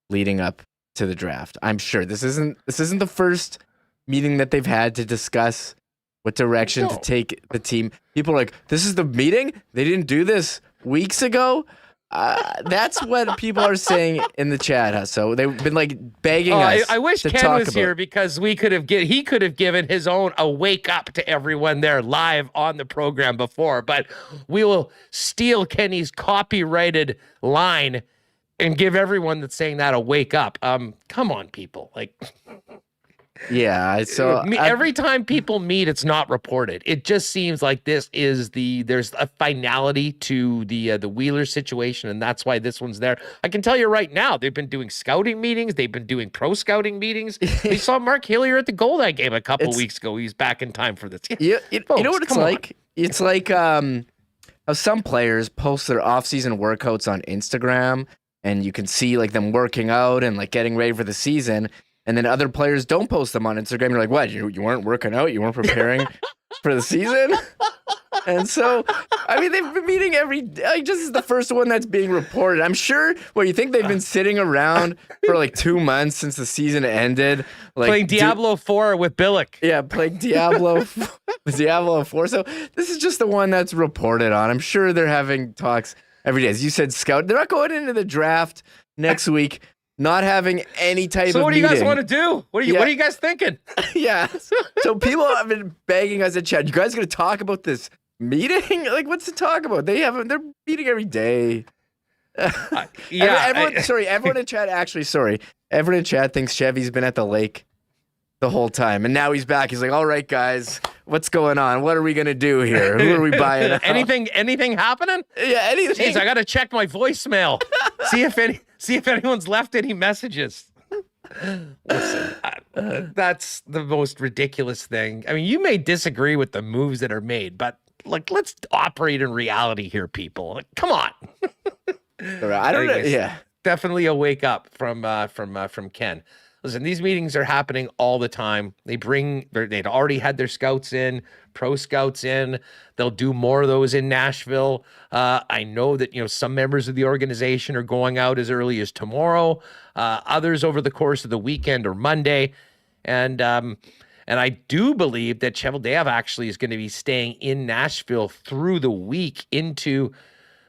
leading up to the draft. I'm sure this isn't the first meeting that they've had to discuss what direction to take the team. People are like, this is the meeting? They didn't do this weeks ago? That's what people are saying in the chat. So they've been like begging us. I wish to Ken talk was here, because he could have given his own a wake up to everyone there live on the program before. But we will steal Kenny's copyrighted line and give everyone that's saying that a wake up. Come on, people. Yeah, so every time people meet, it's not reported. It just seems like there's a finality to the Wheeler situation, and that's why this one's there. I can tell you right now, they've been doing scouting meetings, they've been doing pro scouting meetings. They saw Mark Hillier at the Goldeye game a couple weeks ago. He's back in time for this. You Folks, know what it's like? On. It's like how some players post their off-season workouts on Instagram, and you can see like them working out and like getting ready for the season. And then other players don't post them on Instagram. You're like, what? You weren't working out? You weren't preparing for the season? And so, I mean, they've been meeting this is the first one that's being reported. I'm sure, you think they've been sitting around for like 2 months since the season ended? Like, playing Diablo 4 with Billick. Yeah, playing Diablo 4. So this is just the one that's reported on. I'm sure they're having talks every day. As you said, scout. They're not going into the draft next week not having any type of So what do you meeting. guys want to do? What are you guys thinking? Yeah. So people have been begging us at chat. You guys going to talk about this meeting? Like, what's to talk about? They're meeting every day. Everyone in chat everyone in chat thinks Chevy's been at the lake the whole time, and now he's back. He's like, all right, guys, what's going on? What are we going to do here? Who are we buying out? Anything happening? Yeah, anything. Jeez, I got to check my voicemail. See if anyone's left any messages. Listen, that's the most ridiculous thing. I mean, you may disagree with the moves that are made, but let's operate in reality here, people. Like, come on. I don't know. Anyways, Yeah. definitely a wake up from Ken. Listen, these meetings are happening all the time. They'd already had their scouts in, pro scouts in. They'll do more of those in Nashville. I know that, some members of the organization are going out as early as tomorrow. Others over the course of the weekend or Monday. And I do believe that Cheveldaev actually is going to be staying in Nashville through the week into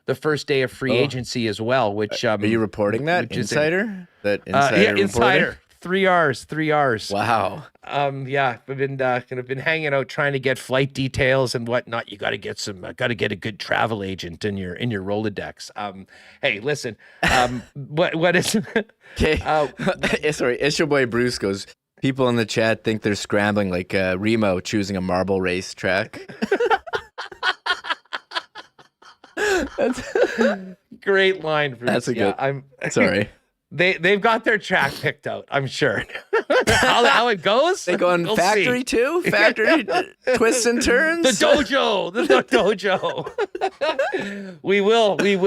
the first day of free agency as well, which Are you reporting that? Insider? Yeah, Insider. 3 R's. Wow. Yeah, I've been hanging out trying to get flight details and whatnot. You got to get a good travel agent in your Rolodex. Hey, listen, what is? Okay. Sorry, Issue Boy Bruce goes. People in the chat think they're scrambling like Remo choosing a marble race track. That's great line. Bruce. That's a good. I'm sorry. They've got their track picked out, I'm sure. how it goes? They go on we'll factory see. Too? Factory twists and turns? The dojo. The dojo. we will hit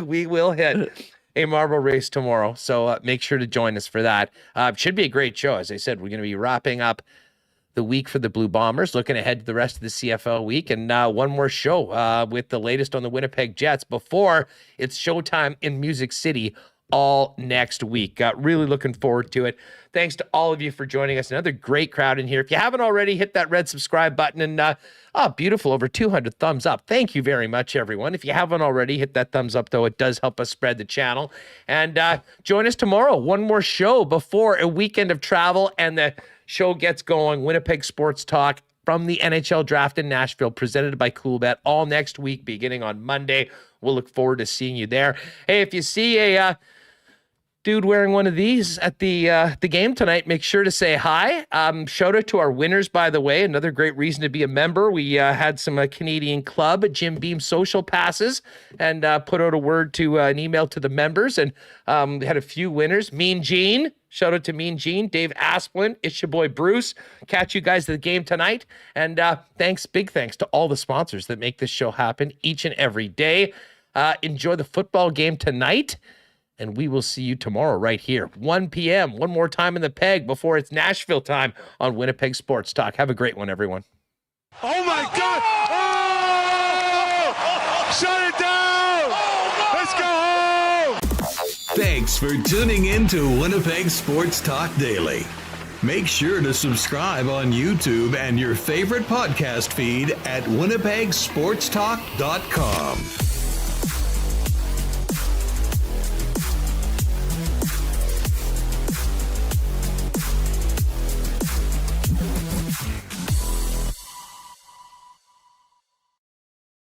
we will hit a marble race tomorrow. So make sure to join us for that. Should be a great show. As I said, we're going to be wrapping up the week for the Blue Bombers, looking ahead to the rest of the CFL week, and one more show with the latest on the Winnipeg Jets before it's showtime in Music City all next week. Really looking forward to it. Thanks to all of you for joining us. Another great crowd in here. If you haven't already, hit that red subscribe button, and beautiful, over 200 thumbs up. Thank you very much, everyone. If you haven't already, hit that thumbs up, though. It does help us spread the channel. And join us tomorrow. One more show before a weekend of travel and the show gets going. Winnipeg Sports Talk from the NHL Draft in Nashville, presented by Coolbet, all next week, beginning on Monday. We'll look forward to seeing you there. Hey, if you see a dude wearing one of these at the game tonight, make sure to say hi. Shout out to our winners, by the way. Another great reason to be a member. We had some Canadian Club Jim Beam social passes and put out a word to an email to the members, and we had a few winners. Mean Gene. Shout out to Mean Gene, Dave Asplin, it's your boy Bruce. Catch you guys at the game tonight. And big thanks to all the sponsors that make this show happen each and every day. Enjoy the football game tonight, and we will see you tomorrow right here, 1 p.m. One more time in the peg before it's Nashville time on Winnipeg Sports Talk. Have a great one, everyone. Oh, my God. Oh! Shut it down. Let's go home. Thanks for tuning in to Winnipeg Sports Talk Daily. Make sure to subscribe on YouTube and your favorite podcast feed at winnipegsportstalk.com.